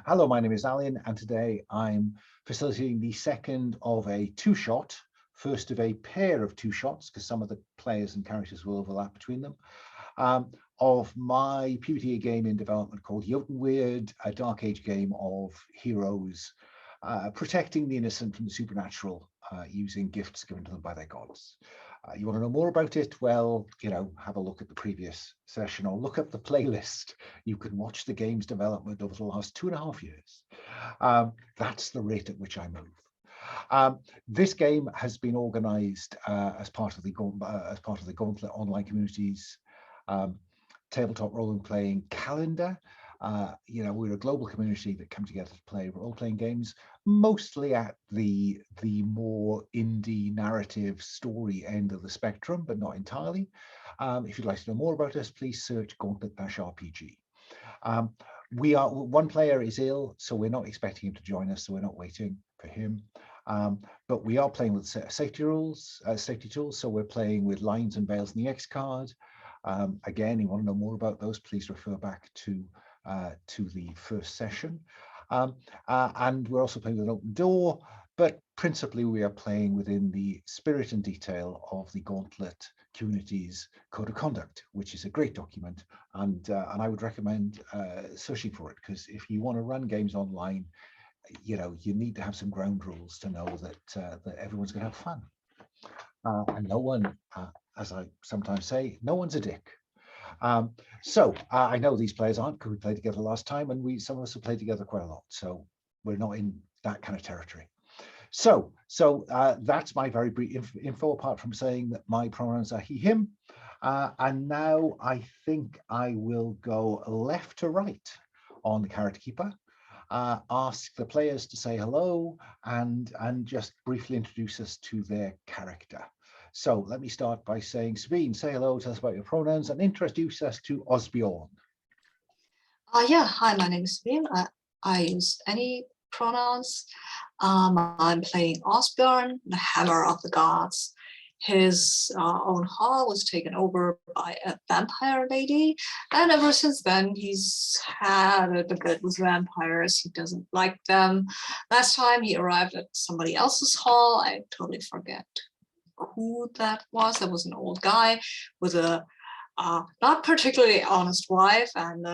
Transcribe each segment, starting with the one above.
Hello, my name is Alan, and today I'm facilitating the second of a two-shot, first of a pair of two shots, because some of the players and characters will overlap between them, of my PBTA game in development called Eotenweard, a Dark Age game of heroes protecting the innocent from the supernatural using gifts given to them by their gods. You want to know more about it? Well, have a look at the previous session or look up the playlist. You can watch the game's development over the last 2.5 years. That's the rate at which I move. This game has been organised as part of the Gauntlet online community's tabletop role-playing calendar. We're a global community that come together to play role-playing games, mostly at the more indie narrative story end of the spectrum, but not entirely. If you'd like to know more about us, please search Gauntlet-RPG. One player is ill, so we're not expecting him to join us, so we're not waiting for him. But we are playing with safety tools, so we're playing with lines and veils in the X card. Again, you want to know more about those, please refer back to the first session. And we're also playing with an open door, but principally we are playing within the spirit and detail of the Gauntlet community's code of conduct, which is a great document, and I would recommend searching for it, because if you want to run games online, you need to have some ground rules to know that everyone's going to have fun. And no one, as I sometimes say, no one's a dick. So I know these players aren't, because we played together last time, and some of us have played together quite a lot, so we're not in that kind of territory. So that's my very brief info, apart from saying that my pronouns are he, him. And now I think I will go left to right on the character keeper, ask the players to say hello, and just briefly introduce us to their character. So let me start by saying, Sabine, say hello, tell us about your pronouns, and introduce us to Osbeorn. Yeah, hi, my name is Sabine. I use any pronouns. I'm playing Osbeorn, the Hammer of the Gods. His own hall was taken over by a vampire lady, and ever since then he's had it a bit with vampires. He doesn't like them. Last time he arrived at somebody else's hall, I totally forget who that was. That was an old guy with a not particularly honest wife and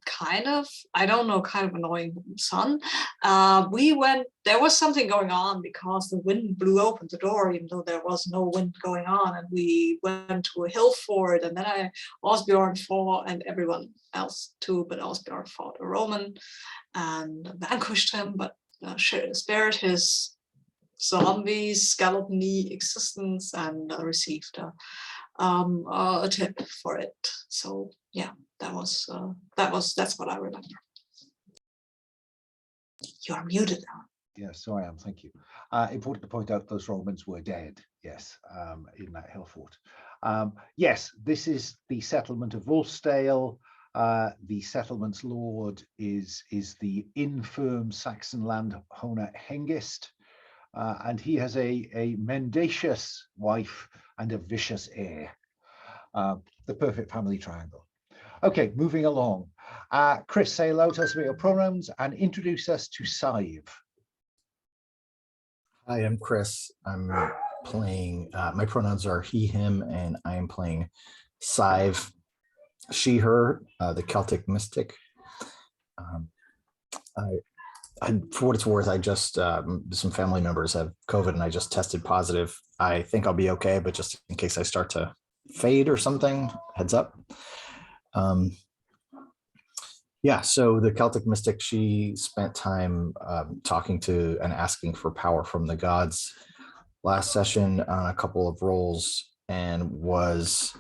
kind of annoying son. There was something going on because the wind blew open the door, even though there was no wind going on, and we went to a hill fort, and then Osbeorn fought, and everyone else too, but Osbeorn fought a Roman and vanquished him, but spared his zombie skeleton-y existence, and received a tip for it. So yeah, that's what I remember. You're muted now. Yes, so I am. Thank you. Important to point out those Romans were dead. Yes, in that hill fort. Yes, this is the settlement of Wulfsdael. The settlement's lord is the infirm Saxon landowner Hengist, and he has a mendacious wife and a vicious heir. The perfect family triangle. Okay, moving along. Chris, say hello, tell us about your pronouns, and introduce us to Sadhbh. Hi, I'm Chris. I'm playing, my pronouns are he, him, and I am playing Sadhbh, she, her, the Celtic Mystic. For what it's worth, I just, some family members have COVID and I just tested positive. I think I'll be okay, but just in case I start to fade or something, heads up. Yeah, so the Celtic Mystic, she spent time talking to and asking for power from the gods last session on a couple of roles, and was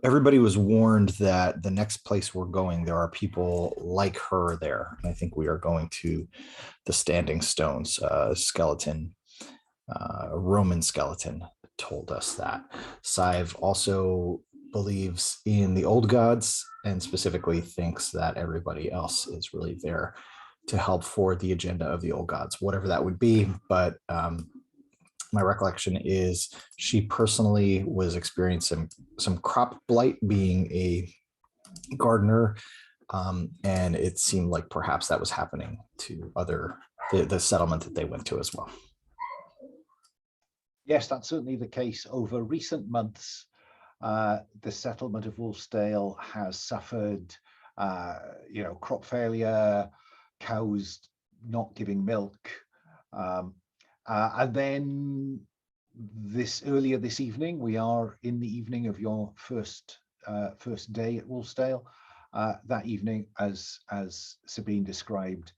everybody was warned that the next place we're going, there are people like her there. And I think we are going to the Standing Stones. Skeleton, Roman skeleton told us that. Sadhbh also believes in the old gods, and specifically thinks that everybody else is really there to help forward the agenda of the old gods, whatever that would be. But my recollection is she personally was experiencing some crop blight, being a gardener, and it seemed like perhaps that was happening to the settlement that they went to as well. Yes, that's certainly the case. Over recent months, the settlement of Wulfsdael has suffered, crop failure, cows not giving milk, and then earlier this evening, we are in the evening of your first day at Wulfsdael. That evening, as Sabine described,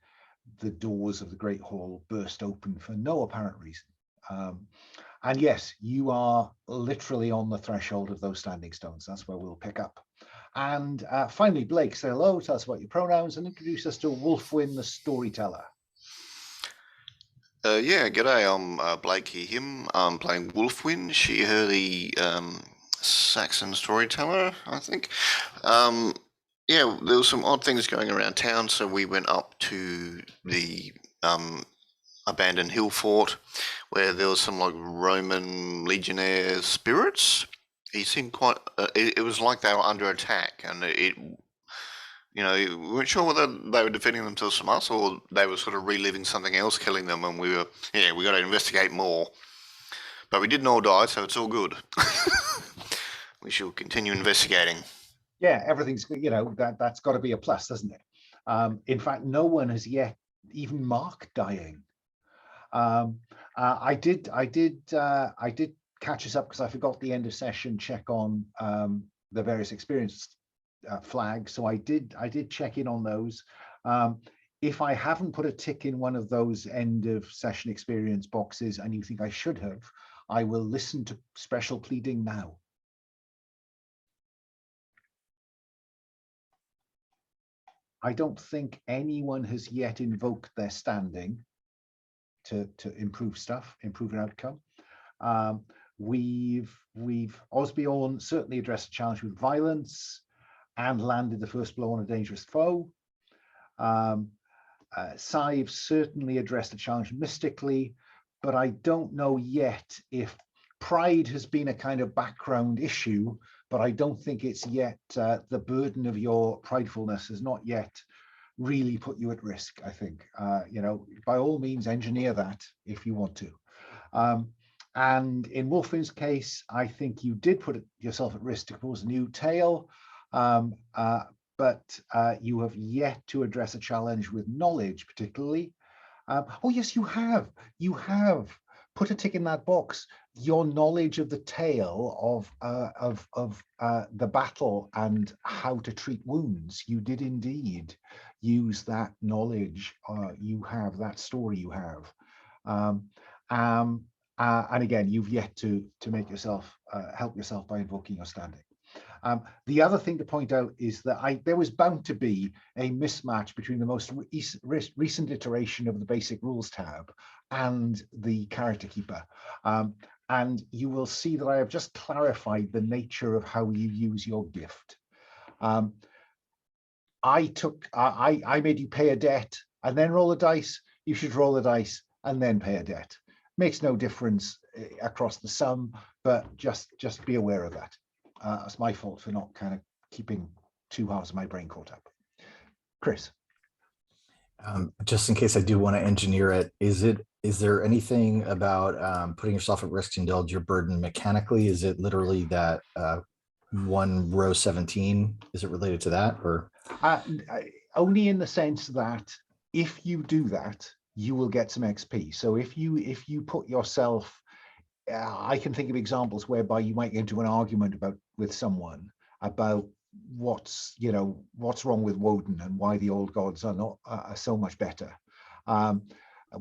the doors of the Great Hall burst open for no apparent reason. And yes, you are literally on the threshold of those standing stones. That's where we'll pick up. And finally, Blake, say hello, tell us about your pronouns, and introduce us to Wulfwynn the Storyteller. Yeah, g'day, I'm Blake here, him. I'm playing Wulfwynn, she, her, the Saxon storyteller, I think. Yeah, there were some odd things going around town, so we went up to the abandoned hill fort where there was some like Roman legionnaire spirits. He seemed quite, it was like they were under attack, and we weren't sure whether they were defending themselves from us or they were sort of reliving something else, killing them, and we got to investigate more. But we didn't all die, so it's all good. We shall continue investigating. Yeah, everything's, that's got to be a plus, doesn't it? In fact, no one has yet even marked dying. I did catch us up because I forgot the end of session check on the various experience flags. So I did check in on those. If I haven't put a tick in one of those end of session experience boxes and you think I should have, I will listen to special pleading now. I don't think anyone has yet invoked their standing to improve stuff, improve an outcome. We've Osbeorn certainly addressed a challenge with violence and landed the first blow on a dangerous foe. Sadhbh certainly addressed a challenge mystically, but I don't know yet if pride has been a kind of background issue, but I don't think it's yet, the burden of your pridefulness has not yet really put you at risk, I think. By all means, engineer that if you want to. And in Wulfwynn's case, I think you did put yourself at risk to cause a new tale, but you have yet to address a challenge with knowledge, particularly. Oh, yes, you have. You have. Put a tick in that box. Your knowledge of the tale of the battle and how to treat wounds. You did indeed use that knowledge. You have that story. You have, and again, you've yet to make yourself help yourself by invoking your standing. The other thing to point out is that there was bound to be a mismatch between the most recent iteration of the basic rules tab and the character keeper. And you will see that I have just clarified the nature of how you use your gift. I made you pay a debt and then roll a dice. You should roll the dice and then pay a debt. Makes no difference across the sum, but just be aware of that. It's my fault for not kind of keeping 2 halves of my brain caught up. Chris. Just in case I do want to engineer it, is there anything about putting yourself at risk to indulge your burden mechanically? Is it literally that one row 17? Is it related to that, or? Only in the sense that if you do that, you will get some XP. So if you put yourself, I can think of examples whereby you might get into an argument with someone about what's wrong with Woden and why the old gods are so much better,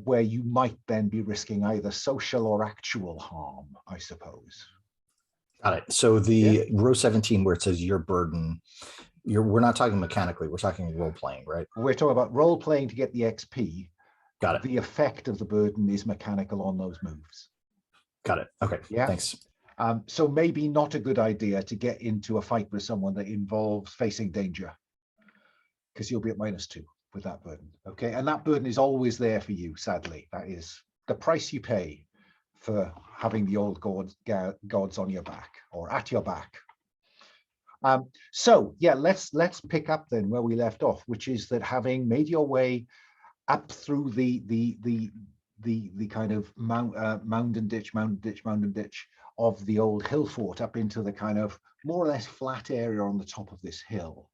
where you might then be risking either social or actual harm, I suppose. Got it. So the row 17 where it says your burden, we're not talking mechanically, we're talking role playing, right? We're talking about role playing to get the XP. Got it. The effect of the burden is mechanical on those moves. Got it. Okay. Yeah. Thanks. So maybe not a good idea to get into a fight with someone that involves facing danger, because you'll be at -2 with that burden. Okay. And that burden is always there for you, sadly. That is the price you pay for having the old gods on your back or at your back. So yeah, let's pick up then where we left off, which is that having made your way up through the kind of mound and ditch of the old hill fort up into the kind of more or less flat area on the top of this hill,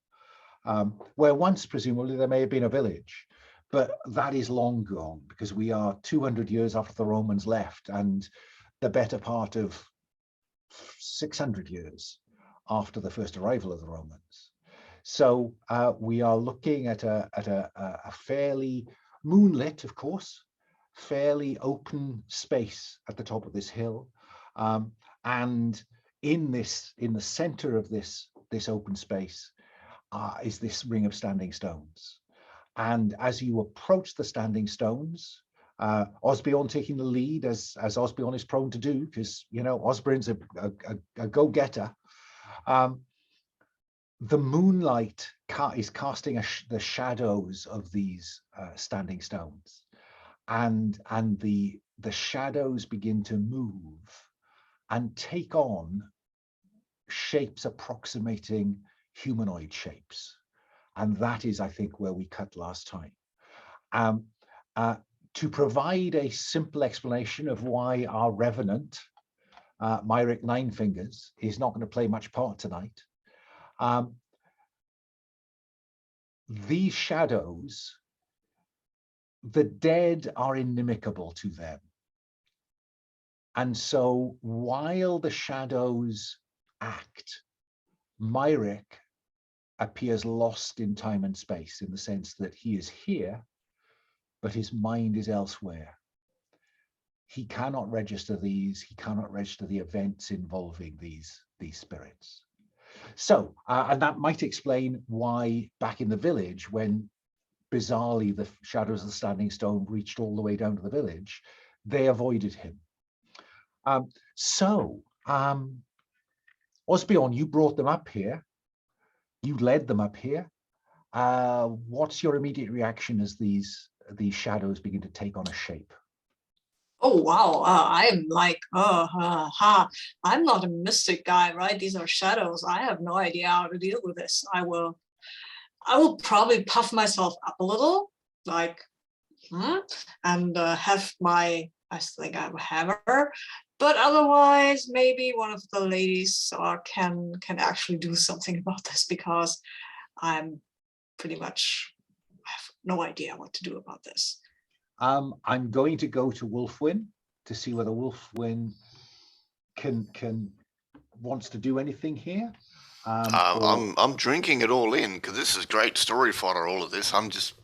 where once presumably there may have been a village, but that is long gone because we are 200 years after the Romans left and the better part of 600 years after the first arrival of the Romans. So we are looking at a fairly moonlit, of course, fairly open space at the top of this hill, and in the center of this open space is this ring of standing stones. And as you approach the standing stones, Osbeorn taking the lead, as Osbeorn is prone to do, because Osbeorn's a go-getter. The moonlight is casting the shadows of these standing stones, and the shadows begin to move and take on shapes approximating humanoid shapes. And that is, I think, where we cut last time. To provide a simple explanation of why our revenant, Myrick Ninefingers, is not going to play much part tonight. These shadows, the dead are inimicable to them. And so while the shadows act, Myrick appears lost in time and space, in the sense that he is here, but his mind is elsewhere. He cannot register these, he cannot register the events involving these spirits. So, and that might explain why back in the village, when bizarrely the shadows of the standing stone reached all the way down to the village, they avoided him. Osbeorn, you brought them up here. You led them up here. What's your immediate reaction as these shadows begin to take on a shape? Oh wow! I'm like, I'm not a mystic guy, right? These are shadows. I have no idea how to deal with this. I will probably puff myself up a little, like, and have I think I have a hammer. But otherwise, maybe one of the ladies can actually do something about this, because I'm pretty much, I have no idea what to do about this. I'm going to go to Wulfwynn to see whether Wulfwynn wants to do anything here. I'm drinking it all in because this is great story fodder. All of this, I'm just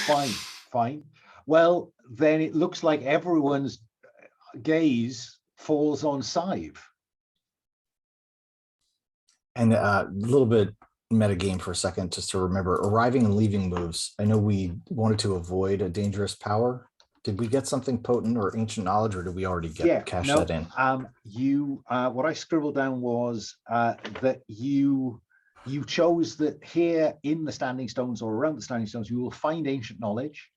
Fine. Well, then it looks like everyone's gaze falls on Sadhbh. And a little bit metagame for a second, just to remember arriving and leaving moves. I know we wanted to avoid a dangerous power. Did we get something potent or ancient knowledge, or did we already cash that in? What I scribbled down was that you chose that here in the standing stones or around the standing stones, you will find ancient knowledge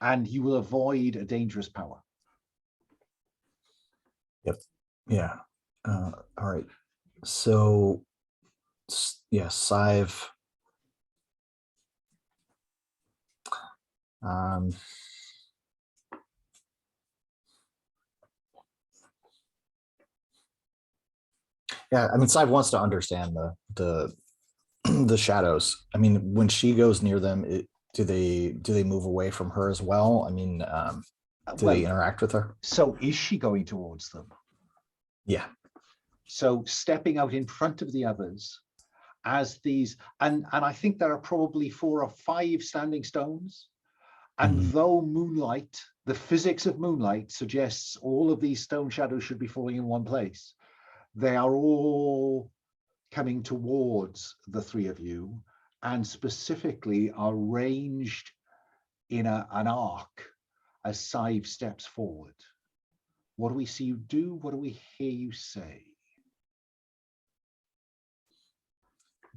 and you will avoid a dangerous power. Yep. Yeah. All right. So, yeah, Sadhbh. Yeah, I mean, Sadhbh wants to understand the shadows. I mean, when she goes near them, do they move away from her as well? I mean, do they interact with her? So is she going towards them? Yeah. So stepping out in front of the others as these, and I think there are probably 4 or 5 standing stones. And though moonlight, the physics of moonlight suggests all of these stone shadows should be falling in one place, they are all coming towards the 3 of you, and specifically are ranged in an arc as Sadhbh steps forward. What do we see you do? What do we hear you say?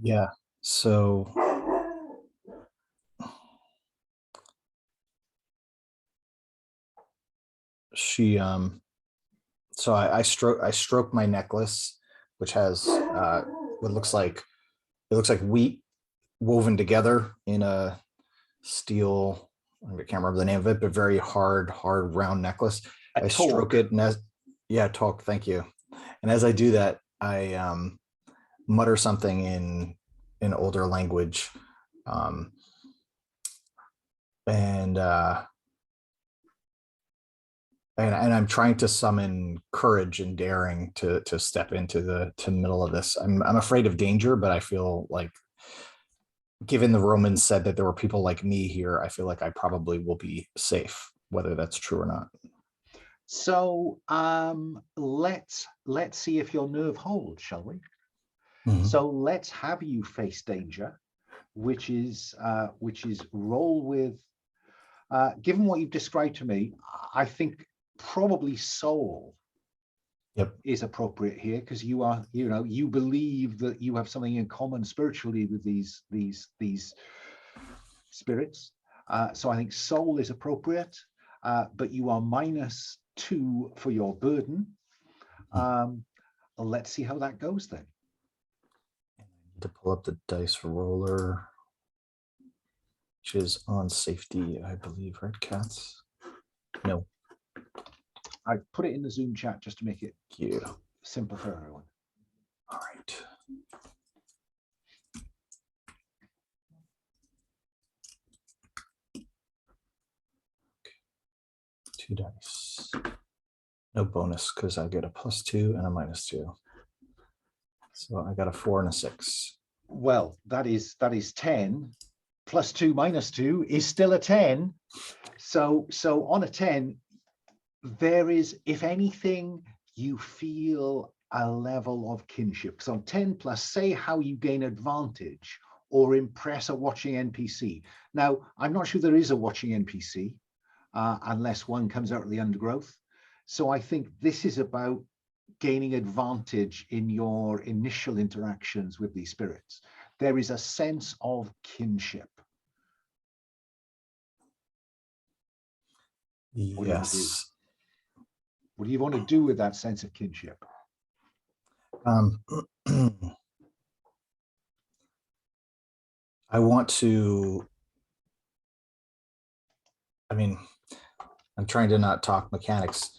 Yeah. So she so I stroke my necklace which has what looks like wheat woven together in a steel. I can't remember the name of it, but very hard round necklace. I stroke it, and talk. Thank you. And as I do that, I mutter something in older language, and I'm trying to summon courage and daring to step into the middle of this. I'm afraid of danger, but I feel like, given the Romans said that there were people like me here, I feel like I probably will be safe, whether that's true or not. So let's see if your nerve holds, shall we? Mm-hmm. So let's have you face danger, which is roll with. Given what you've described to me, I think probably soul. Yep. Is appropriate here, because you believe that you have something in common spiritually with these spirits. So I think soul is appropriate, but you are -2 for your burden. Let's see how that goes then. I need to pull up the dice roller, which is on safety, I believe, right, Cats? No. I put it in the Zoom chat just to make it simple for everyone. All right. Okay. 2 dice. No bonus because I get a +2 and a -2. So I got a 4 and a 6. Well, that is 10. +2 -2 is still a 10. So on a 10, there is, if anything, you feel a level of kinship. So on 10+, say how you gain advantage or impress a watching NPC. Now, I'm not sure there is a watching NPC unless one comes out of the undergrowth. So I think this is about gaining advantage in your initial interactions with these spirits. There is a sense of kinship. Yes. What do you want to do with that sense of kinship? I want to, I'm trying to not talk mechanics.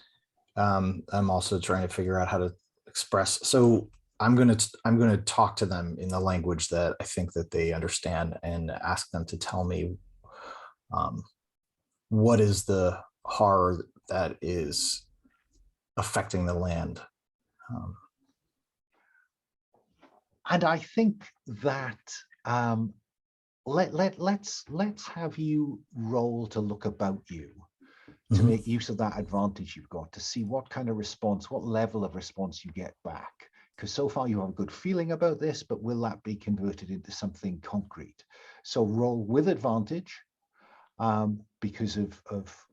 I'm also trying to figure out how to express. So I'm going to talk to them in the language that I think that they understand, and ask them to tell me what is the horror that is affecting the land. And I think that let's have you roll to look about you, to make use of that advantage you've got, to see what kind of response, what level of response you get back. Because so far you have a good feeling about this, but will that be converted into something concrete? So roll with advantage because of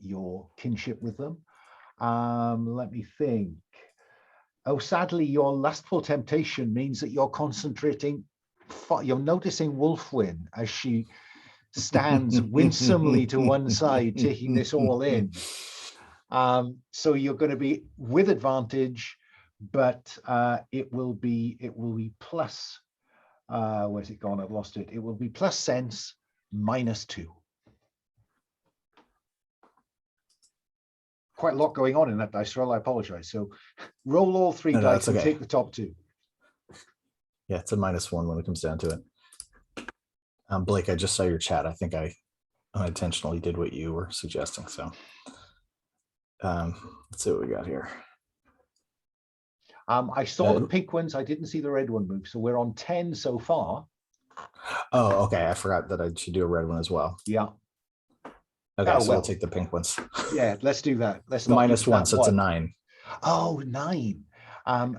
your kinship with them. Let me think. Oh, sadly, your lustful temptation means that you're concentrating. You're noticing Wulfwynn as she stands winsomely to one side, taking this all in. So you're going to be with advantage, but it will be plus. Where's it gone? I've lost it. It will be plus sense -2. Quite a lot going on in that dice roll. I apologize. So roll all 3 dice and take the top 2. Yeah, it's a -1 when it comes down to it. Blake, I just saw your chat. I think I unintentionally did what you were suggesting. So let's see what we got here. I saw the pink ones. I didn't see the red one move. So we're on 10 so far. Oh, okay. I forgot that I should do a red one as well. Yeah. Okay, so we'll take the pink ones. Yeah, let's do that. Let's -1, so it's a 9. Oh, 9.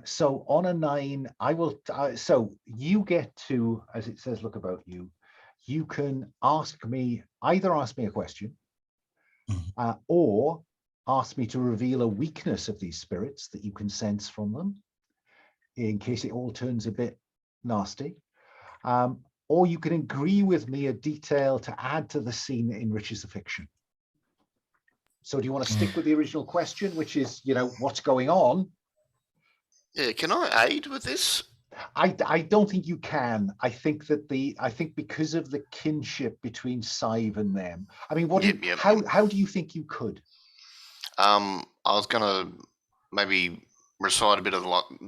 So on a 9, I will. So you get to, as it says, look about you. You can either ask me a question, or ask me to reveal a weakness of these spirits that you can sense from them, in case it all turns a bit nasty. Or you can agree with me a detail to add to the scene that enriches the fiction. So do you want to stick with the original question, which is, what's going on? Yeah, can I aid with this? I don't think you can. I think because of the kinship between Sadhbh and them. I mean, Yep. how do you think you could? I was gonna maybe recite a bit of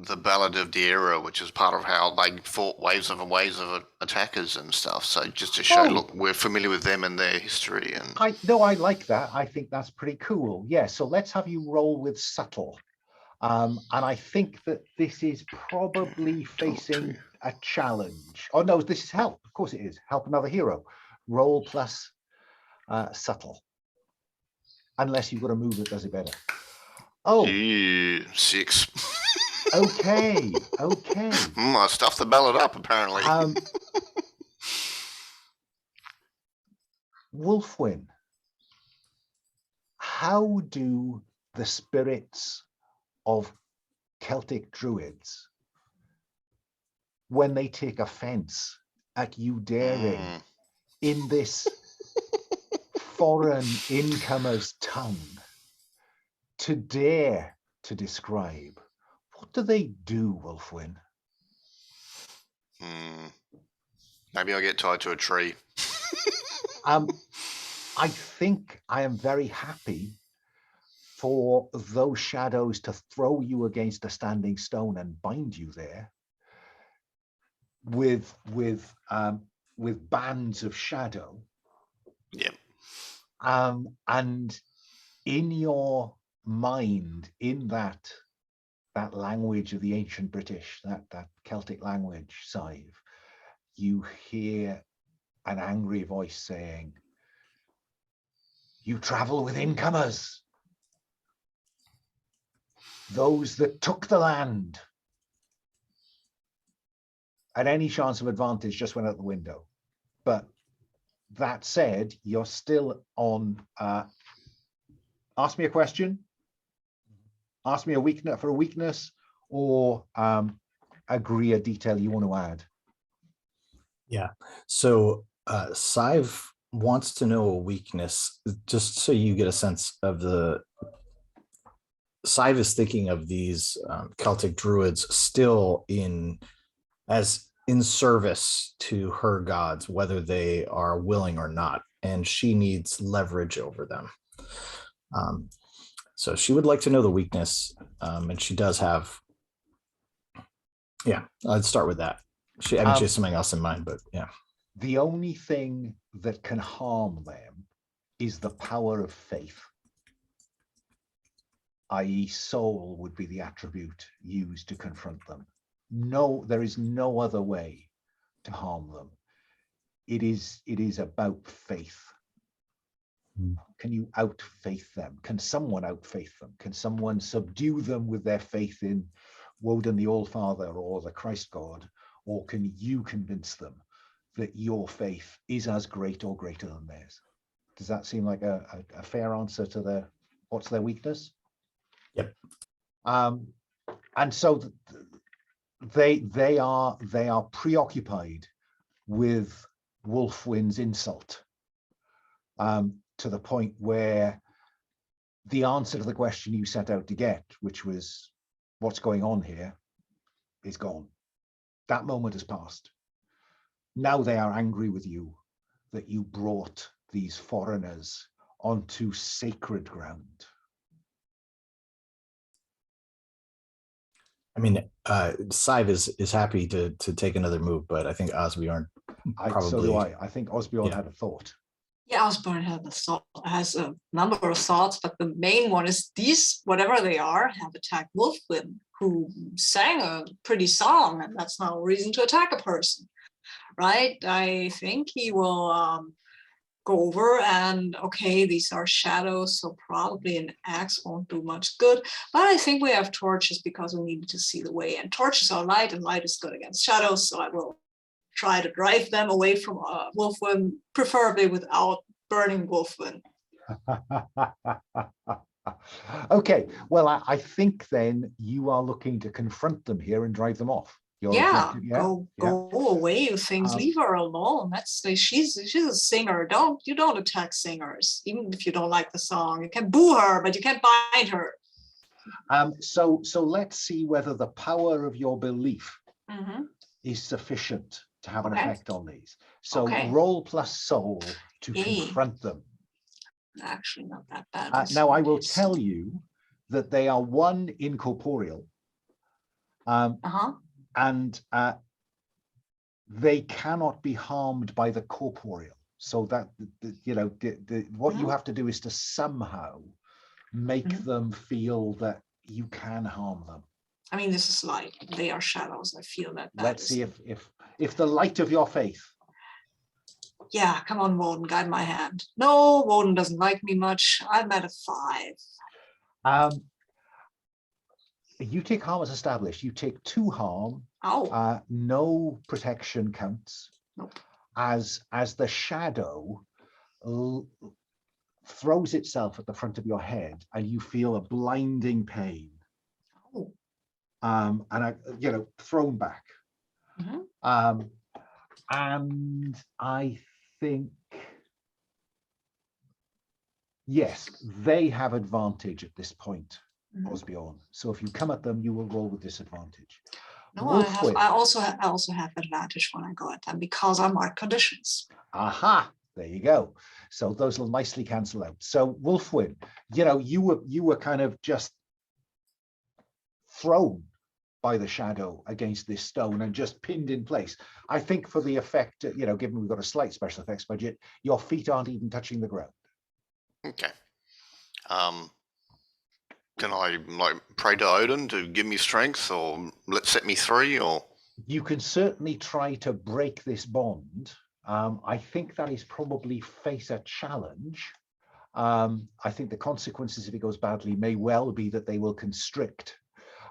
the Ballad of the Era, which is part of how they fought waves of attackers and stuff. So just to show, look, we're familiar with them and their history. And I like that. I think that's pretty cool. Yeah. So let's have you roll with subtle. And I think that this is probably facing a challenge. Oh no, this is help. Of course it is. Help another hero. Roll plus subtle. Unless you've got a move that does it better. Oh, 6. okay. I stuffed the ballad up apparently. Wulfwynn, how do the spirits of Celtic druids, when they take offense at you daring in this foreign incomer's tongue to dare to describe, what do they do, Wulfwynn? Maybe I'll get tied to a tree. I think I am very happy for those shadows to throw you against a standing stone and bind you there with bands of shadow. Yep. And in your mind, in that language of the ancient British, that Celtic language, Sadhbh, you hear an angry voice saying, "You travel with incomers, those that took the land." And any chance of advantage just went out the window. But that said, you're still on. Ask me a question. Ask me a weakness, or agree a detail you want to add. Yeah. So Sadhbh wants to know a weakness, just so you get a sense of the. Sadhbh is thinking of these Celtic druids still in service to her gods, whether they are willing or not, and she needs leverage over them. So she would like to know the weakness, and she does have. Yeah, I'd start with that. She has something else in mind, but yeah. The only thing that can harm them is the power of faith, i.e. soul would be the attribute used to confront them. No, there is no other way to harm them. It is about faith. Can you out-faith them? Can someone out-faith them? Can someone subdue them with their faith in Woden the All-Father or the Christ God? Or can you convince them that your faith is as great or greater than theirs? Does that seem like a fair answer to what's their weakness? Yep. And so they are preoccupied with Wulfwynn's insult, to the point where the answer to the question you set out to get, which was what's going on here, is gone. That moment has passed. Now they are angry with you that you brought these foreigners onto sacred ground. I mean, Sadhbh is happy to take another move, but I think Osbeorn probably. So do I. I think Osbeorn had a thought. Yeah, Osbeorn has a number of thoughts, but the main one is these, whatever they are, have attacked Wulfwynn, who sang a pretty song, and that's no reason to attack a person, right? I think he will go over and, okay, these are shadows, so probably an axe won't do much good, but I think we have torches because we need to see the way, and torches are light, and light is good against shadows, so I will try to drive them away from Wulfwynn, preferably without burning Wulfwynn. Okay, well, I think then you are looking to confront them here and drive them off. Go away, you things. Leave her alone. She's a singer. You don't attack singers, even if you don't like the song. You can boo her, but you can't bind her. So let's see whether the power of your belief is sufficient to have an effect on these. So roll plus soul to confront them. Actually, not that bad. Now I will tell you that they are one incorporeal, and they cannot be harmed by the corporeal. So that what you have to do is to somehow make them feel that you can harm them. I mean, this is light. They are shadows. I feel that. Let's see if the light of your faith. Yeah, come on, Woden, guide my hand. No, Woden doesn't like me much. I'm at a 5. You take harm as established. You take 2 harm. Oh. No protection counts. Nope. As the shadow throws itself at the front of your head, and you feel a blinding pain. Oh. And thrown back. And I think, yes, they have advantage at this point, Osbeorn. So if you come at them, you will roll with disadvantage. No, I also have advantage when I go at them because I mark conditions. Aha, there you go. So those will nicely cancel out. So Wulfwynn, you were kind of just thrown by the shadow against this stone and just pinned in place. I think for the effect, given we've got a slight special effects budget, your feet aren't even touching the ground. Okay. Can I pray to Odin to give me strength, or set me free, or? You can certainly try to break this bond. I think that is probably face a challenge. I think the consequences, if it goes badly, may well be that they will constrict.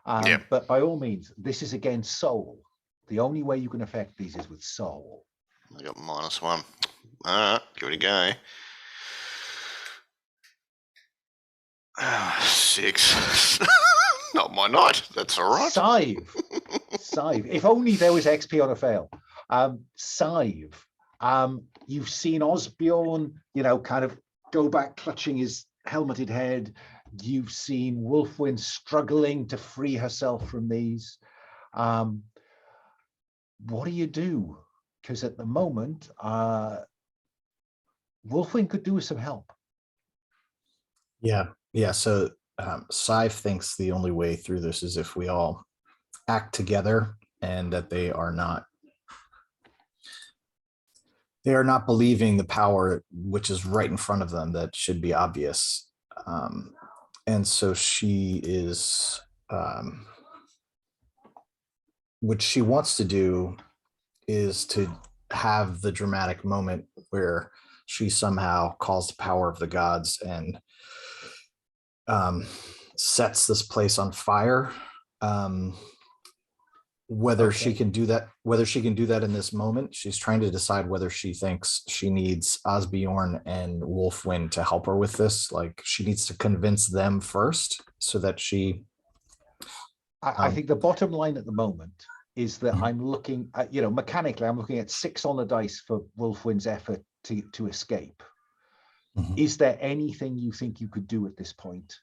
But by all means, this is again soul. The only way you can affect these is with soul. I got -1. All right, give it a go. 6. Not my night. That's all right. Sadhbh. If only there was XP on a fail. Sadhbh. You've seen Osbeorn, kind of go back clutching his helmeted head. You've seen Wulfwynn struggling to free herself from these. What do you do? Because at the moment, Wulfwynn could do with some help. Yeah. So Sadhbh thinks the only way through this is if we all act together, and that they are not believing the power which is right in front of them that should be obvious. And so she is, what she wants to do is to have the dramatic moment where she somehow calls the power of the gods and sets this place on fire. Whether she can do that in this moment, she's trying to decide whether she thinks she needs Osbeorn and Wulfwynn to help her with this. Like, she needs to convince them first so that she. I think the bottom line at the moment is that I'm looking at, mechanically, I'm looking at 6 on the dice for Wulfwynn's effort to escape. Is there anything you think you could do at this point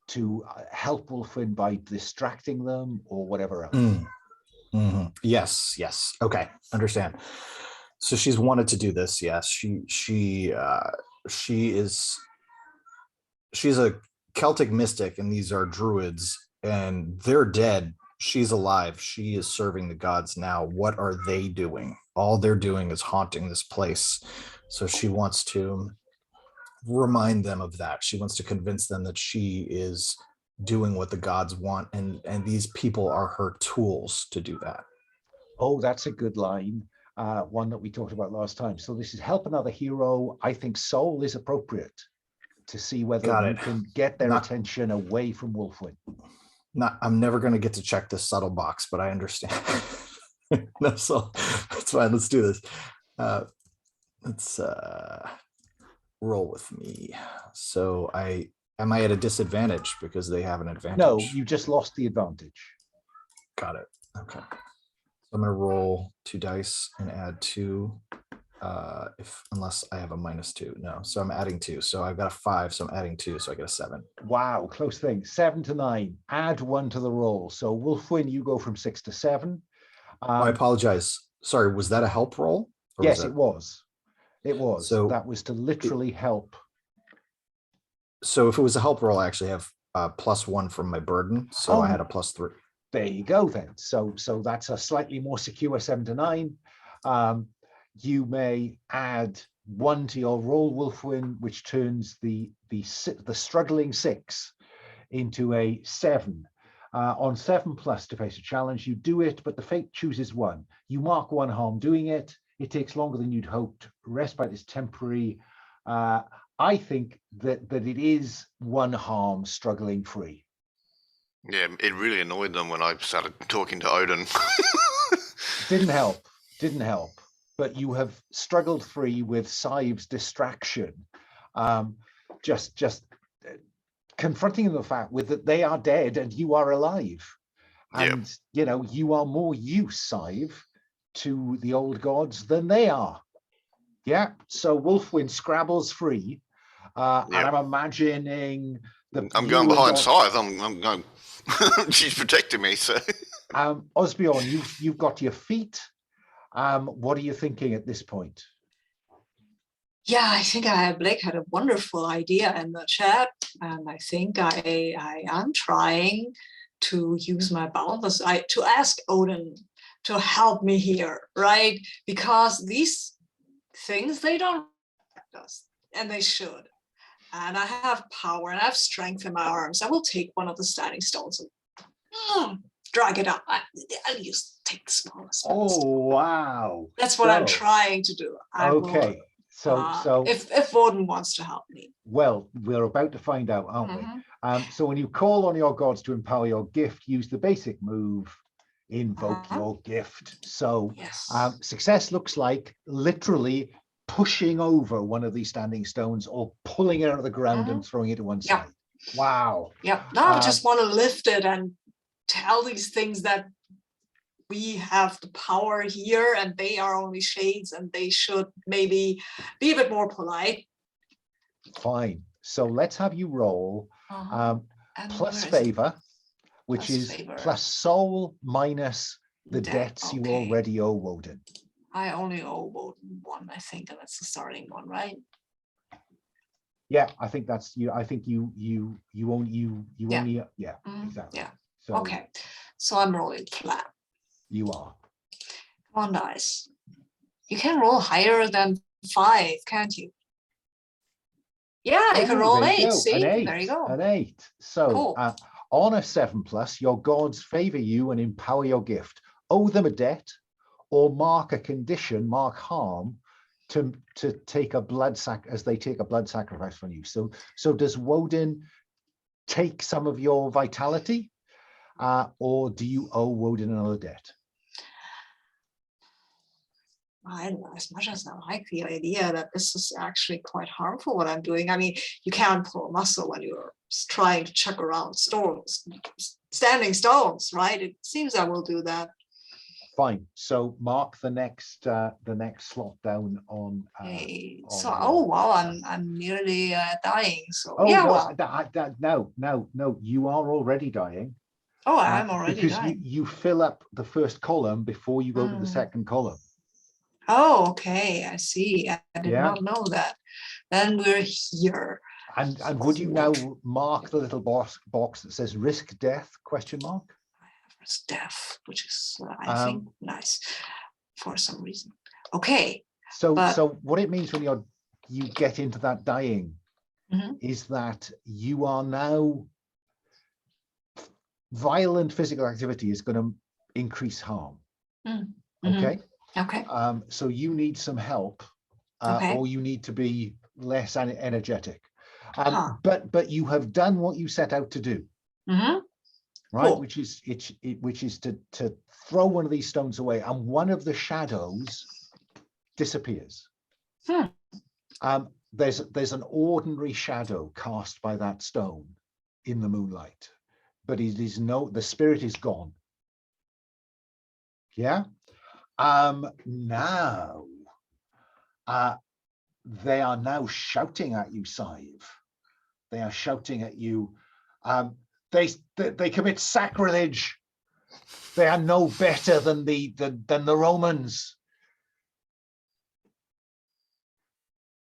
to help Wulfwynn by distracting them or whatever else? Yes. Okay, understand. So she's wanted to do this. Yes, she's a Celtic mystic, and these are druids, and they're dead. She's alive. She is serving the gods now. What are they doing? All they're doing is haunting this place. So she wants to remind them of that. She wants to convince them that she is doing what the gods want, and these people are her tools to do that. Oh, that's a good line. One that we talked about last time. So this is help another hero. I think soul is appropriate to see whether you can get their attention away from Wulfwynn. I'm never going to get to check this subtle box, but I understand. So that's fine. Let's do this. Let's roll with me. So am I at a disadvantage because they have an advantage? No, you just lost the advantage. Got it. Okay. So I'm going to roll 2 dice and add 2. unless I have a -2. No, so I'm adding 2. So I've got a 5, so I'm adding 2, so I get a 7. Wow, close thing. 7 to 9. Add 1 to the roll. So Wulfwynn, you go from 6 to 7. I apologize. Sorry, was that a help roll? Or Yes, was it was. It was. So that was to literally help. So if it was a help roll, I actually have +1 from my burden. So I had a +3. There you go then. So that's a slightly more secure 7 to 9. You may add 1 to your roll, Wulfwynn, which turns the struggling 6 into a 7. On 7+ to face a challenge, you do it, but the fate chooses 1. You mark 1 harm doing it. It takes longer than you'd hoped. Respite is temporary. I think that it is 1 harm struggling free. Yeah, it really annoyed them when I started talking to Odin. Didn't help. But you have struggled free with Sadhbh's distraction. Just confronting the fact with that they are dead and you are alive. And, you are more use, Sadhbh, to the old gods than they are. Yeah, so Wulfwynn scrabbles free. And I'm imagining I'm going behind Sadhbh. I'm going. She's protecting me. So, Osbeorn, you've got your feet. What are you thinking at this point? Yeah, I think Blake had a wonderful idea in the chat, and I think I am trying to use my boundless to ask Odin to help me here, right? Because these things, they don't affect us, and they should. And I have power and I have strength in my arms. I will take one of the standing stones and drag it up. I'll take the smallest. Oh, wow. That's what I'm trying to do. Okay. So if Woden wants to help me. Well, we're about to find out, aren't we? So when you call on your gods to empower your gift, use the basic move, invoke your gift. So success looks like literally pushing over one of these standing stones or pulling it out of the ground and throwing it to one side. Wow. Yeah. Now I just want to lift it and tell these things that we have the power here and they are only shades and they should maybe be a bit more polite. Fine. So let's have you roll plus favor, which is plus soul minus the debts you already owe Woden. I only owe Woden 1, I think, and that's the starting one, right? Yeah, I think that's you. I think you only exactly. Yeah. So okay. So I'm rolling flat. You are. Come on, dice. You can roll higher than 5, can't you? Yeah, you can roll an 8. See, there you go. An 8. So cool. On a 7+, your gods favor you and empower your gift. Owe them a debt, or mark a condition, mark harm, to take a blood sacrifice from you. So does Woden take some of your vitality, or do you owe Woden another debt? As much as I like the idea that this is actually quite harmful what I'm doing. I mean, you can't pull a muscle when you're trying to chuck around stones, standing stones, right? It seems I will do that. Fine. So mark the next slot down on. Wow, I'm nearly dying. So no, you are already dying. Oh, I'm already dying. Because you fill up the first column before you go to the second column. Oh, okay. I see. I did not know that. Then we're here. And would you now mark the little box that says risk death ? I have risk death, which is I think nice for some reason. Okay. So what it means when you get into that dying is that you are now violent physical activity is going to increase harm. Okay. Okay. So you need some help, or you need to be less energetic. But you have done what you set out to do, right? Cool. Which is to throw one of these stones away, and one of the shadows disappears. There's an ordinary shadow cast by that stone in the moonlight, but the spirit is gone. Yeah. Now, They are now shouting at you, Sadhbh. They are shouting at you. They commit sacrilege. They are no better than the Romans.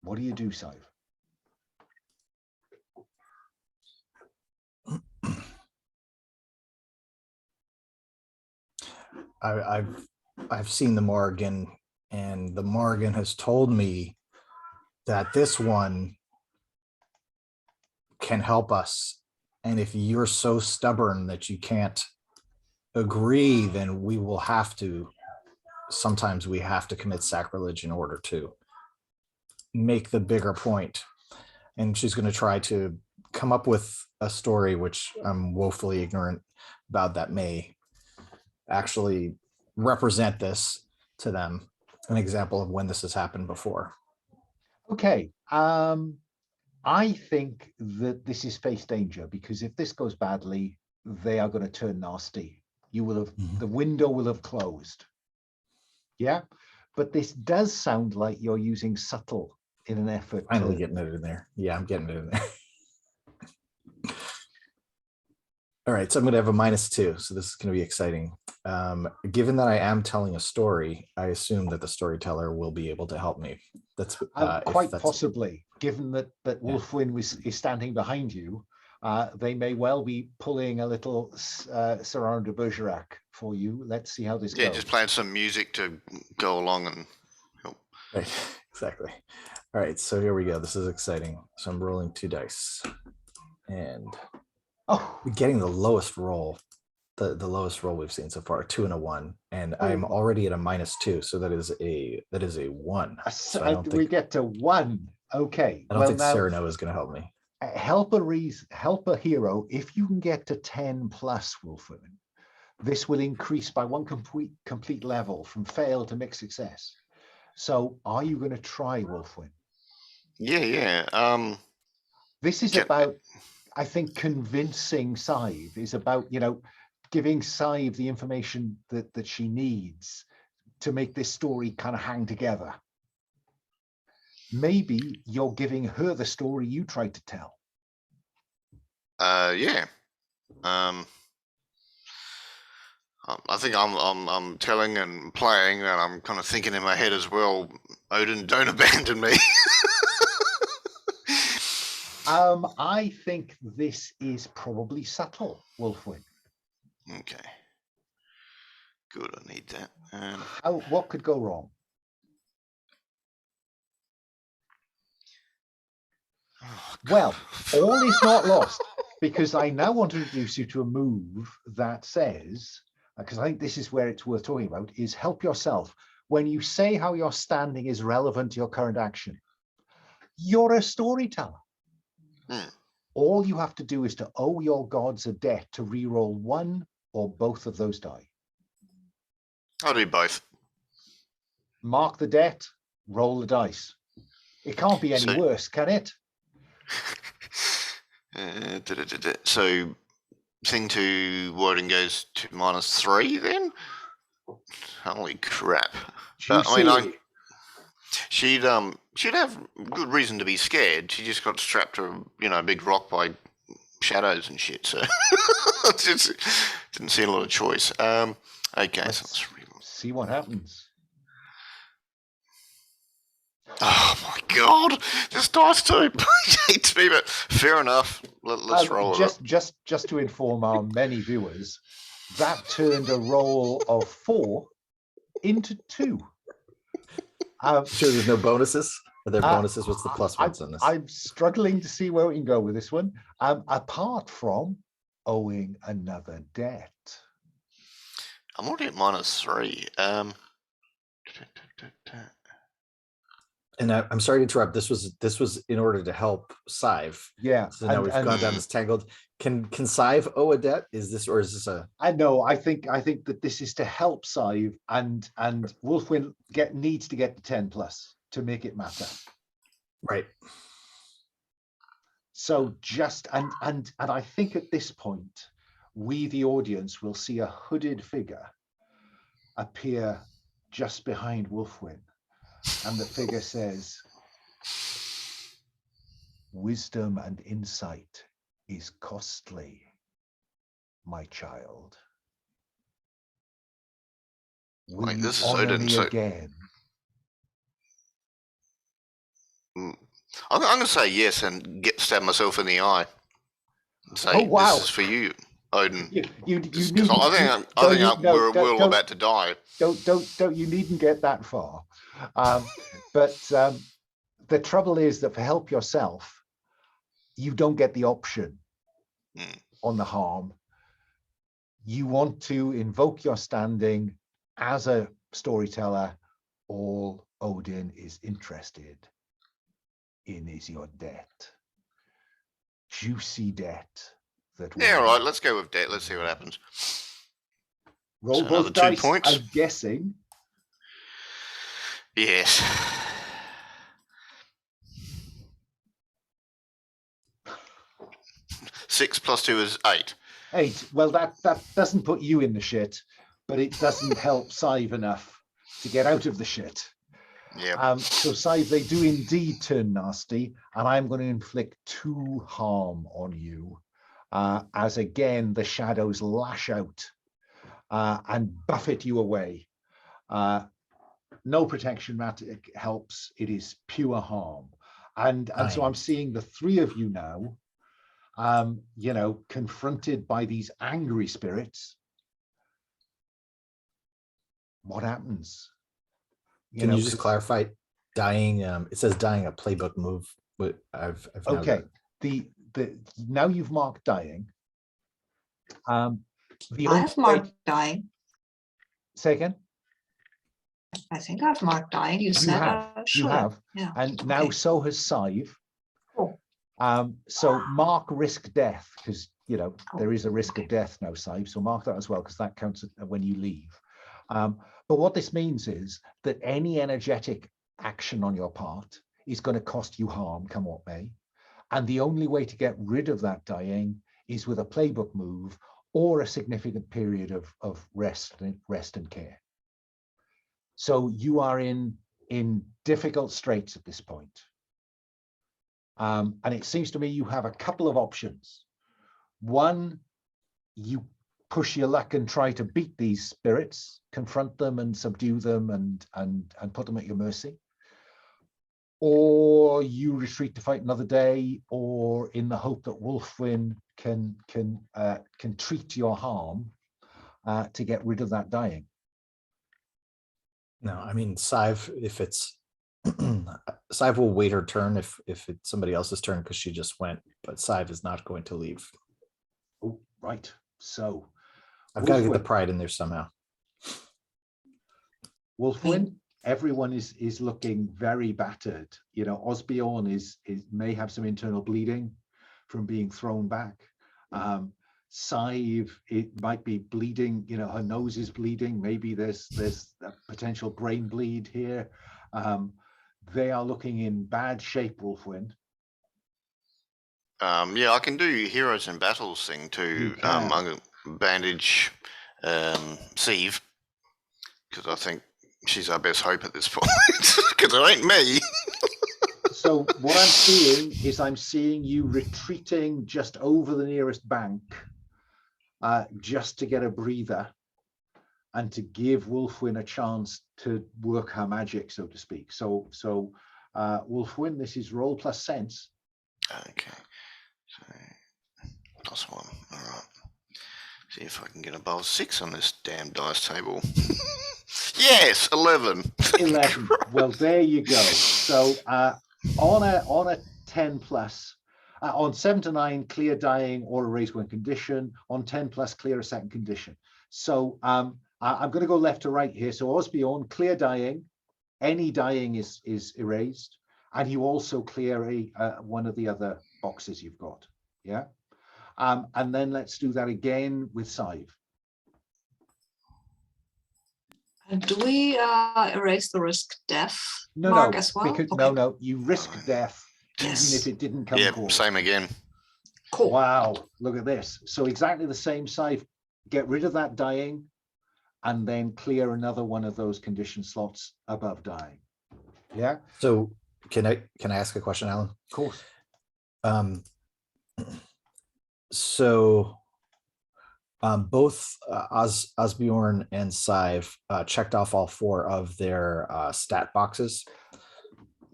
What do you do, Sadhbh? I've seen the Morrigan, and the Morrigan has told me that this one can help us. And if you're so stubborn that you can't agree, then we will have to. Sometimes we have to commit sacrilege in order to make the bigger point. And she's going to try to come up with a story, which I'm woefully ignorant about, that may actually represent this to them, an example of when this has happened before. Okay. I think that this is face danger, because if this goes badly, they are going to turn nasty. You will have, the window will have closed. Yeah. But this does sound like you're using subtle in an effort. Finally getting it in there. Yeah, I'm getting it in there. All right, so I'm going to have a -2, so this is going to be exciting. Given that I am telling a story, I assume that the storyteller will be able to help me. That's quite possibly, given that Wulfwynn is standing behind you. They may well be pulling a little Sirrand de Bergerac for you. Let's see how this goes. Yeah, just playing some music to go along and help. Right, exactly. All right, so here we go. This is exciting. So I'm rolling 2 dice, and we're getting the lowest roll, the lowest roll we've seen so far, 2 and a 1, and I'm already at a -2, so that is a 1. So I don't think we get to 1. Okay. I don't think Cyrano is going to help me. Help a hero. If you can get to 10 plus, Wulfwynn, this will increase by 1 complete level from fail to mixed success. So are you going to try, Wulfwynn? Yeah. This is about, I think, convincing Sadhbh, is about, giving Sadhbh the information that she needs to make this story kind of hang together. Maybe you're giving her the story you tried to tell. Yeah. I think I'm telling and playing, and I'm kind of thinking in my head as well, Odin, don't abandon me. I think this is probably subtle, Wulfwynn. Okay. Good, I need that. What could go wrong? Well, all is not lost, because I now want to introduce you to a move that says, because I think this is where it's worth talking about, is help yourself. When you say how your standing is relevant to your current action, you're a storyteller. All you have to do is to owe your gods a debt to re-roll 1 or both of those die. I'll do both. Mark the debt, roll the dice. It can't be any worse, can it? So thing to Woden goes to -3 then? Holy crap. She'd have good reason to be scared. She just got strapped to a big rock by shadows and shit, so just didn't see a lot of choice. Okay, let's so let's see what happens. Oh my god, this dice too hates me, but fair enough. Let's roll it. Just to inform our many viewers, that turned a roll of 4 into 2. Sure, there's no bonuses. Are there bonuses? What's the plus ones on this? I'm struggling to see where we can go with this one. Apart from owing another debt. I'm already at -3. And I'm sorry to interrupt. This was in order to help Sadhbh. Yeah. So now we've gone down this tangled. Can Sadhbh owe a debt? Is this a? I know. I think that this is to help Sadhbh, and Wulfwynn needs to get to 10 plus to make it matter. Right. So and I think at this point, we the audience will see a hooded figure appear just behind Wulfwynn. And the figure says, wisdom and insight is costly, my child. Will Like, you this is honor Odin, me so- again? I'm going to say yes and stab myself in the eye. And say, Oh, wow. this is for you, Odin. You Because need. I think we're all about to die. Don't. You needn't get that far. But the trouble is that for help yourself, you don't get the option on the harm. You want to invoke your standing as a storyteller. All Odin is interested in is your debt. Juicy debt. That Yeah, will- all right, let's go with debt. Let's see what happens. Roll So another both 2 dice. points. I'm guessing. Yes. Six plus 2 is 8. 8. Well, that doesn't put you in the shit, but it doesn't help Sadhbh enough to get out of the shit. Yeah. So Sadhbh, they do indeed turn nasty, and I'm going to inflict 2 harm on you, as again the shadows lash out and buffet you away. No protection magic helps. It is pure harm, and so I'm seeing the 3 of you now, confronted by these angry spirits. What happens? Can you just clarify? Dying. It says dying a playbook move, but I've okay. The now you've marked dying. I have marked dying. Say again. I think I've marked dying. You said you have. Yeah. And now so has Sadhbh. Cool. So mark risk death, because there is a risk of death now, Sadhbh. So mark that as well, because that counts when you leave. But what this means is that any energetic action on your part is going to cost you harm, come what may. And the only way to get rid of that dying is with a playbook move or a significant period of rest and care. So you are in difficult straits at this point. And it seems to me you have a couple of options. One, you push your luck and try to beat these spirits, confront them and subdue them and put them at your mercy. Or you retreat to fight another day, or in the hope that Wulfwynn can treat your harm to get rid of that dying. No, I mean, Sadhbh, if it's Sadhbh will wait her turn if it's somebody else's turn, because she just went, but Sadhbh is not going to leave. Oh, right. So I've got to get the pride in there somehow. Wulfwynn, everyone is looking very battered. Osbeorn may have some internal bleeding from being thrown back. Sadhbh, it might be bleeding, her nose is bleeding. Maybe there's a potential brain bleed here. They are looking in bad shape, Wulfwynn. Yeah, I can do heroes in battles thing too. I'm going to bandage Sadhbh, because I think she's our best hope at this point, because it ain't me. So what I'm seeing you retreating just over the nearest bank, just to get a breather and to give Wulfwynn a chance to work her magic, so to speak. So Wulfwynn, this is roll plus sense. Okay, so +1. All right. See if I can get above 6 on this damn dice table. Yes, 11. 11. Well, there you go. So on a 10 plus, on 7 to 9, clear dying or erase one condition. On 10 plus, clear a second condition. So I'm going to go left to right here. So Osbeorn, clear dying. Any dying is erased, and you also clear one of the other boxes you've got. Yeah. And then let's do that again with Sadhbh. And do we erase the risk death No, mark as well? Because Okay. no, you risk death Yes. even if it didn't come Yeah, forward. same again. Cool. Wow, look at this. So exactly the same Sadhbh. Get rid of that dying, and then clear another one of those condition slots above dying. Yeah, So can I ask a question, Alan? of course. So both Osbeorn and Sadhbh checked off all 4 of their stat boxes.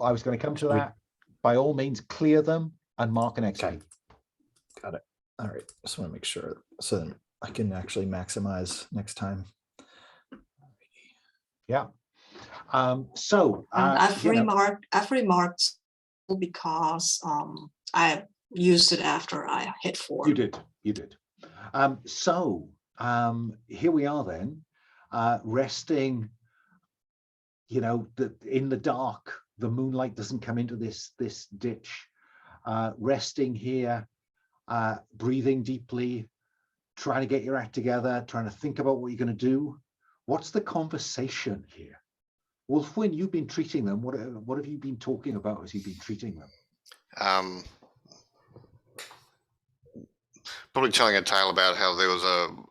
I was going to come to that. By all means, clear them and mark an execute. Okay. Got it. All right. Just want to make sure so then I can actually maximize next time. Yeah. I've remarked because I used it after I hit 4. You did. Here we are then, resting. In the dark, the moonlight doesn't come into this ditch. Resting here, breathing deeply, trying to get your act together, trying to think about what you're going to do. What's the conversation here? Wulfwynn, you've been treating them. What have you been talking about as you've been treating them? Probably telling a tale about how there was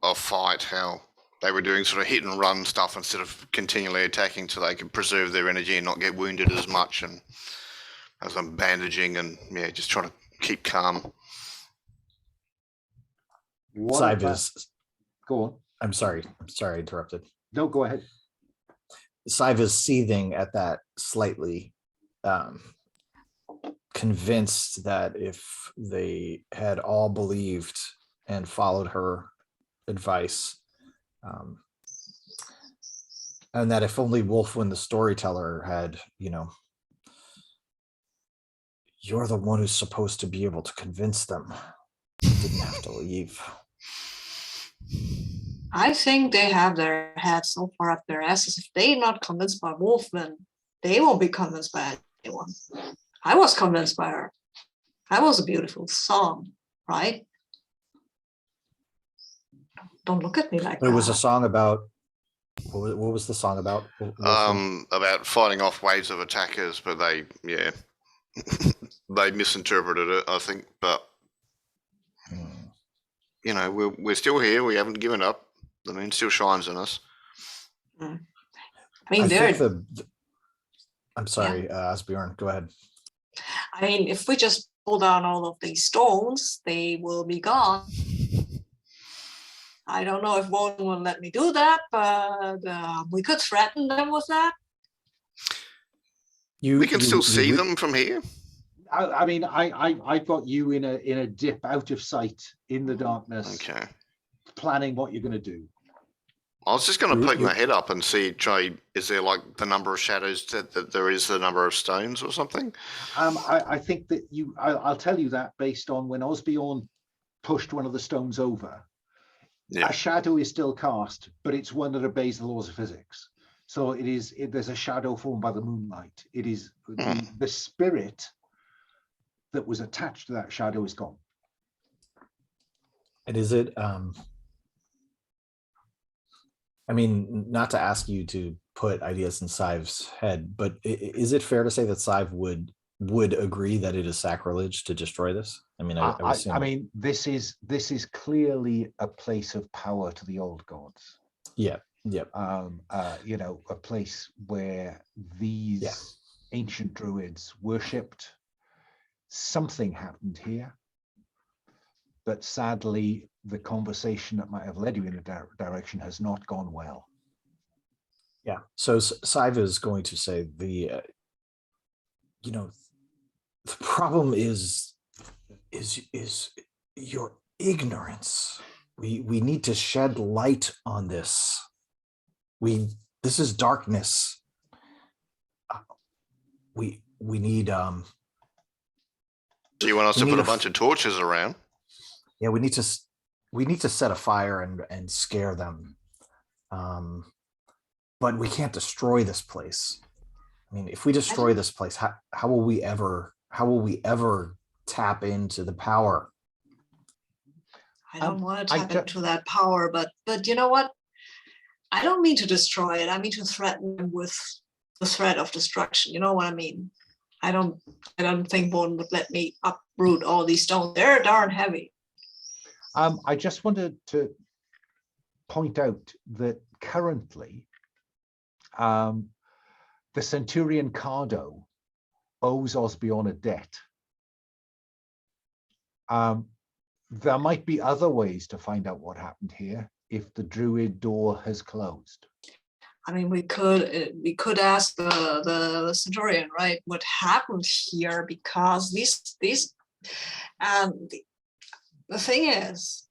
a fight, how they were doing sort of hit and run stuff instead of continually attacking so they could preserve their energy and not get wounded as much, and as I'm bandaging and just trying to keep calm. Sadhbh Go on. I'm sorry I interrupted. No, go ahead. Sadhbh is seething at that, slightly convinced that if they had all believed and followed her advice, and that if only Wulfwynn the Storyteller had, you're the one who's supposed to be able to convince them. You didn't have to leave. I think they have their heads so far up their asses. If they're not convinced by Wulfwynn, they won't be convinced by anyone. I was convinced by her. That was a beautiful song, right? Don't look at me like that. It was a song about, what was the song about? About fighting off waves of attackers, but they misinterpreted it, I think. But we're still here. We haven't given up. The moon still shines on us. I mean, I'm sorry, Osbeorn, go ahead. I mean, if we just pull down all of these stones, they will be gone. I don't know if Woden will let me do that, but we could threaten them with that. We can still see them from here. I've got you in a dip out of sight in the darkness. Okay. Planning what you're going to do. I was just going to poke my head up and see, is there like the number of shadows that there is the number of stones or something? I think that I'll tell you that based on when Osbeorn pushed one of the stones over. Yeah. A shadow is still cast, but it's one that obeys the laws of physics. So there's a shadow formed by the moonlight. It is the spirit that was attached to that shadow is gone. And is it, I mean, not to ask you to put ideas in Sadhbh's head, but is it fair to say that Sadhbh would agree that it is sacrilege to destroy this? I mean, I mean, this is clearly a place of power to the old gods. Yeah. Yeah. A place where these ancient druids worshipped. Something happened here, but sadly, the conversation that might have led you in a direction has not gone well. Yeah. So Sadhbh is going to say the problem is your ignorance. We need to shed light on this. This is darkness. We need Do you want us to put a bunch of torches around? Yeah, we need to set a fire and scare them. But we can't destroy this place. I mean, if we destroy this place, how will we ever tap into the power? I don't want to tap into that power, but you know what? I don't mean to destroy it. I mean to threaten them with the threat of destruction. You know what I mean? I don't think Woden would let me uproot all these stones. They're darn heavy. I just wanted to point out that currently the centurion Cardo owes Osbeorn a debt. There might be other ways to find out what happened here if the druid door has closed. I mean, we could ask the centurion, right? What happened here? Because the thing is,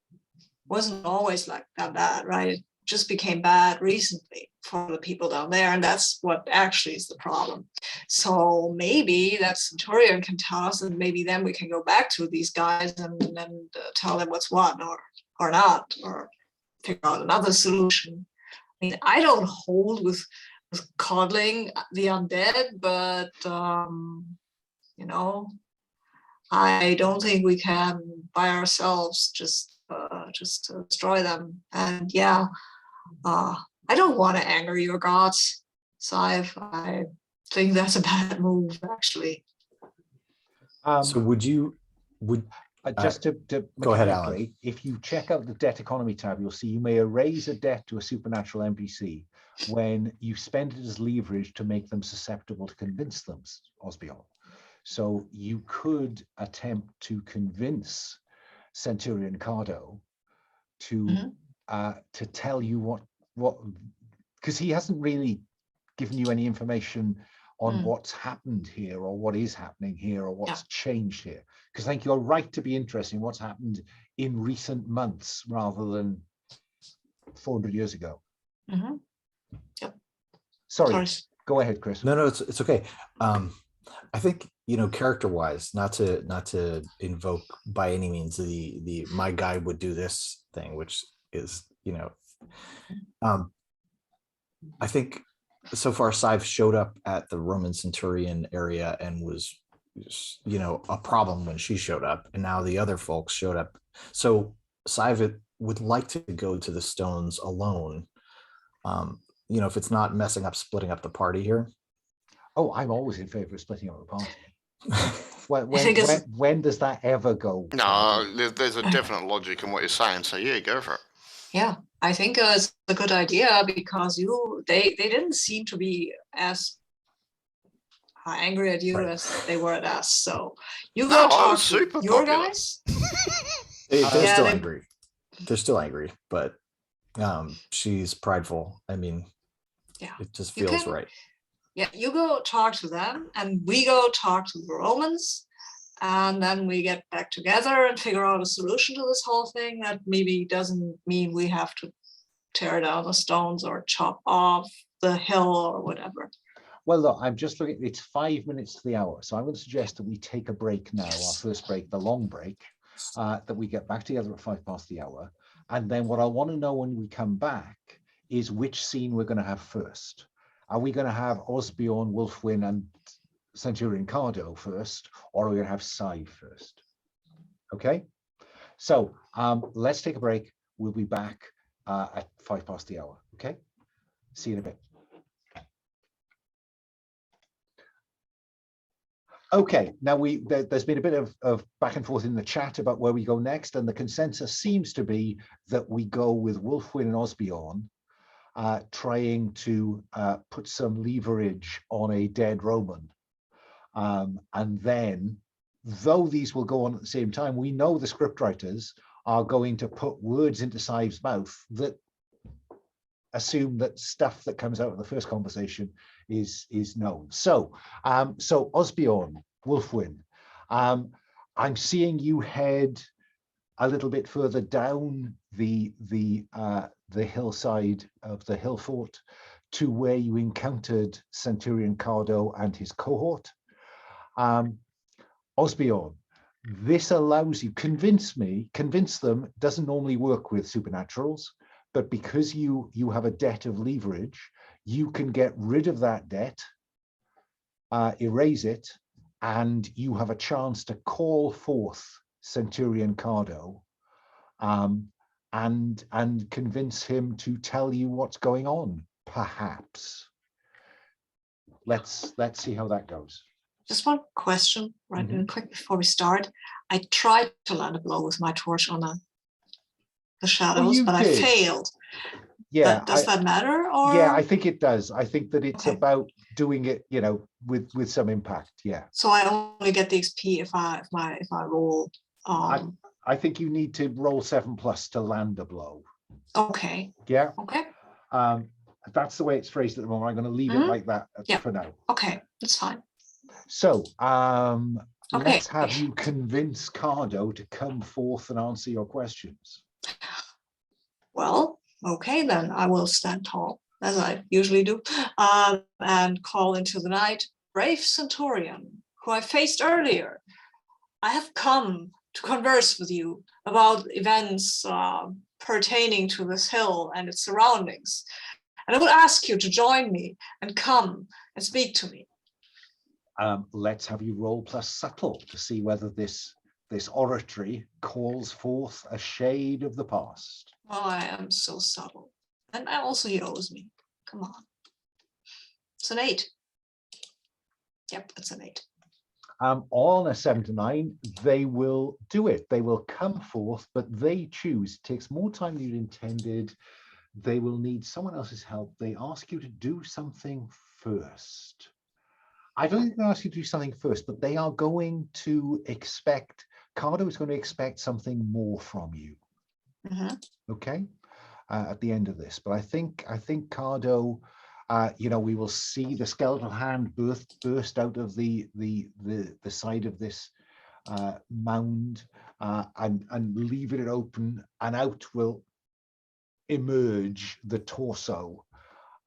wasn't always like that bad, right? It just became bad recently for the people down there, and that's what actually is the problem. So maybe that centurion can tell us, and maybe then we can go back to these guys and tell them what's what, or not, or figure out another solution. I mean, I don't hold with coddling the undead, but you know, I don't think we can by ourselves just destroy them. And yeah, I don't want to anger your gods, Sadhbh. I think that's a bad move, actually. So would just to go ahead, mechanically, Alan. if you check out the debt economy tab, you'll see you may erase a debt to a supernatural NPC when you spend it as leverage to make them susceptible to convince them, Osbeorn. So you could attempt to convince Centurion Cardo to tell you what, because he hasn't really given you any information on what's happened here or what is happening here or what's changed here. Because I think you're right to be interested in what's happened in recent months rather than 400 years ago. Yep. Sorry, go ahead, Chris. No, it's okay. I think, character-wise, not to invoke by any means the my guy would do this thing, which is, I think so far Sadhbh showed up at the Roman centurion area and was, a problem when she showed up, and now the other folks showed up. So Sadhbh would like to go to the stones alone, if it's not messing up, splitting up the party here. Oh, I'm always in favor of splitting up the party. When does that ever go? No, there's a definite logic in what you're saying. So yeah, go for it. Yeah, I think it's a good idea because they didn't seem to be as angry at you as they were at us. So you go talk to your guys. They're still angry. They're still angry, but she's prideful. I mean, it just feels right. Yeah, you go talk to them, and we go talk to the Romans, and then we get back together and figure out a solution to this whole thing that maybe doesn't mean we have to tear down the stones or chop off the hill or whatever. Well, look, I'm just looking, it's 5 minutes to the hour. So I'm going to suggest that we take a break now, our first break, the long break, that we get back together at 5 past the hour. And then what I want to know when we come back is which scene we're going to have first. Are we going to have Osbeorn, Wulfwynn, and Centurion Cardo first, or are we going to have Sadhbh first? Okay, so let's take a break. We'll be back at 5 past the hour. Okay, see you in a bit. Okay, now there's been a bit of back and forth in the chat about where we go next, and the consensus seems to be that we go with Wulfwynn and Osbeorn, trying to put some leverage on a dead Roman. And then, though these will go on at the same time, we know the scriptwriters are going to put words into Sadhbh's mouth that assume that stuff that comes out of the first conversation is known. So Osbeorn, Wulfwynn, I'm seeing you head a little bit further down the hillside of the hill fort to where you encountered Centurion Cardo and his cohort. Osbeorn, this allows you, convince them doesn't normally work with supernaturals, but because you have a debt of leverage, you can get rid of that debt, erase it, and you have a chance to call forth Centurion Cardo and convince him to tell you what's going on, perhaps. Let's see how that goes. Just one question, right, really quick before we start. I tried to land a blow with my torch on the shadows, but I failed. Yeah, Does that matter? Or yeah, I think it does. I think that it's Okay. about doing it, with some impact. Yeah. So I only get the XP if I roll. I think you need to roll 7+ to land a blow. Okay. Yeah. Okay. That's the way it's phrased at the moment. I'm going to leave it like that Yeah. for now. Okay, that's fine. So Okay. let's have you convince Cardo to come forth and answer your questions. Well, okay, then I will stand tall, as I usually do, and call into the night, brave centurion, who I faced earlier. I have come to converse with you about events pertaining to this hill and its surroundings. And I would ask you to join me and come and speak to me. Let's have you roll plus subtle to see whether this oratory calls forth a shade of the past. Well, I am so subtle. And also he owes me. Come on. It's an 8. Yep, it's an 8. On a 7 to 9, they will do it. They will come forth, but they choose. It takes more time than you intended. They will need someone else's help. They ask you to do something first. I don't think they ask you to do something first, but they are going to expect, Cardo is going to expect something more from you. Okay, at the end of this. But I think Cardo, we will see the skeletal hand burst out of the side of this mound and leave it open, and out will emerge the torso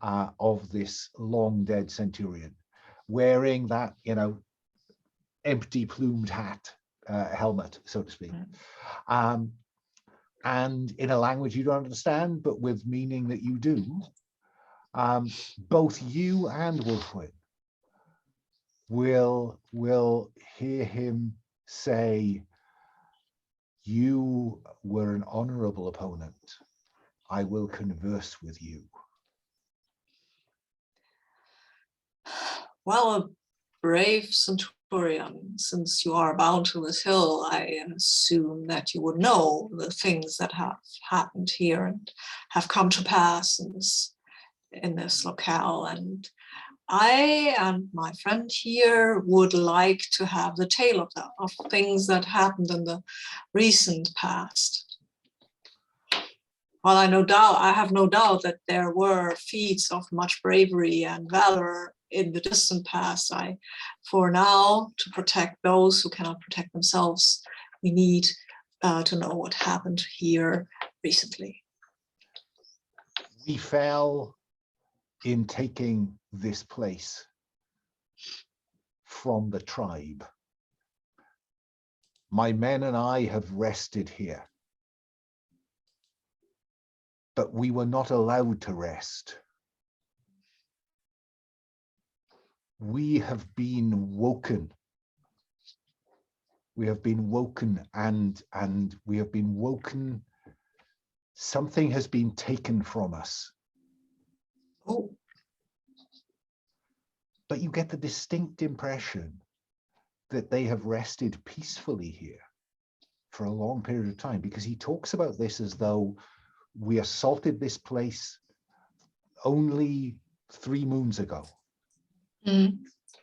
of this long dead centurion, wearing that empty plumed hat, helmet, so to speak, and in a language you don't understand, but with meaning that you do. Both you and Wulfwynn will hear him say, "You were an honorable opponent. I will converse with you." Well, a brave centurion, since you are bound to this hill, I assume that you would know the things that have happened here and have come to pass in this locale. And I and my friend here would like to have the tale of things that happened in the recent past. Well, I have no doubt that there were feats of much bravery and valor in the distant past. For now, to protect those who cannot protect themselves, we need to know what happened here recently. We fell in taking this place from the tribe. My men and I have rested here, but we were not allowed to rest. We have been woken. We have been woken, and we have been woken. Something has been taken from us. Oh. But you get the distinct impression that they have rested peacefully here for a long period of time, because he talks about this as though we assaulted this place only 3 moons ago.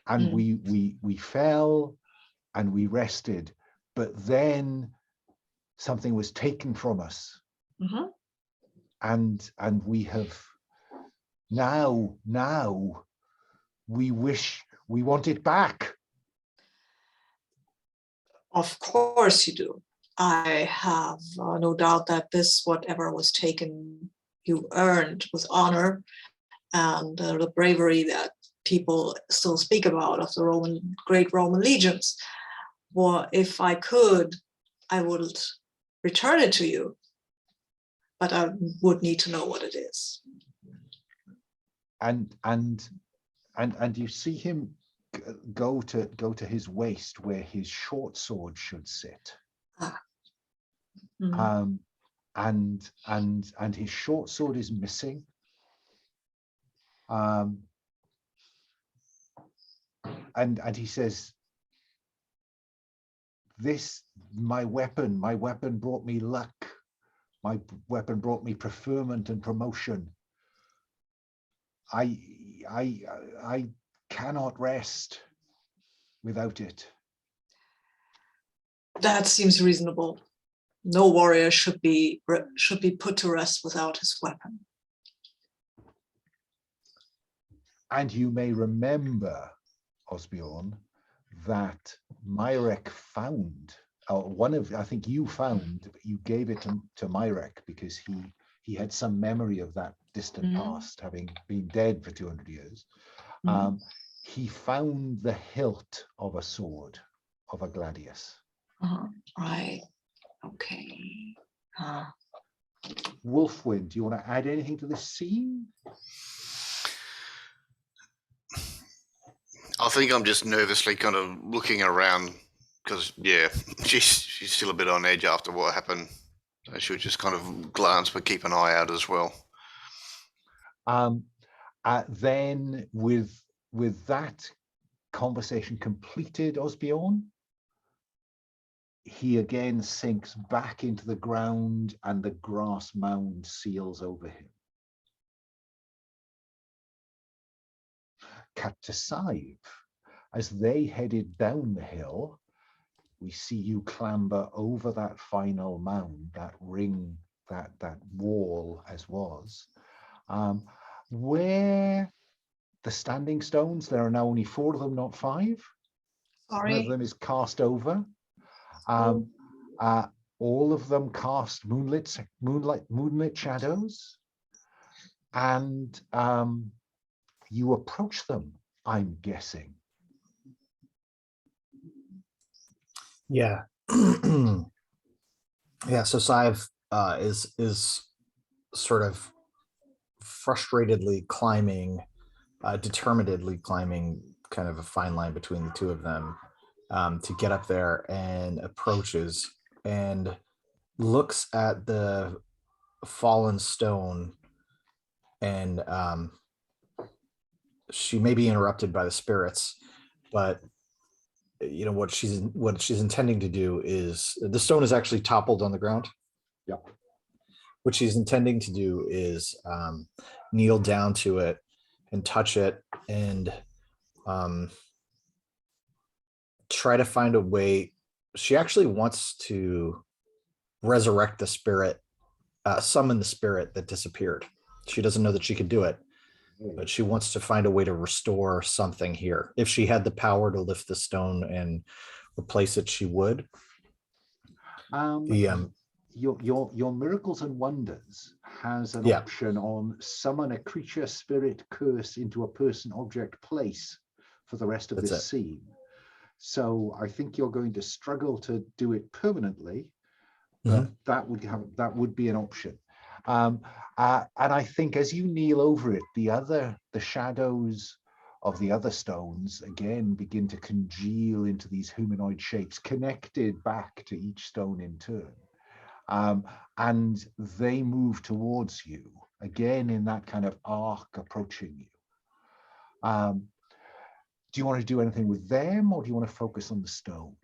And we fell and we rested, but then something was taken from us. And we have now we want it back. Of course you do. I have no doubt that whatever was taken, you earned with honor, and the bravery that people still speak about of the great Roman legions. Well, if I could, I would return it to you, but I would need to know what it is. And you see him go to his waist where his short sword should sit. And his short sword is missing. And he says, my weapon brought me luck My weapon brought me preferment and promotion. I cannot rest without it. That seems reasonable. No warrior should be put to rest without his weapon. And you may remember, Osbeorn, that Myrek found, I think you found, but you gave it to Myrek because he had some memory of that distant past, having been dead for 200 years. He found the hilt of a sword, of a gladius. Right. Okay. Wulfwynn, do you want to add anything to this scene? I think I'm just nervously kind of looking around because, yeah, she's still a bit on edge after what happened. So she'll just kind of glance but keep an eye out as well. Then with that conversation completed, Osbeorn, he again sinks back into the ground and the grass mound seals over him. Cut to Sadhbh. As they headed down the hill, we see you clamber over that final mound, that ring, that wall as was. Where the standing stones, there are now only 4 of them, not 5. Sorry. One of them is cast over. All of them cast moonlit shadows, and you approach them, I'm guessing. Yeah. Yeah, so Sadhbh is sort of frustratedly climbing, determinedly climbing, kind of a fine line between the two of them, to get up there, and approaches and looks at the fallen stone, and she may be interrupted by the spirits, but you know what she's intending to do is, the stone is actually toppled on the ground. Yep. What she's intending to do is kneel down to it and touch it, and try to find a way. She actually wants to resurrect the spirit, summon the spirit that disappeared. She doesn't know that she could do it, but she wants to find a way to restore something here. If she had the power to lift the stone and replace it, she would. Your Miracles and Wonders has an option on summon a creature, spirit, curse into a person, object, place for the rest of this scene. So I think you're going to struggle to do it permanently, but that would be an option. And I think as you kneel over it, the shadows of the other stones again begin to congeal into these humanoid shapes, connected back to each stone in turn. And they move towards you, again in that kind of arc approaching you. Do you want to do anything with them, or do you want to focus on the stone?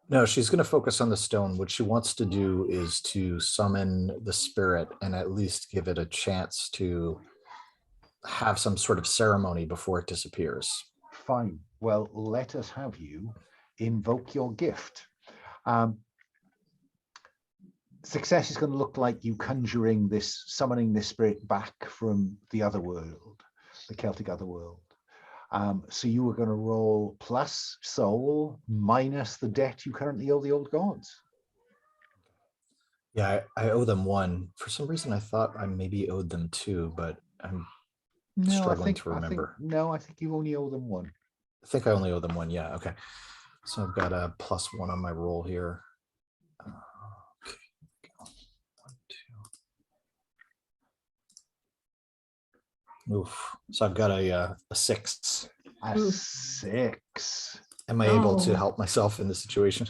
No, she's going to focus on the stone. What she wants to do is to summon the spirit and at least give it a chance to have some sort of ceremony before it disappears. Fine. Well, let us have you invoke your gift. Success is going to look like you summoning this spirit back from the other world, the Celtic other world. So you were going to roll plus soul minus the debt you currently owe the old gods. Yeah, I owe them 1. For some reason, I thought I maybe owed them 2, but I'm struggling to remember. I think you only owe them 1. I think I only owe them 1. Yeah, okay. So I've got a +1 on my roll here. Okay, 1, 2. Oof. So I've got a 6. A 6. Am I able to help myself in this situation?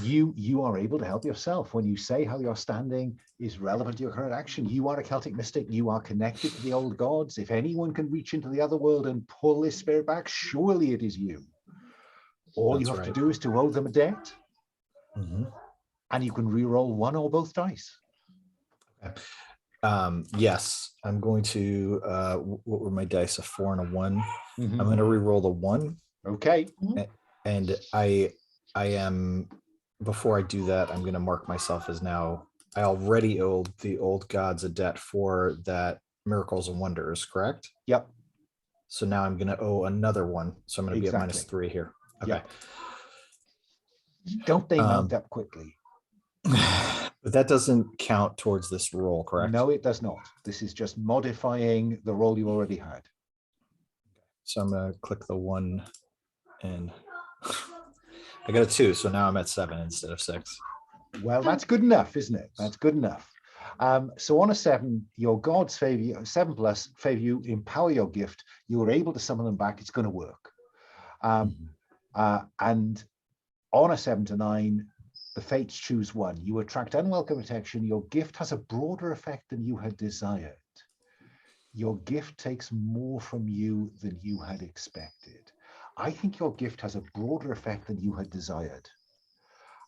You are able to help yourself. When you say how your standing is relevant to your current action, you are a Celtic mystic. You are connected to the old gods. If anyone can reach into the other world and pull this spirit back, surely it is you. All you have to do is to owe them a debt, and you can re-roll 1 or both dice. Yes, I'm going to, what were my dice? A 4 and a 1. Mhm. I'm going to re-roll the 1. Okay. And I am, before I do that, I'm going to mark myself as now, I already owed the old gods a debt for that miracles and wonders, correct? Yep. So now I'm going to owe another one. So I'm going to be at Exactly. -3 here. Okay. Yep. Don't they mount up quickly? But that doesn't count towards this roll, correct? No, it does not. This is just modifying the roll you already had. So I'm going to click the 1 and I got a 2. So now I'm at 7 instead of 6. Well, that's good enough, isn't it? That's good enough. So on a 7, your gods favor you, 7+ favor you, empower your gift. You are able to summon them back. It's going to work. And on a 7 to 9, the fates choose 1. You attract unwelcome attention. Your gift has a broader effect than you had desired. Your gift takes more from you than you had expected. I think your gift has a broader effect than you had desired.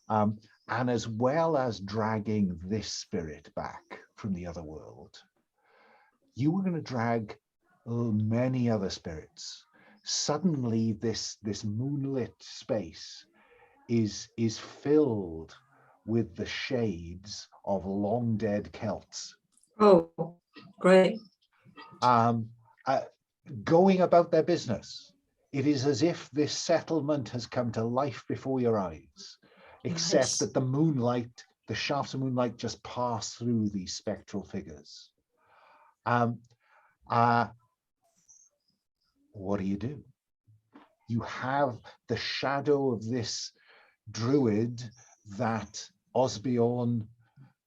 And as well as dragging this spirit back from the other world, you were going to drag many other spirits. Suddenly, this moonlit space is filled with the shades of long dead Celts. Oh, great. Going about their business. It is as if this settlement has come to life before your eyes, except Nice. that the moonlight, the shafts of moonlight just pass through these spectral figures. What do? You have the shadow of this druid that Osbeorn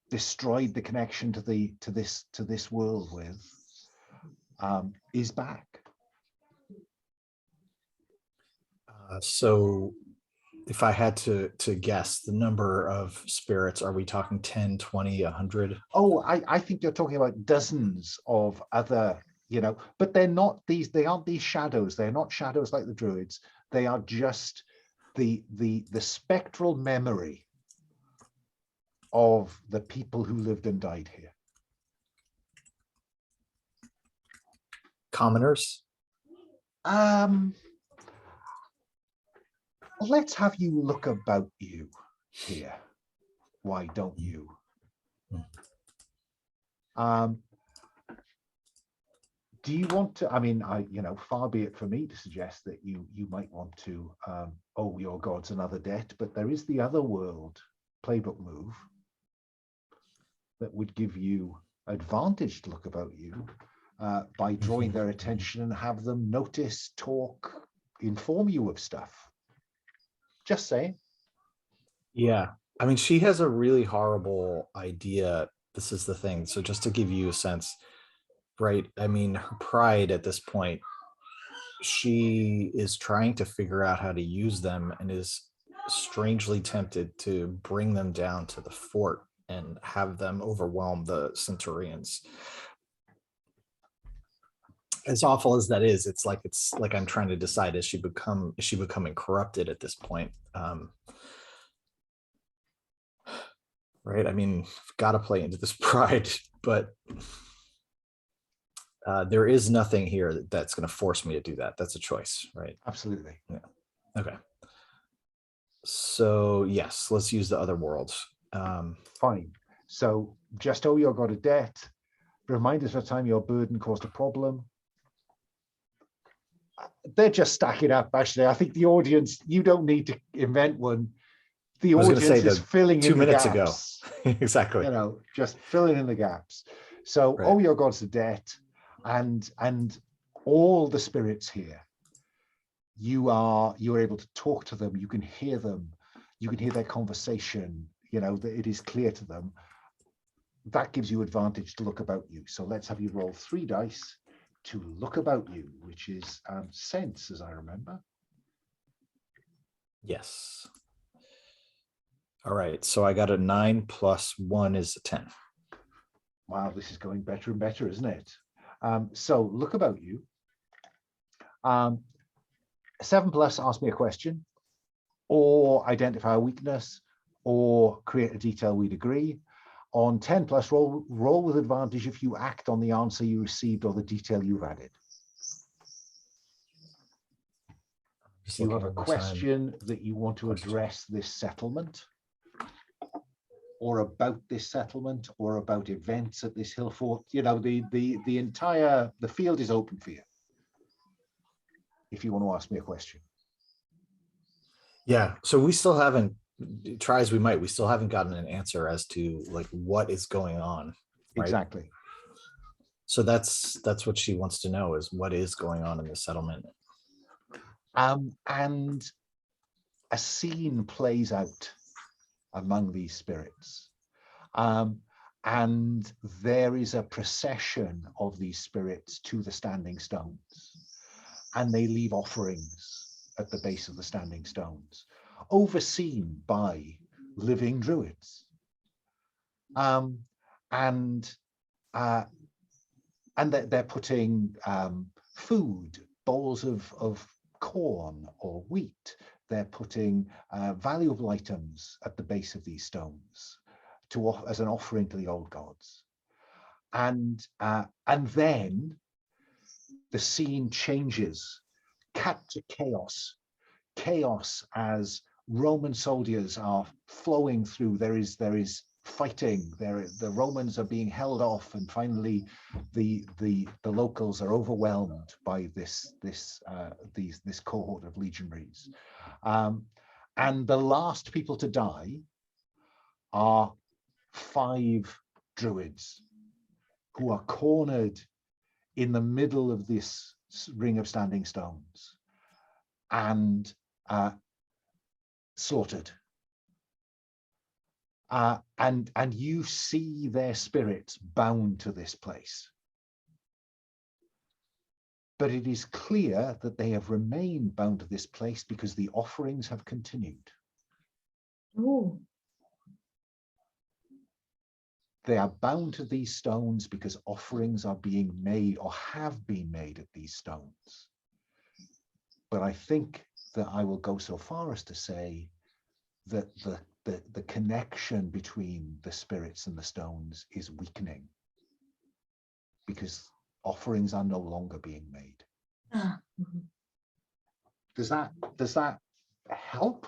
destroyed the connection to this world with, is back. So if I had to guess the number of spirits, are we talking 10, 20, 100? Oh, I think you're talking about dozens of other, but they aren't these shadows. They're not shadows like the druids. They are just the spectral memory of the people who lived and died here. Commoners? Let's have you look about you here. Why don't you? Do you want to? I mean, far be it for me to suggest that you might want to owe your gods another debt, but there is the other world playbook move that would give you advantage to look about you by drawing their attention and have them notice, talk, inform you of stuff. Just saying. Yeah. I mean, she has a really horrible idea. This is the thing. So just to give you a sense, right? I mean, her pride at this point, she is trying to figure out how to use them and is strangely tempted to bring them down to the fort and have them overwhelm the centurions. As awful as that is, it's like I'm trying to decide, is she becoming corrupted at this point? Right. I mean, I've got to play into this pride, but there is nothing here that's going to force me to do that. That's a choice, right? Absolutely. Yeah. Okay. So yes, let's use the other worlds. Fine. So just owe your god a debt. Remind us of the time your burden caused a problem. They're just stacking up, actually. I think the audience, you don't need to invent one. The audience is filling in the gaps. 2 minutes ago. Exactly. Just filling in the gaps. So, right. owe your gods a debt, and all the spirits here, you're able to talk to them. You can hear them. You can hear their conversation. That it is clear to them. That gives you advantage to look about you. So let's have you roll 3 dice to look about you, which is sense, as I remember. Yes. All right. So I got a 9 + 1 is a 10. Wow, this is going better and better, isn't it? So look about you. 7+ ask me a question, or identify a weakness, or create a detail we'd agree. On 10 plus, roll with advantage if you act on the answer you received or the detail you've added. Just You looking have a at the time. question that you want to address this settlement, or about this settlement, or about events at this hill fort. You know, the field is open for you if you want to ask me a question. Yeah, so we still haven't, try as we might, we still haven't gotten an answer as to like what is going on. Right? Exactly. So that's what she wants to know, is what is going on in the settlement. And a scene plays out among these spirits. And there is a procession of these spirits to the standing stones, and they leave offerings at the base of the standing stones, overseen by living druids. And they're putting food, bowls of corn or wheat. They're putting valuable items at the base of these stones as an offering to the old gods. And then the scene changes, cut to chaos. Chaos as Roman soldiers are flowing through. There is fighting. The Romans are being held off, and finally, the locals are overwhelmed by this cohort of legionaries. And the last people to die are 5 druids who are cornered in the middle of this ring of standing stones and slaughtered. And you see their spirits bound to this place. But it is clear that they have remained bound to this place because the offerings have continued. Ooh. They are bound to these stones because offerings are being made or have been made at these stones. But I think that I will go so far as to say that the connection between the spirits and the stones is weakening because offerings are no longer being made. Mm-hmm. Does that help?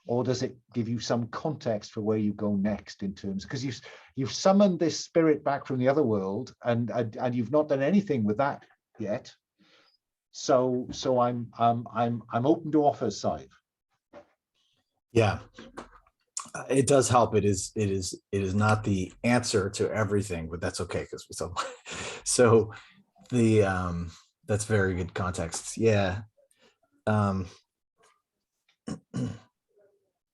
Or does it give you some context for where you go next in terms, because you've summoned this spirit back from the other world and you've not done anything with that yet. So I'm open to offers, Sadhbh. Yeah, it does help. It is not the answer to everything, but that's okay because so the that's very good context. Yeah.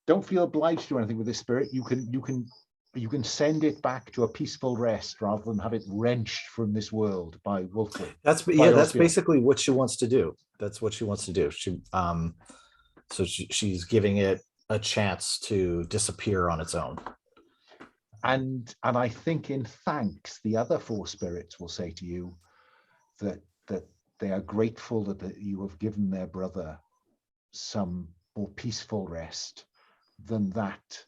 Don't feel obliged to do anything with this spirit. You can send it back to a peaceful rest rather than have it wrenched from this world by Wulfwynn. That's basically what she wants to do. That's what she wants to do. She's giving it a chance to disappear on its own. And I think in thanks, the other 4 spirits will say to you that they are grateful that you have given their brother some more peaceful rest than that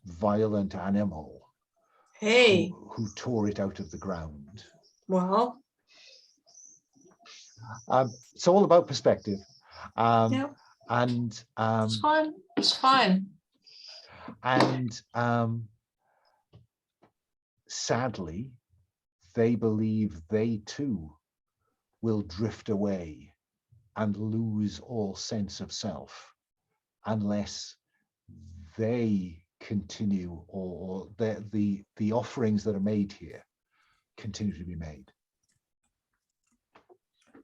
violent animal who tore it out of the ground. Well, it's all about perspective. yeah. And It's fine. And sadly, they believe they too will drift away and lose all sense of self unless they continue, or the offerings that are made here continue to be made.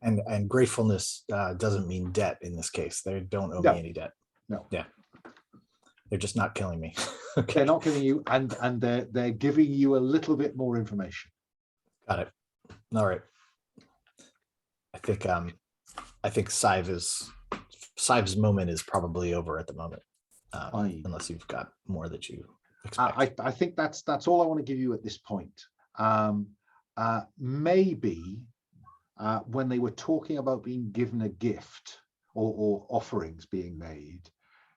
And gratefulness doesn't mean debt in this case. They don't owe me any debt. No. Yeah. They're just not killing me. Okay. They're not killing you, and they're giving you a little bit more information. Got it. All right. I think Sadhbh's moment is probably over at the moment, unless you've got more that you expect. I think that's all I want to give you at this point. Maybe when they were talking about being given a gift or offerings being made,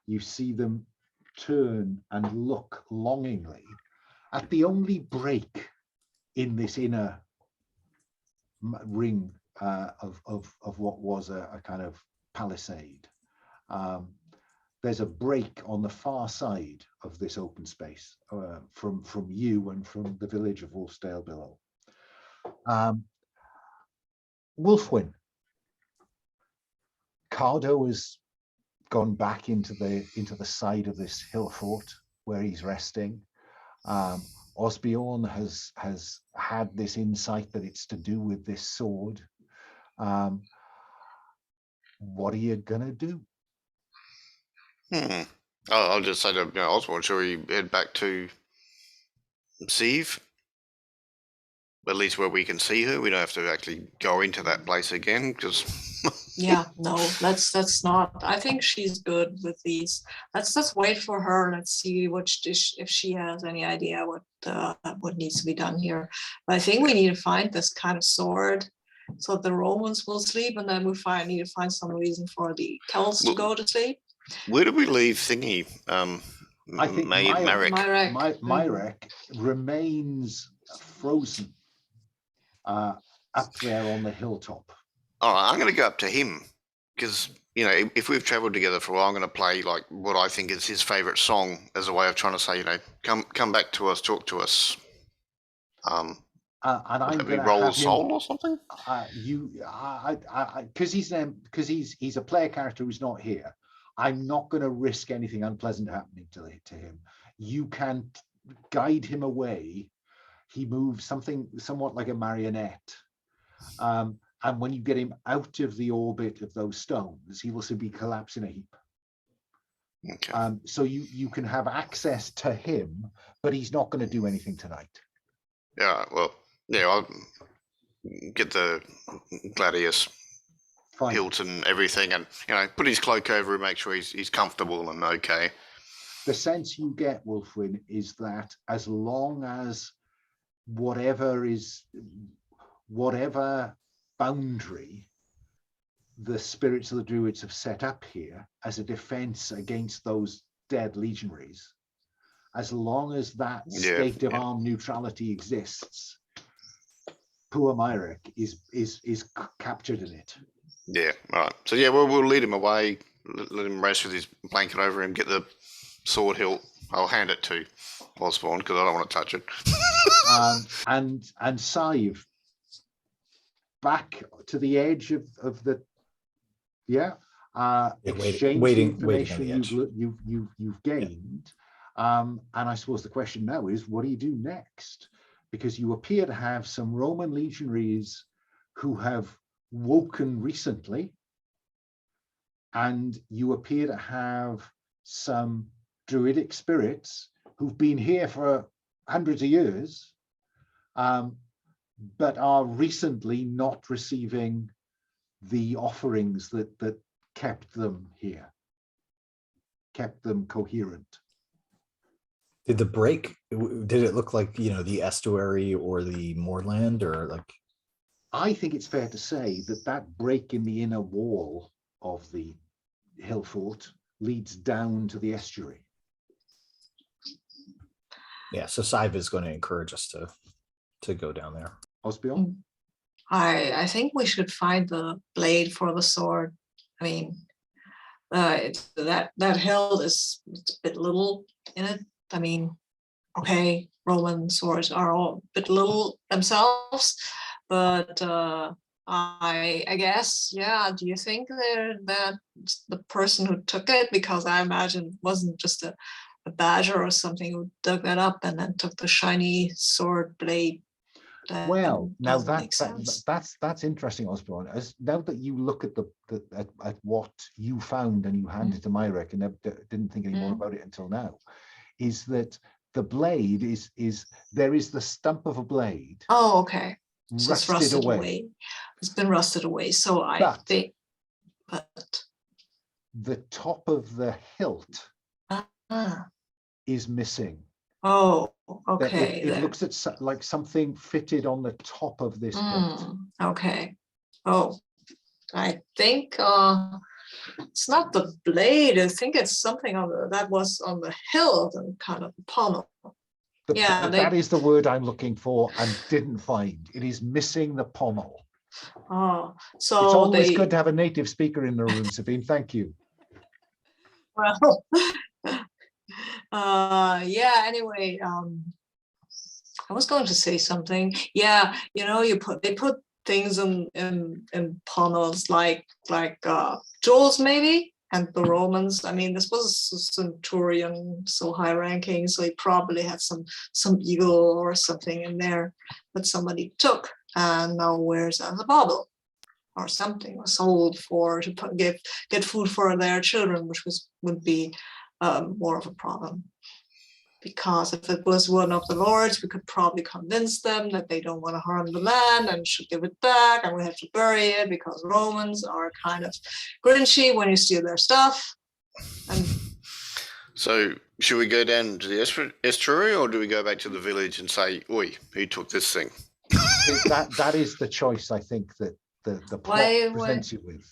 you see them turn and look longingly at the only break in this inner ring of what was a kind of palisade. There's a break on the far side of this open space from you and from the village of Wulfsdael below. Wulfwynn, Cardo has gone back into the side of this hill fort where he's resting. Osbeorn has had this insight that it's to do with this sword. What are you gonna do? I'll just say to Oswald, shall we head back to Sieve? At least where we can see her. We don't have to actually go into that place again, because Yeah, no, let's not. I think she's good with these. Let's just wait for her. Let's see if she has any idea what needs to be done here. But I think we need to find this kind of sword so the Romans will sleep, and then we need to find some reason for the Celts to go to sleep. Where did we leave Thingy? I think Marek. Marek remains frozen up there on the hilltop. All right, I'm going to go up to him because, if we've travelled together for a while, I'm going to play like what I think is his favourite song as a way of trying to say, come back to us, talk to us. And I'm going to roll have a soul or something. Because he's a player character who's not here. I'm not going to risk anything unpleasant happening to him. You can guide him away. He moves somewhat like a marionette. And when you get him out of the orbit of those stones, he will simply collapse in a heap. Okay. So you can have access to him, but he's not going to do anything tonight. Yeah, well, I'll get the Gladius hilt and everything, and put his cloak over him, make sure he's comfortable and okay. The sense you get, Wulfwynn, is that as long as whatever boundary the spirits of the Druids have set up here as a defense against those dead legionaries, as long as that state of armed neutrality exists, poor Marek is captured in it. Yeah, right. So we'll lead him away, let him rest with his blanket over him, get the sword hilt. I'll hand it to Osborn because I don't want to touch it. And Sadhbh, back to the edge of the exchange waiting information on the edge. you've gained. And I suppose the question now is, what do you do next? Because you appear to have some Roman legionaries who have woken recently, and you appear to have some druidic spirits who've been here for hundreds of years, but are recently not receiving the offerings that kept them here, kept them coherent. Did it look like, the estuary or the moorland, or like? I think it's fair to say that break in the inner wall of the hill fort leads down to the estuary. Yeah, so Sadhbh is going to encourage us to go down there. Osbeorn? I think we should find the blade for the sword. I mean, that hilt is a bit little in it. I mean, okay, Roman swords are all a bit little themselves, but I guess, do you think that the person who took it, because I imagine it wasn't just a badger or something who dug that up and then took the shiny sword blade? Well, now that's interesting, Osbeorn. Now that you look at at what you found and you handed to Marek and didn't think any more about it until now, is that the blade is there is the stump of a blade. Oh, okay. So Rusted it's rusted away. It's been rusted away. So but the top of the hilt is missing. Oh, okay. It looks like something fitted on the top of this hilt. Okay. Oh, I think it's not the blade. I think it's something that was on the hilt and kind of the pommel. Yeah, That is the word I'm looking for and didn't find. It is missing the pommel. Oh, It's so always they good to have a native speaker in the room, Sabine. Thank you. well, yeah. Anyway, I was going to say something. Yeah, they put things in pommels like jewels maybe, and the Romans. I mean, this was a centurion, so high ranking, so he probably had some eagle or something in there that somebody took and now wears as a bauble or something, or sold for to get food for their children, which would be more of a problem. Because if it was one of the lords, we could probably convince them that they don't want to harm the land and should give it back, and we have to bury it because Romans are kind of grinchy when you steal their stuff. And So should we go down to the estuary, or do we go back to the village and say, "Oi, who took this thing?" That is the choice I think that the plot presents you with.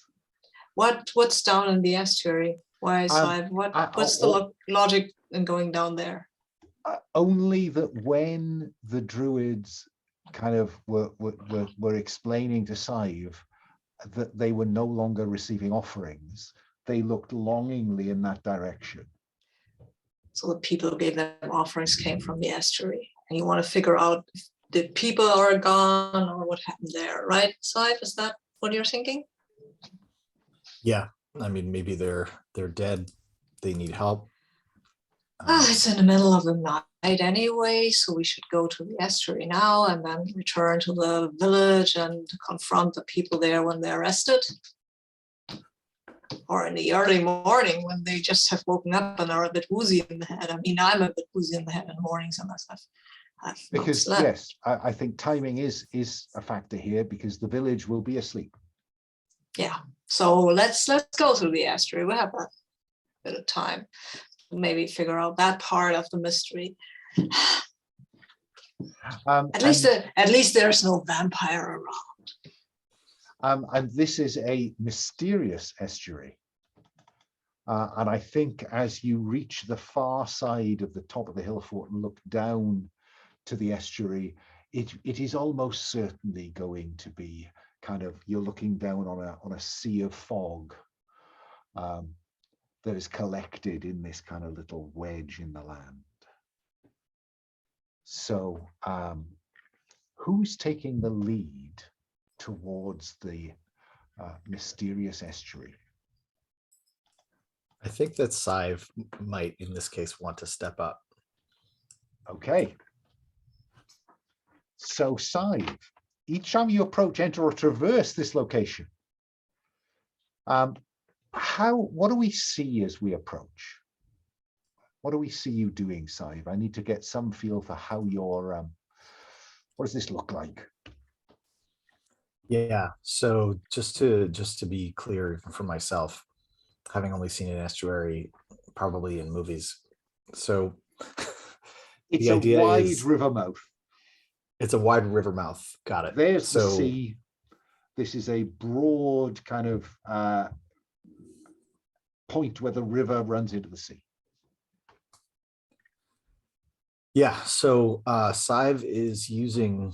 what's down in the estuary? Why side? What's the logic in going down there? Only that when the druids kind of were explaining to Sadhbh that they were no longer receiving offerings, they looked longingly in that direction. So the people who gave them offerings came from the estuary, and you want to figure out if the people are gone or what happened there, right? Sadhbh, is that what you're thinking? Yeah, I mean, maybe they're dead. They need help. It's in the middle of the night anyway, so we should go to the estuary now and then return to the village and confront the people there when they're rested. Or in the early morning when they just have woken up and are a bit woozy in the head. I mean, I'm a bit woozy in the head in the mornings unless I've Because slept. yes, I think timing is a factor here because the village will be asleep. Yeah, so let's go through the estuary. We have a bit of time to maybe figure out that part of the mystery. At least there's no vampire around. And this is a mysterious estuary. And I think as you reach the far side of the top of the hill fort and look down to the estuary, it is almost certainly going to be kind of, you're looking down on a sea of fog that is collected in this kind of little wedge in the land. So who's taking the lead towards the mysterious estuary? I think that Sadhbh might, in this case, want to step up. Okay. So Sadhbh, each time you approach, enter, or traverse this location, what do we see as we approach? What do we see you doing, Sadhbh? I need to get some feel for how you're, what does this look like? Yeah, so just to be clear for myself, having only seen an estuary probably in movies, so It's the idea a wide is river mouth. It's a wide river mouth. Got it. There's the sea. This is a broad kind of point where the river runs into the sea. Yeah, so Sadhbh is using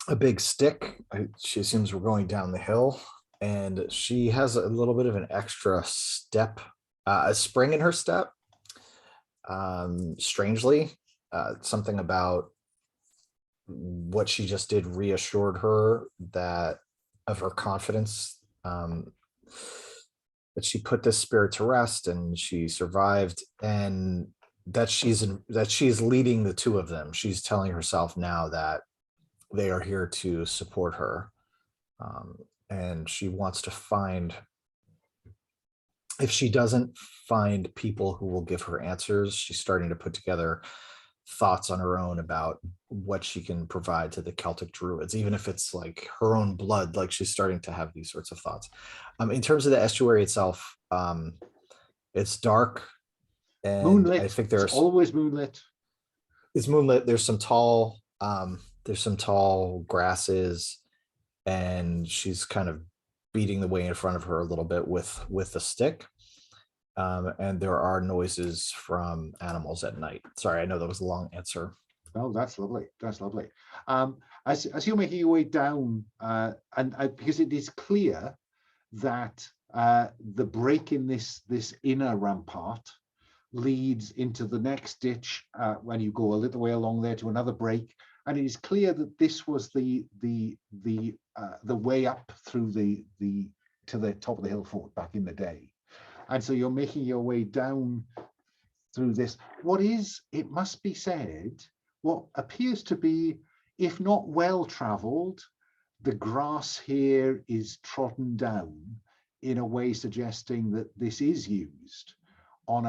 a big stick. She assumes we're going down the hill, and she has a little bit of an extra step, a spring in her step. Strangely, something about what she just did reassured her that of her confidence, that she put this spirit to rest and she survived, and that she's leading the two of them. She's telling herself now that they are here to support her, and she wants to find, if she doesn't find people who will give her answers, she's starting to put together thoughts on her own about what she can provide to the Celtic druids, even if it's like her own blood. Like, she's starting to have these sorts of thoughts. In terms of the estuary itself, it's dark, and Moonlit. I think there's always moonlit. It's moonlit. There's some tall grasses, and she's kind of beating the way in front of her a little bit with the stick. and there are noises from animals at night. Sorry, I know that was a long answer. Oh, that's lovely. That's lovely. As you're making your way down, and because it is clear that the break in this inner rampart leads into the next ditch when you go a little way along there to another break, and it is clear that this was the way up through to the top of the hill fort back in the day, and so you're making your way down through this. What is, it must be said, what appears to be, if not well traveled, the grass here is trodden down in a way suggesting that this is used on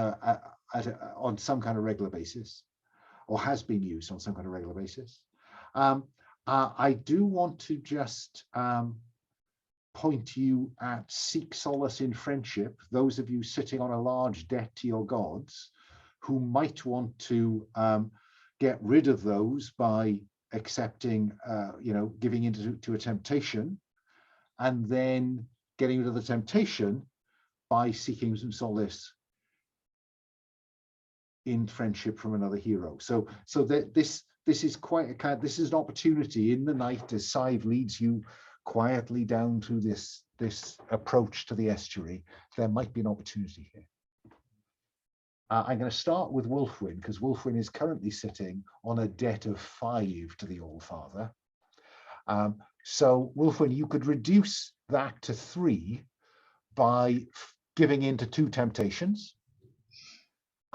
on some kind of regular basis, or has been used on some kind of regular basis. I do want to just point you at seek solace in friendship, those of you sitting on a large debt to your gods who might want to get rid of those by accepting, giving into a temptation, and then getting rid of the temptation by seeking some solace in friendship from another hero. So that this is quite a kind. This is an opportunity in the night as Sadhbh leads you quietly down through this approach to the estuary. There might be an opportunity here. I'm going to start with Wulfwynn, because Wulfwynn is currently sitting on a debt of 5 to the All-Father. So Wulfwynn, you could reduce that to 3 by giving in to 2 temptations.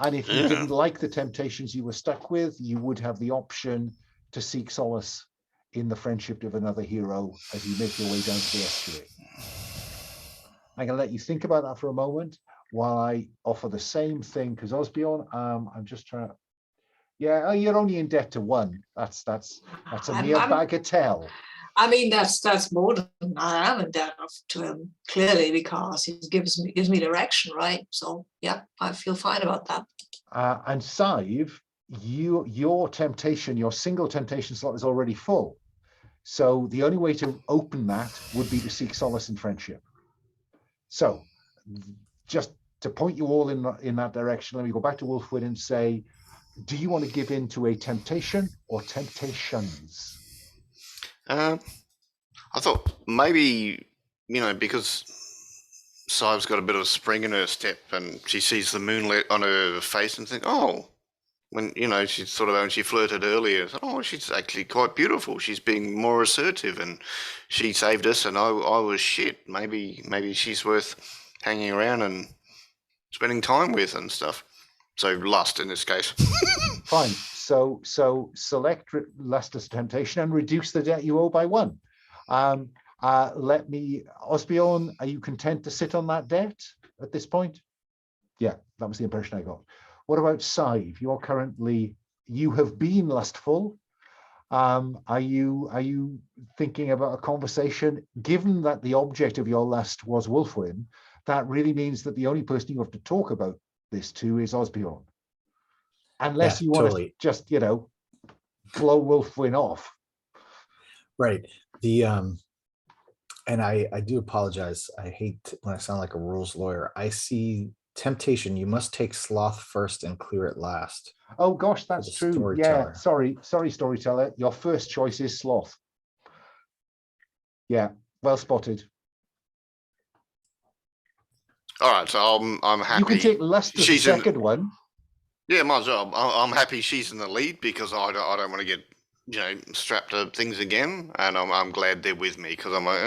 And if you didn't like the temptations you were stuck with, you would have the option to seek solace in the friendship of another hero as you make your way down to the estuary. I'm going to let you think about that for a moment while I offer the same thing, because Osbeorn, I'm just trying to, you're only in debt to 1. That's a mere bagatelle. I mean, that's more than I am in debt to him, clearly, because he gives me direction, right? So yeah, I feel fine about that. And Sadhbh, your temptation, your single temptation slot is already full. So the only way to open that would be to seek solace in friendship. So just to point you all in that direction, let me go back to Wulfwynn and say, do you want to give in to a temptation or temptations? I thought maybe, because Sadhbh's got a bit of a spring in her step and she sees the moonlit on her face and think, oh, when, she sort of, when she flirted earlier, oh, she's actually quite beautiful. She's being more assertive and she saved us and I was shit. Maybe she's worth hanging around and spending time with and stuff. So lust in this case. Fine. So select lust as temptation and reduce the debt you owe by 1. Let me, Osbeorn, are you content to sit on that debt at this point? Yeah, that was the impression I got. What about Sadhbh? You have been lustful. Are you thinking about a conversation? Given that the object of your lust was Wulfwynn, that really means that the only person you have to talk about this to is Osbeorn. Unless you want to just, blow Wulfwynn off. Right. And I do apologize. I hate when I sound like a rules lawyer. I see temptation. You must take sloth first and clear it last. Oh gosh, that's true. Yeah, sorry, storyteller. Your first choice is sloth. Yeah, well spotted. All right, so I'm happy. You can take lust as the second one. Yeah, might as well. I'm happy she's in the lead because I don't want to get strapped to things again, and I'm glad they're with me because I'm like,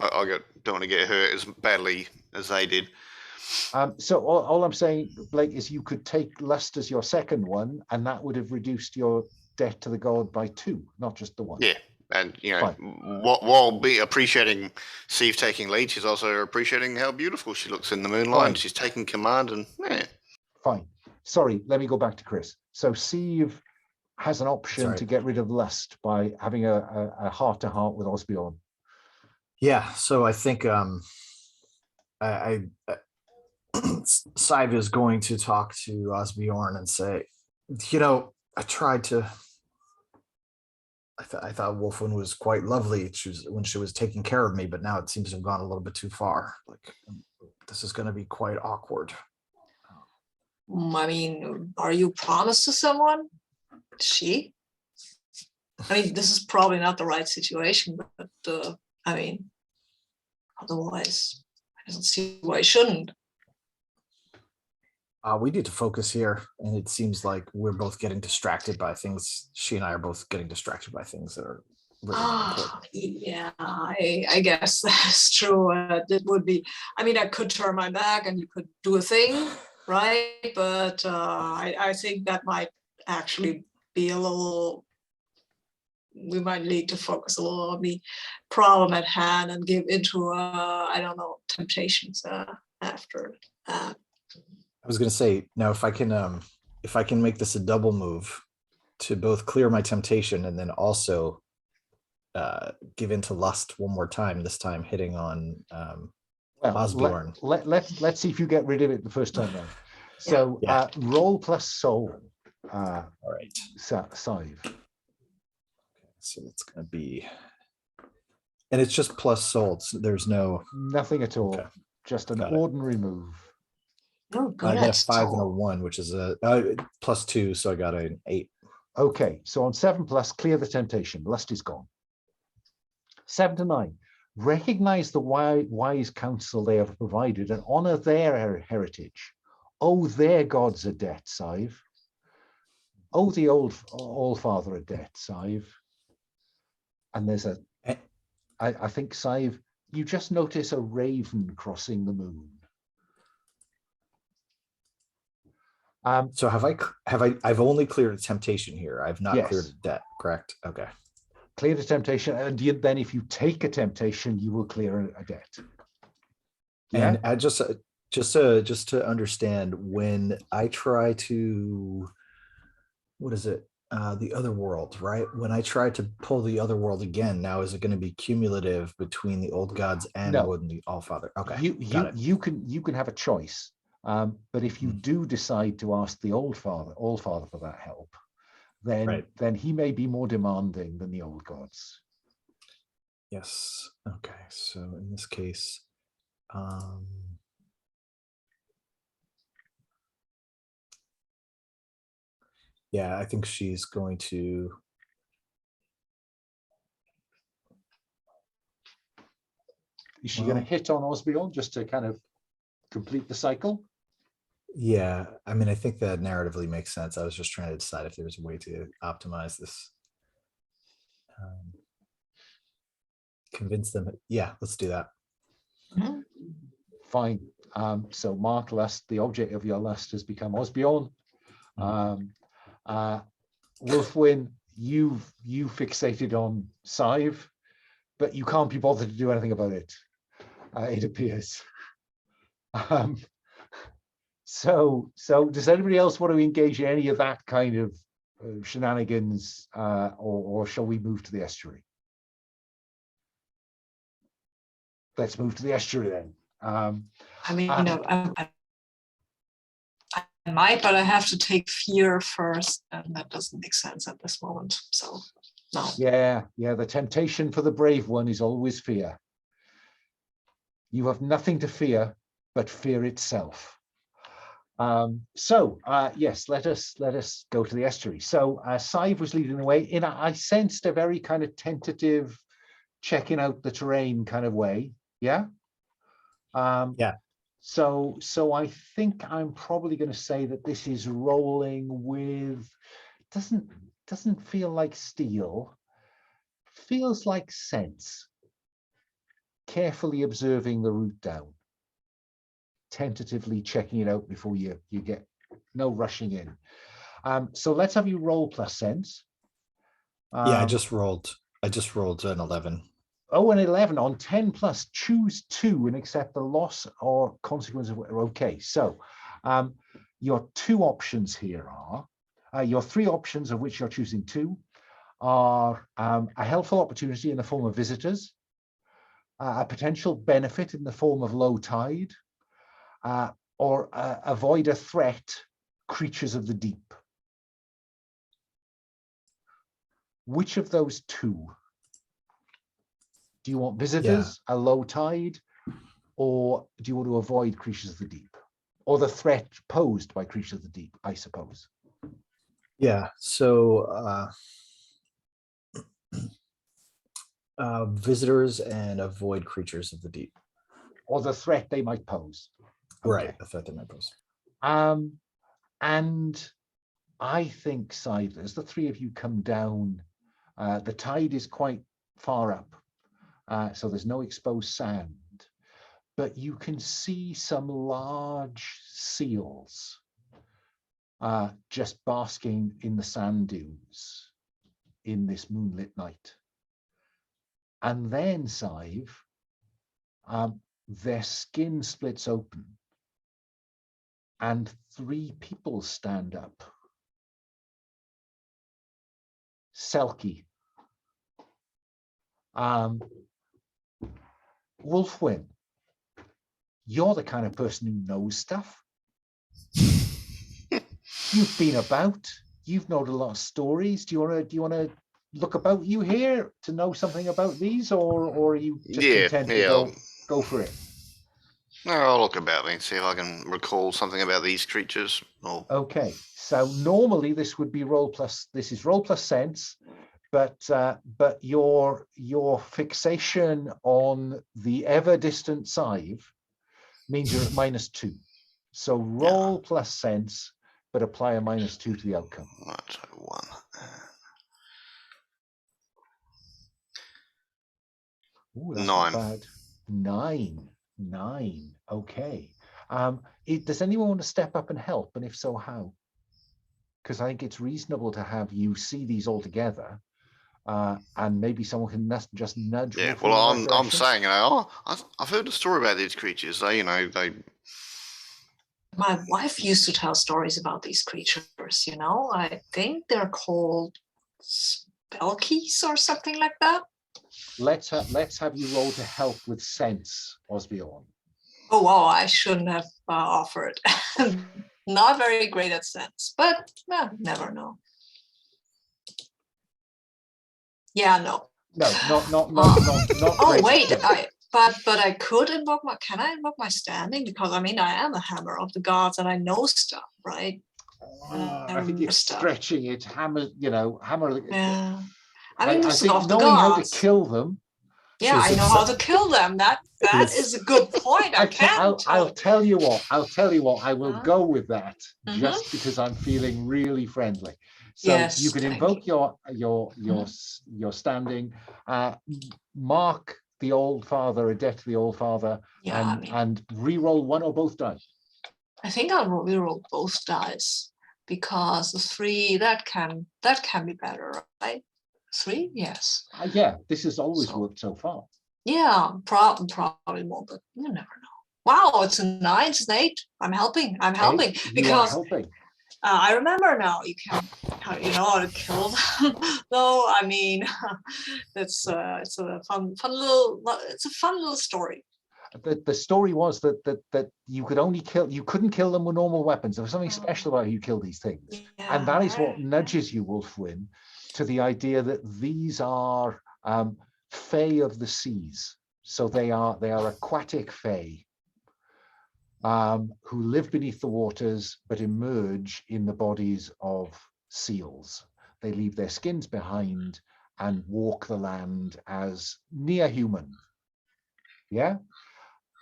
I don't want to get hurt as badly as they did. So all I'm saying, Blake, is you could take lust as your second one, and that would have reduced your debt to the god by 2, not just the 1. Yeah, and while be appreciating Sadhbh taking lead, she's also appreciating how beautiful she looks in the moonlight. Fine. And she's taking command, and Fine. Sorry, let me go back to Chris. So Sadhbh has an option to get rid of lust by having a heart-to-heart with Osbeorn. Yeah, so I think Sadhbh is going to talk to Osbeorn and say, I tried to. I thought Wulfwynn was quite lovely when she was taking care of me, but now it seems to have gone a little bit too far. Like, This is going to be quite awkward. I mean, are you promised to someone? She? I mean, this is probably not the right situation, but I mean, otherwise, I don't see why I shouldn't. We need to focus here, and it seems like we're both getting distracted by things. She and I are both getting distracted by things that are really not important. Yeah, I guess that's true. It would be, I mean, I could turn my back and you could do a thing, right? But I think that might actually be a little, we might need to focus a little on the problem at hand and give into, I don't know, temptations after that. I was going to say, now if I can make this a double move to both clear my temptation and then also give into lust one more time, this time hitting on Osbeorn. Let's see if you get rid of it the first time then. So roll plus soul. All right. Sadhbh. So it's going to be, and it's just plus soul. There's nothing at all. Okay. Just an ordinary move. Oh, I got a 5 and a 1, which is a +2, so I got an 8. Okay, so on 7 plus, clear the temptation. Lust is gone. 7 to 9. Recognize the wise counsel they have provided and honor their heritage. Owe their gods a debt, Sadhbh. Owe the All-Father a debt, Sadhbh. And there's I think, Sadhbh, you just notice a raven crossing the moon. So I've only cleared a temptation here. I've not cleared a debt, correct? Okay. Clear the temptation, and then if you take a temptation, you will clear a debt. Yeah? And I just to understand, when I try to, what is it? The other world, right? When I try to pull the other world again, now is it going to be cumulative between the old gods and Woden the Allfather? Okay. You can have a choice. But if you do decide to ask the Allfather for that help, then he may be more demanding than the old gods. Yes. Okay. So in this case, yeah, I think she's going to. Is she going to hit on Osbeorn just to kind of complete the cycle? Yeah, I mean, I think that narratively makes sense. I was just trying to decide if there's a way to optimize this. Convince them. Yeah, let's do that. Fine. So mark lust. The object of your lust has become Osbeorn. Wulfwynn, you fixated on Sadhbh, but you can't be bothered to do anything about it. It appears. So does anybody else want to engage in any of that kind of shenanigans, or shall we move to the estuary? Let's move to the estuary then. I mean, I might, but I have to take fear first, and that doesn't make sense at this moment. So no. Yeah. The temptation for the brave one is always fear. You have nothing to fear but fear itself. Yes, let us go to the estuary. So Sadhbh was leading the way. I sensed a very kind of tentative, checking out the terrain kind of way. Yeah. So I think I'm probably going to say that this is rolling with, doesn't feel like steel, feels like sense. Carefully observing the route down. Tentatively checking it out before you get, no rushing in. So let's have you roll plus sense. Yeah, I just rolled an 11. Oh, an 11 on 10 plus. Choose 2 and accept the loss or consequence of. Okay, so your 2 options here are your 3 options, of which you're choosing 2, are a helpful opportunity in the form of visitors, a potential benefit in the form of low tide, or avoid a threat, creatures of the deep. Which of those 2? Do you want visitors, a low tide, or do you want to avoid creatures of the deep, or the threat posed by creatures of the deep, I suppose? Yeah, so visitors and avoid creatures of the deep. Or the threat they might pose. Right, the threat they might pose. And I think, Sadhbh, as the three of you come down, the tide is quite far up, so there's no exposed sand, but you can see some large seals just basking in the sand dunes in this moonlit night. And then, Sadhbh, their skin splits open and three people stand up. Selkie, Wulfwynn, you're the kind of person who knows stuff. You've been about. You've known a lot of stories. Do you want to look about you here to know something about these, or are you just content to go for it? No, I'll look about me and see if I can recall something about these creatures. Or... Okay, so normally this would be roll plus. This is roll plus sense, but your fixation on the ever distant Sadhbh means you're at -2. So roll plus sense, but apply a -2 to the outcome. Right, so 1. Ooh, that's 9. Not bad. 9. Okay. Does anyone want to step up and help? And if so, how? Because I think it's reasonable to have you see these all together, and maybe someone can just nudge. Yeah. Well, I'm saying, I've heard a story about these creatures. They. My wife used to tell stories about these creatures. I think they're called spelkies or something like that. Let's have you roll to help with sense, Osbeorn. Oh wow, I shouldn't have offered. Not very great at sense, but never know. Yeah, no. No, not. Oh wait, but I could invoke my. Can I invoke my standing? Because I am a hammer of the gods, and I know stuff, right? I think it's stretching it. Hammer. Yeah. I this think is of the knowing gods. how to kill them. Yeah, I know how to kill them. That is a good point. I'll tell you what. I will go with that just because I'm feeling really friendly. So yes, you can invoke your standing. Mark the Old Father, a debt to the Old Father, and re-roll one or both dice. I think I'll re-roll both dice because the 3 that can be better, right? 3, yes. Yeah, this has always worked so far. Yeah, probably more, but you never know. Wow, it's a 9, it's an 8. I'm helping because helping. I remember now. You know how to kill them. No, it's a fun little story. The story was that you couldn't kill them with normal weapons. There was something special about how you kill these things, and that is what nudges you, Wulfwynn, to the idea that these are fae of the seas. So they are aquatic fae who live beneath the waters but emerge in the bodies of seals. They leave their skins behind and walk the land as near human. Yeah?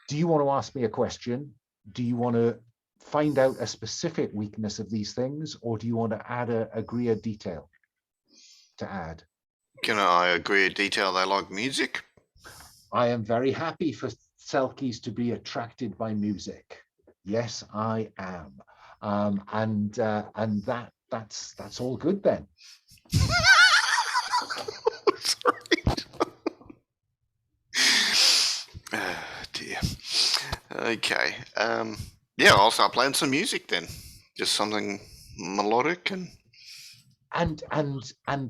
Do you want to ask me a question? Do you want to find out a specific weakness of these things, or do you want to agree a detail to add? Can I agree a detail they like music? I am very happy for Selkies to be attracted by music. Yes, I am. And that's all good then. Sorry. Oh dear. Okay. I'll start playing some music then. Just something melodic and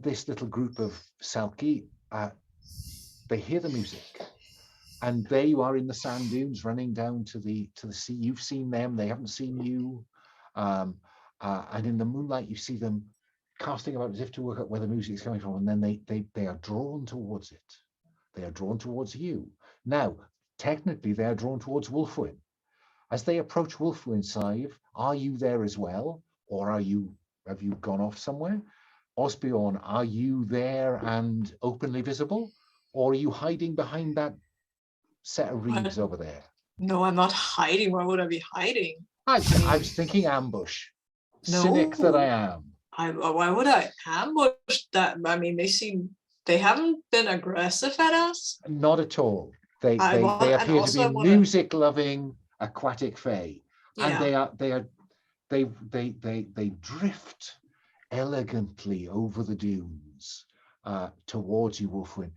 this little group of Selkie, they hear the music, and there you are in the sand dunes running down to the sea. You've seen them, they haven't seen you, and in the moonlight you see them casting about as if to work out where the music is coming from, and then they are drawn towards it. They are drawn towards you. Now, technically they are drawn towards Wulfwynn. As they approach Wulfwynn, Sadhbh, are you there as well? Or have you gone off somewhere? Osbeorn, are you there and openly visible? Or are you hiding behind that set of reeds over there? No, I'm not hiding. Why would I be hiding? I mean, was thinking ambush. No. Cynic that I am. Why would I ambush that? I mean, they haven't been aggressive at us. Not at all. They and appear to also be wanna- music-loving aquatic fae, and Yeah. they drift elegantly over the dunes towards you, Wulfwynn.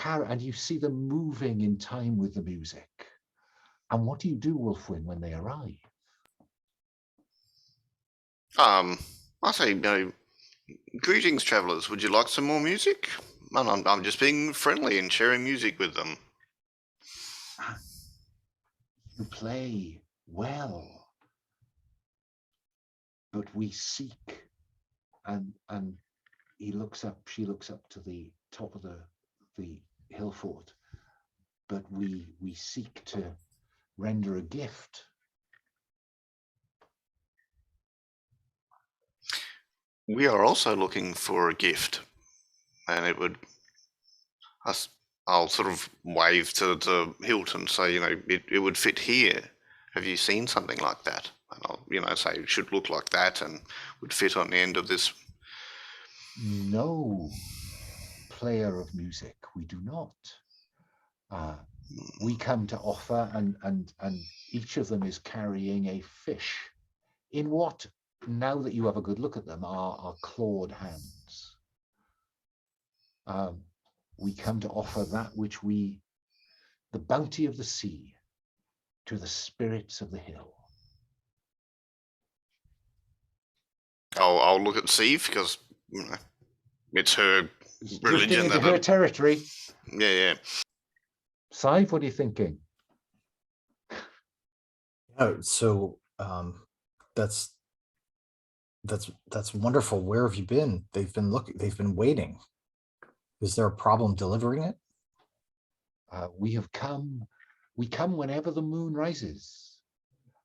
And you see them moving in time with the music. And what do you do, Wulfwynn, when they arrive? I say, greetings, travellers. Would you like some more music? I'm just being friendly and sharing music with them. You play well, but we seek, and she looks up to the top of the hill fort, but we seek to render a gift. We are also looking for a gift, and I'll sort of wave to Hilt and say, it would fit here. Have you seen something like that? And I'll, say it should look like that and would fit on the end of this. No, player of music, we do not. We come to offer, and each of them is carrying a fish in what, now that you have a good look at them, are clawed hands. We come to offer that which the bounty of the sea, to the spirits of the hill. I'll look at Steve because it's her religion. Into her territory. Yeah. Sadhbh, what are you thinking? Oh, so that's wonderful. Where have you been? They've been waiting. Is there a problem delivering it? We come whenever the moon rises,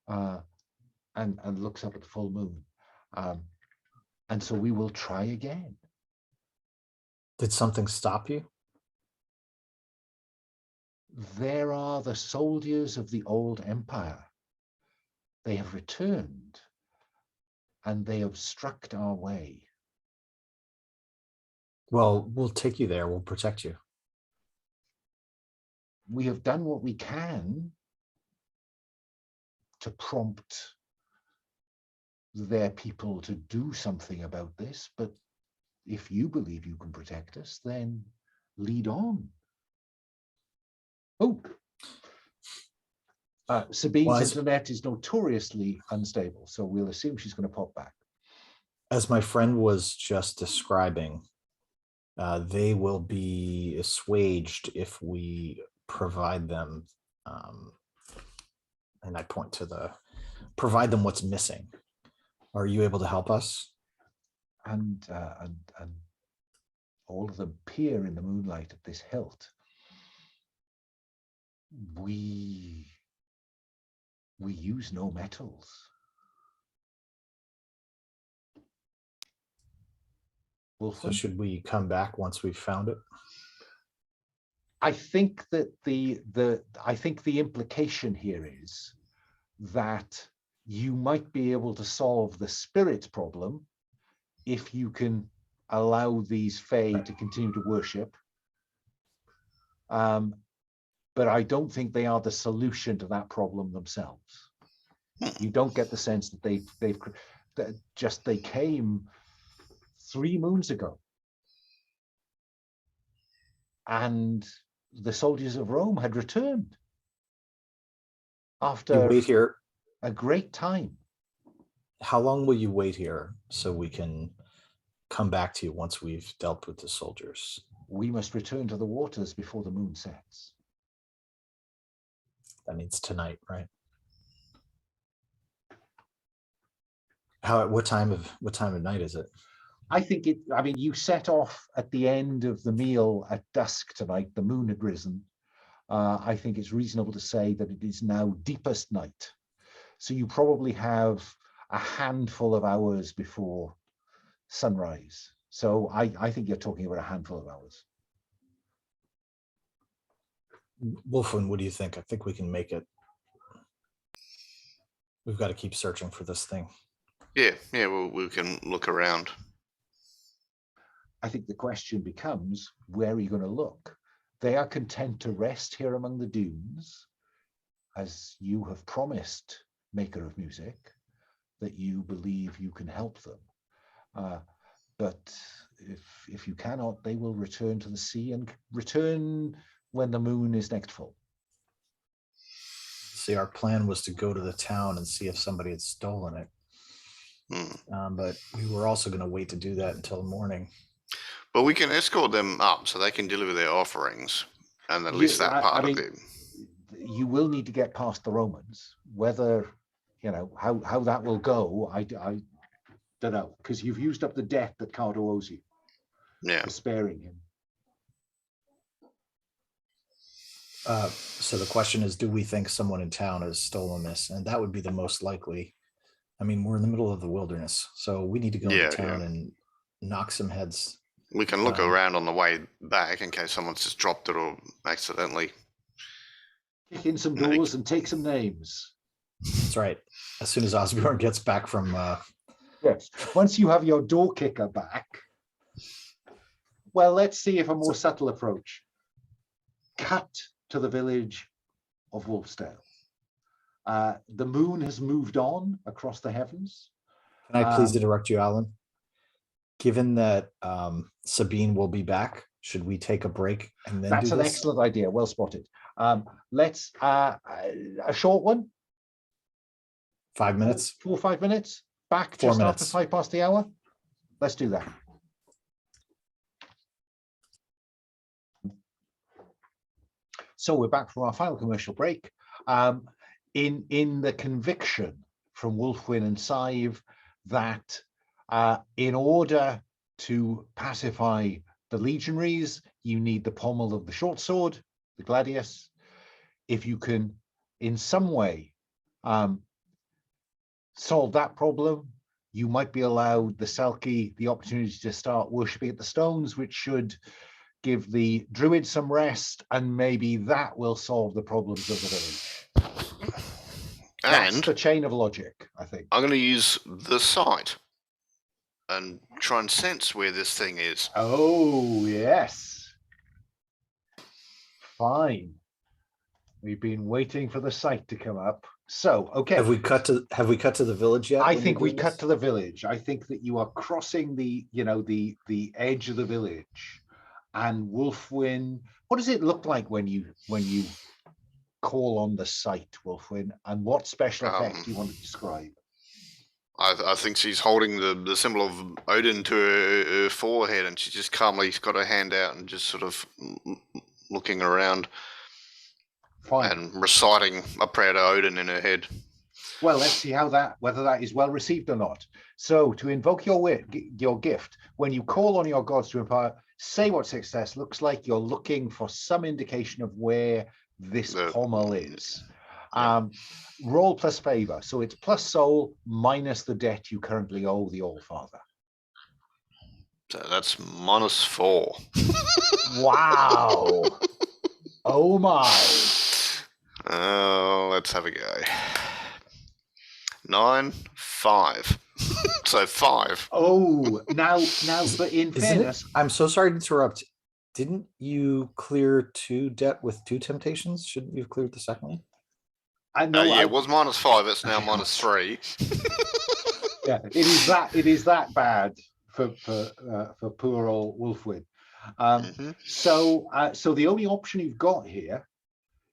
and looks up at the full moon. And so we will try again. Did something stop you? There are the soldiers of the old empire. They have returned, and they obstruct our way. Well, we'll take you there. We'll protect you. We have done what we can to prompt their people to do something about this, but if you believe you can protect us, then lead on. Oh, Sabine's internet is notoriously unstable, so we'll assume she's going to pop back. As my friend was just describing, they will be assuaged if we provide them, and I point to provide them what's missing. Are you able to help us? And all of them peer in the moonlight at this hilt. We use no metals. So should we come back once we've found it? I think that the implication here is that you might be able to solve the spirit problem if you can allow these fae to continue to worship. But I don't think they are the solution to that problem themselves. You don't get the sense that they came 3 moons ago, and the soldiers of Rome had returned after wait here a great time. How long will you wait here so we can come back to you once we've dealt with the soldiers? We must return to the waters before the moon sets. That means tonight, right? What time of night is it? I think you set off at the end of the meal at dusk tonight. The moon had risen. I think it's reasonable to say that it is now deepest night. So you probably have a handful of hours before sunrise. So I think you're talking about a handful of hours. Wulfwynn, what do you think? I think we can make it. We've got to keep searching for this thing. Yeah, we can look around. I think the question becomes, where are you going to look? They are content to rest here among the dunes, as you have promised, maker of music, that you believe you can help them. But if you cannot, they will return to the sea and return when the moon is next full. See, our plan was to go to the town and see if somebody had stolen it. But we were also going to wait to do that until the morning. But we can escort them up so they can deliver their offerings, and at least that part of it. You will need to get past the Romans. Whether, how that will go, I don't know, because you've used up the debt that Cardo owes you. Yeah. For sparing him. So the question is, do we think someone in town has stolen this? And that would be the most likely. I mean, we're in the middle of the wilderness, so we need to go into town and knock some heads. We can look around on the way back in case someone's just dropped it or accidentally. Kick in some doors and take some names. That's right. As soon as Osbeorn gets back from... Yes. Once you have your door kicker back, well, let's see if a more subtle approach. Cut to the village of Wulfsdael. The moon has moved on across the heavens. Can I please interrupt you, Alan? Given that Sabine will be back, should we take a break and then That's do an this? excellent idea. Well spotted. Let's a short one. 5 minutes. 4 or 5 minutes. Back 4 just minutes. after 5 past the hour. Let's do that. So we're back from our final commercial break. In the conviction from Wulfwynn and Sadhbh that in order to pacify the legionaries, you need the pommel of the short sword, the gladius. If you can, in some way, solve that problem, you might be allowed the Selkie the opportunity to start worshipping at the stones, which should give the druid some rest, and maybe that will solve the problems of the village. That's And the chain of logic, I think. I'm going to use the sight and try and sense where this thing is. Oh, yes. Fine. We've been waiting for the site to come up. So, okay. Have we cut to the village yet? I think we cut to the village. I think that you are crossing the edge of the village. And Wulfwynn, what does it look like when you call on the site, Wulfwynn? And what special effect do you want to describe? I think she's holding the symbol of Woden to her forehead, and she just calmly got her hand out and just sort of looking around. Fine. And reciting a prayer to Woden in her head. Well, let's see whether that is well received or not. So, to invoke your gift, when you call on your gods to empower, say what success looks like. You're looking for some indication of where this pommel is. Roll plus favour, so it's plus soul minus the debt you currently owe the Allfather. So that's -4. Wow! Oh my! Oh, let's have a go. 9, 5. So 5. Oh, now, but in fairness, I'm so sorry to interrupt. Didn't you clear 2 debt with 2 temptations? Shouldn't you have cleared the second one? I know. Yeah, it was -5. It's now -3. Yeah, it is that bad for poor old Wulfwynn. So the only option you've got here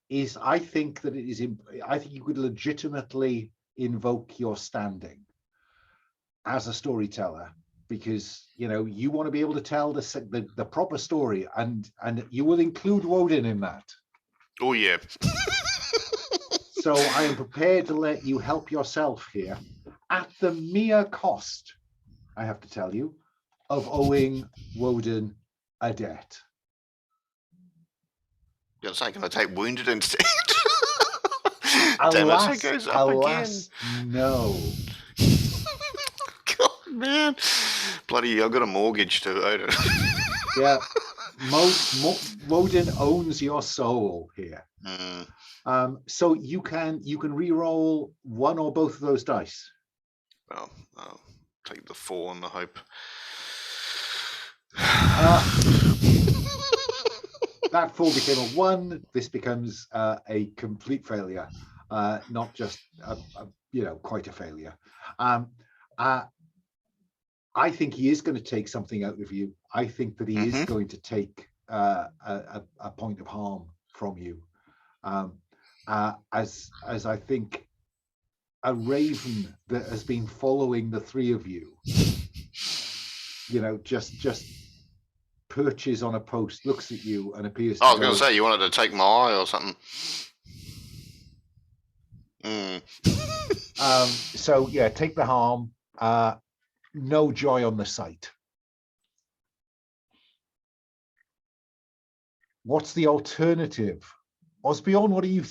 is, I think you could legitimately invoke your standing as a storyteller, because you want to be able to tell the proper story, and you will include Woden in that. Oh yeah. So I am prepared to let you help yourself here at the mere cost, I have to tell you, of owing Woden a debt. You're saying, can I take wounded instead? Damn it, so it goes up alas, no. God, man. Bloody, I've got a mortgage to own it. Yeah, Woden owns your soul here. So you can re-roll one or both of those dice. Well, I'll take the 4 on the hope. That 4 became a 1. This becomes a complete failure, not just quite a failure. I think he is going to take something out of you. I think that he is going to take a point of harm from you, as I think a raven that has been following the three of you, just perches on a post, looks at you, and appears. I was going to say, you wanted to take my eye or something. So yeah, take the harm. No joy on the sight. What's the alternative? Osbeorn, what are you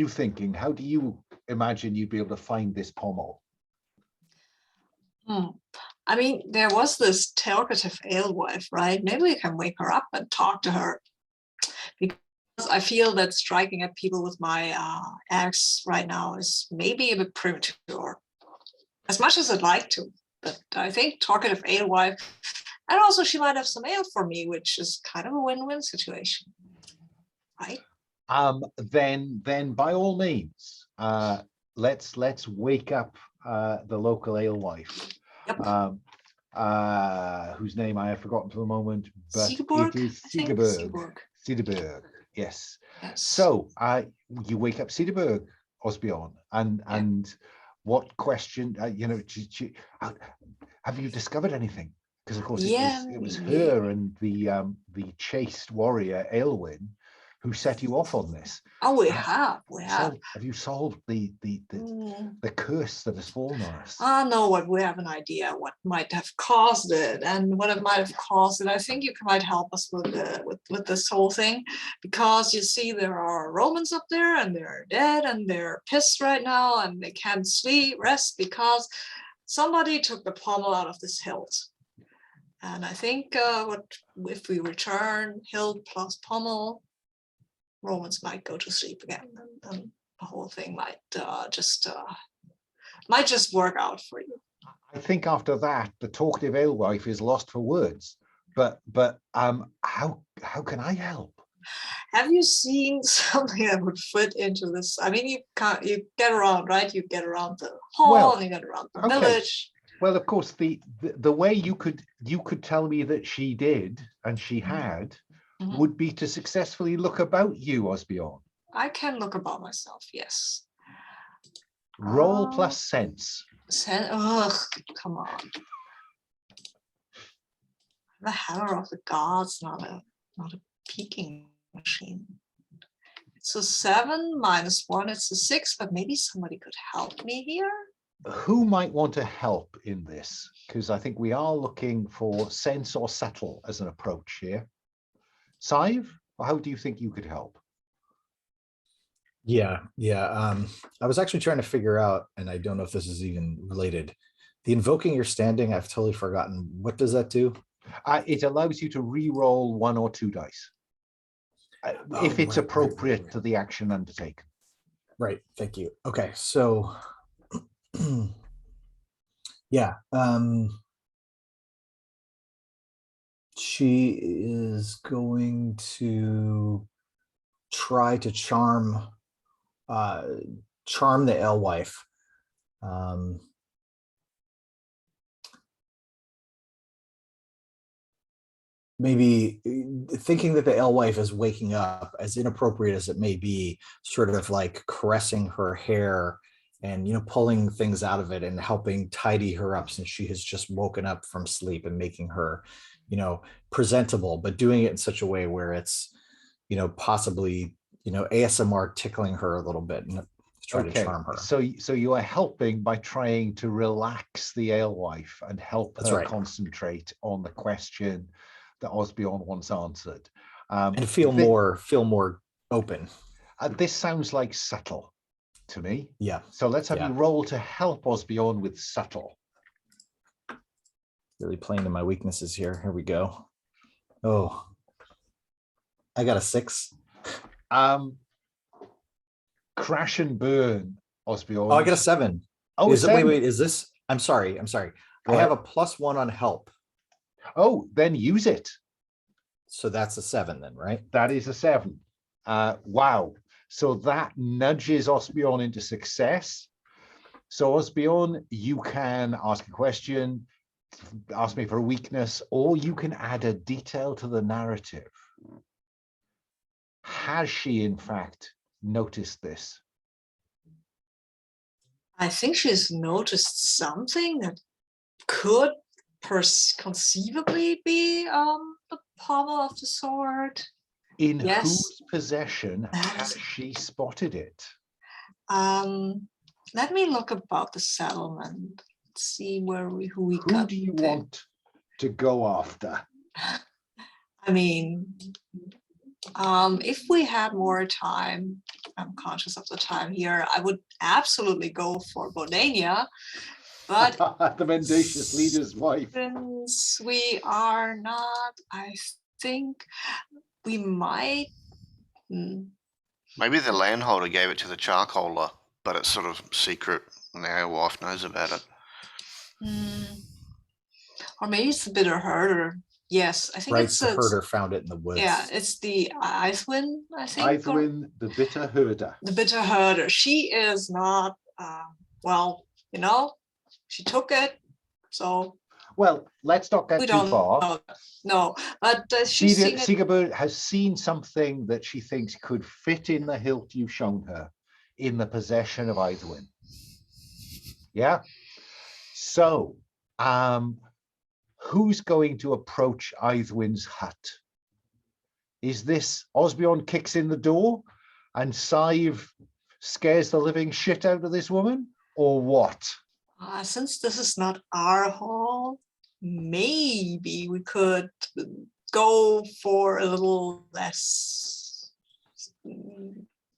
thinking? How do you imagine you'd be able to find this pommel? I mean, there was this talkative alewife, right? Maybe we can wake her up and talk to her. Because I feel that striking at people with my axe right now is maybe a bit premature. As much as I'd like to. But I think talkative alewife, and also she might have some ale for me, which is kind of a win-win situation, right? Then by all means, let's wake up the local alewife, whose name I have forgotten for the moment, but Sadhbh, it is Sadhbh. Sadhbh, yes. So you wake up Sadhbh, Osbeorn, and what question? Have you discovered anything? Because of course it was her and the chaste warrior Aelwyn who set you off on this. Oh, we have. Have you solved the curse that has fallen on us? No, what we have an idea what might have caused it, and what it might have caused it. I think you might help us with this whole thing, because you see there are Romans up there, and they're dead, and they're pissed right now, and they can't rest because somebody took the pommel out of this hilt. And I think if we return hilt plus pommel, Romans might go to sleep again, and the whole thing might just work out for you. I think after that, the talkative alewife is lost for words. But how can I help? Have you seen something that would fit into this? I mean, you get around, right? You get around the hall, and you get around the village. Well, of course, the way you could tell me that she did and she had would be to successfully look about you, Osbeorn. I can look about myself, yes. Roll plus sense. Come on. The hammer of the gods, not a peeking machine. It's a 7 minus 1. It's a 6, but maybe somebody could help me here. Who might want to help in this? Because I think we are looking for sense or subtle as an approach here. Sadhbh, how do you think you could help? Yeah. I was actually trying to figure out, and I don't know if this is even related. The invoking your standing, I've totally forgotten. What does that do? It allows you to re-roll 1 or 2 dice. If it's appropriate to the action undertaken. Right, thank you. Okay, so yeah. She is going to try to charm the alewife. Maybe thinking that the alewife is waking up, as inappropriate as it may be, sort of like caressing her hair and pulling things out of it and helping tidy her up, since she has just woken up from sleep, and making her presentable, but doing it in such a way where it's possibly ASMR tickling her a little bit and try to charm her. So you are helping by trying to relax the alewife and help her concentrate on the question that Osbeorn once answered. And feel more open. This sounds like subtle to me. Yeah. So let's have you roll to help Osbeorn with subtle. Really playing to my weaknesses here. Here we go. Oh, I got a 6. Crash and burn, Osbeorn. Oh, I got a 7. Oh, is it? Wait. Is this? I'm sorry. Go I have ahead. a +1 on help. Oh, then use it. So that's a 7 then, right? That is a 7. Wow. So that nudges Osbeorn into success. So Osbeorn, you can ask a question, ask me for a weakness, or you can add a detail to the narrative. Has she, in fact, noticed this? I think she's noticed something that could conceivably be the pommel of the sword. In Yes. whose possession has she spotted it? Let me look about the settlement. See who we Who got. do you want to go after? I mean, if we had more time, I'm conscious of the time here, I would absolutely go for Bodania, but the mendacious leader's wife. since we are not, I think we might. Maybe the landholder gave it to the charcoaler, but it's sort of secret and our wife knows about it. Or maybe it's the bitter herder. Yes, I think Right, it's the herder found it in the woods. Yeah, it's the Eotenweard, I think. Eotenweard, the bitter herder. The bitter herder. She is not, well, she took it, so. Well, let's not get too far. Know. No, but Sigurd has seen something that she thinks could fit in the hilt you've shown her in the possession of Eotenweard. Yeah? So, who's going to approach Eotenweard's hut? Is this Osbeorn kicks in the door and Sadhbh scares the living shit out of this woman, or what? Since this is not our hall, maybe we could go for a little less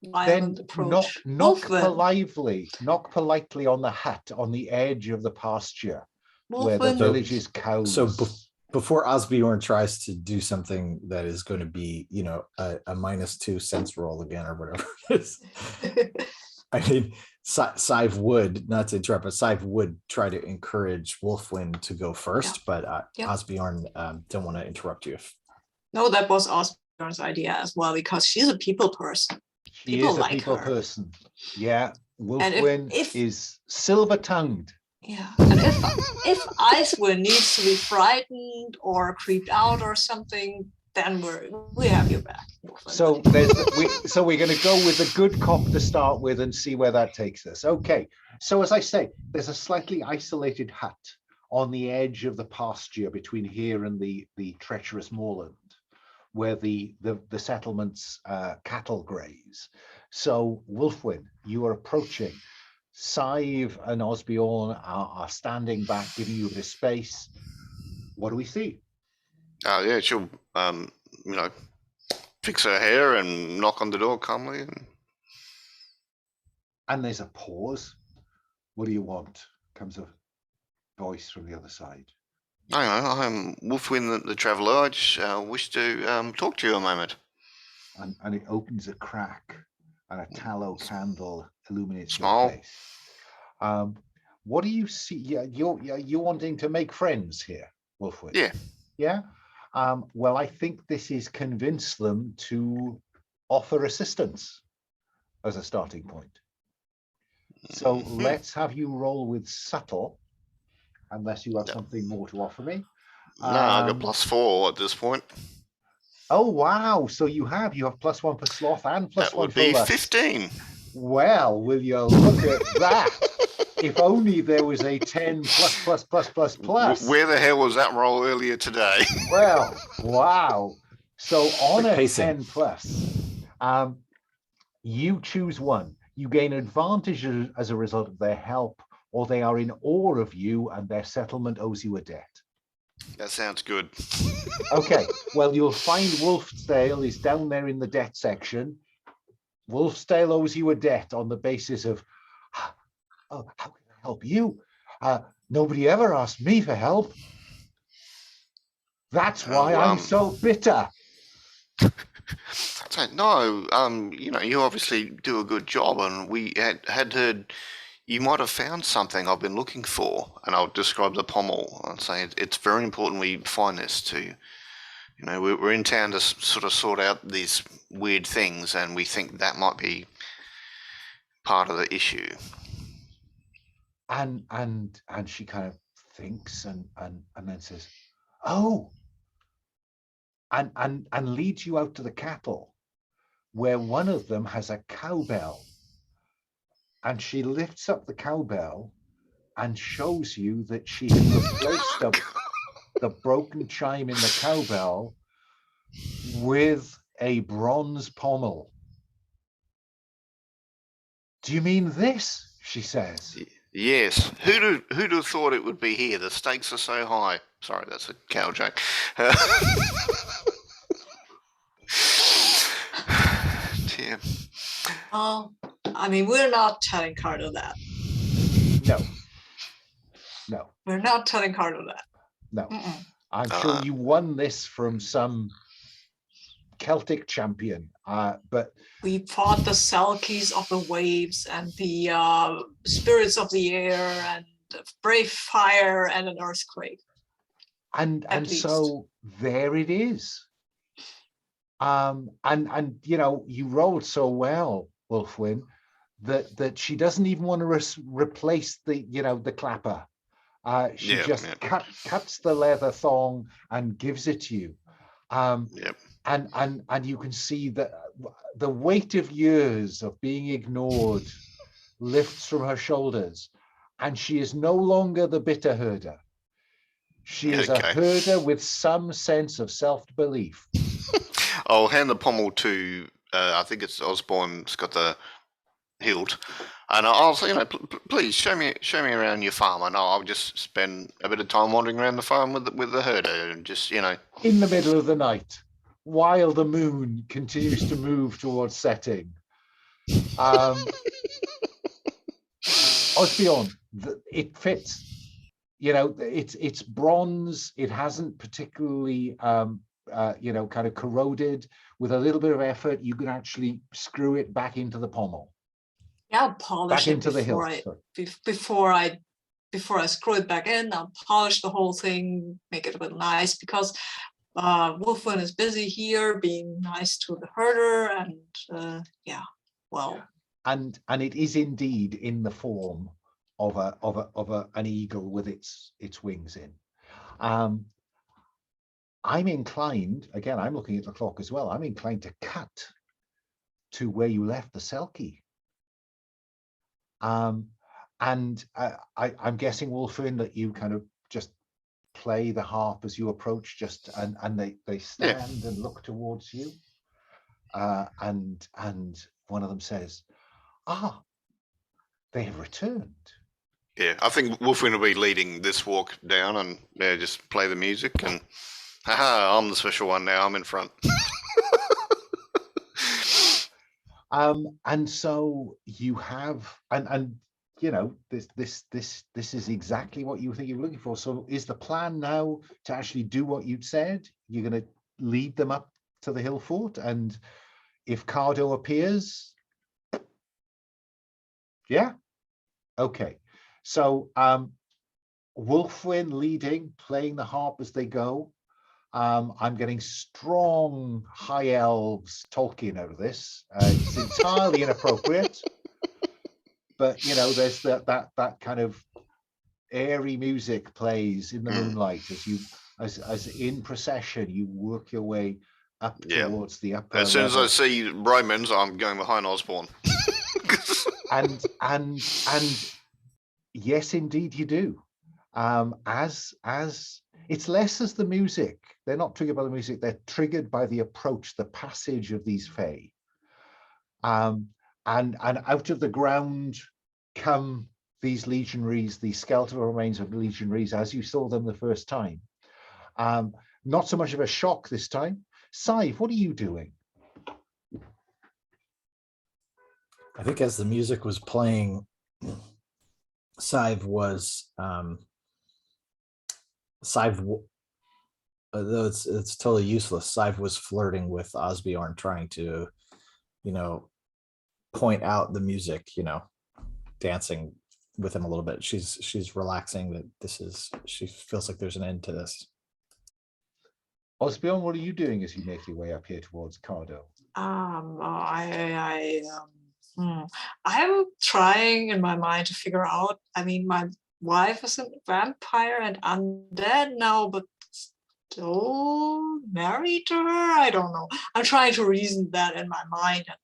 violent approach. Knock politely on the hut on the edge of the pasture where the village is cows. So before Osbeorn tries to do something that is going to be, a -2 sense roll again or whatever it is. I mean, Sadhbh would, not to interrupt, but Sadhbh would try to encourage Wulfwynn to go first, but Osbeorn don't want to interrupt you. No, that was Osbeorn's idea as well, because she's a people person. She is a people person. Yeah, Wulfwynn is silver-tongued. Yeah, and if Eotenweard needs to be frightened or creeped out or something, then we have your back. So we're going to go with a good cop to start with and see where that takes us. Okay, so as I say, there's a slightly isolated hut on the edge of the pasture between here and the treacherous moorland, where the settlement's cattle graze. So Wulfwynn, you are approaching. Sadhbh and Osbeorn are standing back, giving you a bit of space. What do we see? Yeah, she'll, fix her hair and knock on the door calmly. And there's a pause. What do you want? Comes a voice from the other side. I'm Wulfwynn the Traveller. I just wish to talk to you a moment. And it opens a crack, and a tallow candle illuminates Small. your face. What do you see? Yeah, you're wanting to make friends here, Wulfwynn. Yeah. Yeah. Well, I think this is convince them to offer assistance as a starting point. So let's have you roll with subtle, unless you have something more to offer me. No, I got +4 at this point. Oh wow! So you have +1 for sloth and +1 that would for be lust. 15. Well, will you look at that? If only there was a 10 plus. Where the hell was that roll earlier today? Well, wow. So on a pacing. 10 plus, you choose one. You gain advantage as a result of their help, or they are in awe of you and their settlement owes you a debt. That sounds good. Okay, well, you'll find Wulfsdael is down there in the debt section. Wulfsdael owes you a debt on the basis of, oh, how can I help you? Nobody ever asked me for help. That's why I'm so bitter. No, you know, you obviously do a good job, and we had heard you might have found something I've been looking for, and I'll describe the pommel and say it's very important we find this too. You know, we're in town to sort of sort out these weird things, and we think that might be part of the issue. And she kind of thinks and then says, oh, and leads you out to the cattle, where one of them has a cowbell. And she lifts up the cowbell and shows you that she has replaced the broken chime in the cowbell with a bronze pommel. Do you mean this? She says. Yes. Who'd have thought it would be here? The stakes are so high. Sorry, that's a cow joke. Dear. I mean, we're not telling Cardo that. No. We're not telling Cardo that. No. I'm sure you won this from some Celtic champion, but we fought the Selkies of the waves and the spirits of the air and brave fire and an earthquake. And so there it is. And you know, you rolled so well, Wulfwynn, that she doesn't even want to replace the, you know, the clapper. She just cuts the leather thong and gives it to you. And you can see that the weight of years of being ignored lifts from her shoulders, and she is no longer the bitter herder. She is a herder with some sense of self-belief. I'll hand the pommel to, I think it's Osbeorn's got the hilt, and I'll say, you know, please show me around your farm, and I'll just spend a bit of time wandering around the farm with the herder, and just, you know. In the middle of the night, while the moon continues to move towards setting. Osbeorn, it fits. You know, it's bronze. It hasn't particularly, you know, kind of corroded. With a little bit of effort, you can actually screw it back into the pommel. Yeah, I'll polish it before I screw it back in. I'll polish the whole thing, make it a bit nice, because Wulfwynn is busy here being nice to the herder, and yeah, well. And it is indeed in the form of an eagle with its wings in. I'm inclined, again, I'm looking at the clock as well, I'm inclined to cut to where you left the Selkie. And I'm guessing, Wulfwynn, that you kind of just play the harp as you approach, just and they stand and look towards you. And one of them says, they have returned. Yeah, I think Wulfwynn will be leading this walk down, and just play the music, and haha, I'm the special one now, I'm in front. And so you have, and you know, this is exactly what you think you're looking for. So is the plan now to actually do what you'd said? You're going to lead them up to the hill fort, and if Cardo appears, yeah, okay. So Wulfwynn leading, playing the harp as they go. I'm getting strong high elves Tolkien out of this. It's entirely inappropriate, but you know, there's that kind of airy music plays in the moonlight as you as in procession you work your way up towards the upper. As soon as I see Romans, I'm going behind Osbeorn. and yes, indeed you do. As it's less as the music. They're not triggered by the music. They're triggered by the approach, the passage of these fae. And out of the ground come these legionaries, these skeletal remains of legionaries, as you saw them the first time. Not so much of a shock this time. Sadhbh, what are you doing? I think as the music was playing, Sadhbh though it's totally useless. Sadhbh was flirting with Osbeorn, trying to, point out the music, dancing with him a little bit. She's relaxing that she feels like there's an end to this. Osbeorn, what are you doing as you make your way up here towards Cardo? I'm trying in my mind to figure out. I mean, my wife is a vampire and undead now, but still married to her. I don't know. I'm trying to reason that in my mind and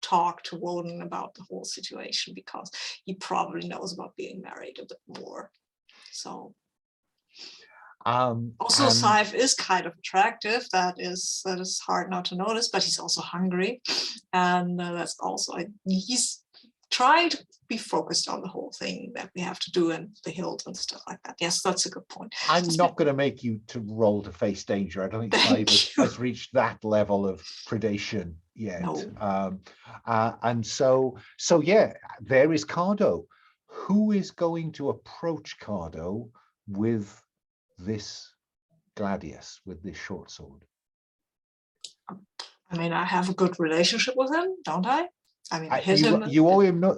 talk to Woden about the whole situation, because he probably knows about being married a bit more. So also Sadhbh is kind of attractive. That is hard not to notice, but he's also hungry, and that's also he's trying to be focused on the whole thing that we have to do and the hilt and stuff like that. Yes, that's a good point. I'm not going to make you to roll to face danger. I don't think Sadhbh has reached that level of predation yet. No. And so yeah, there is Cardo. Who is going to approach Cardo with this gladius, with this short sword? I mean, I have a good relationship with him, don't I? I mean, I hit him. You owe him no.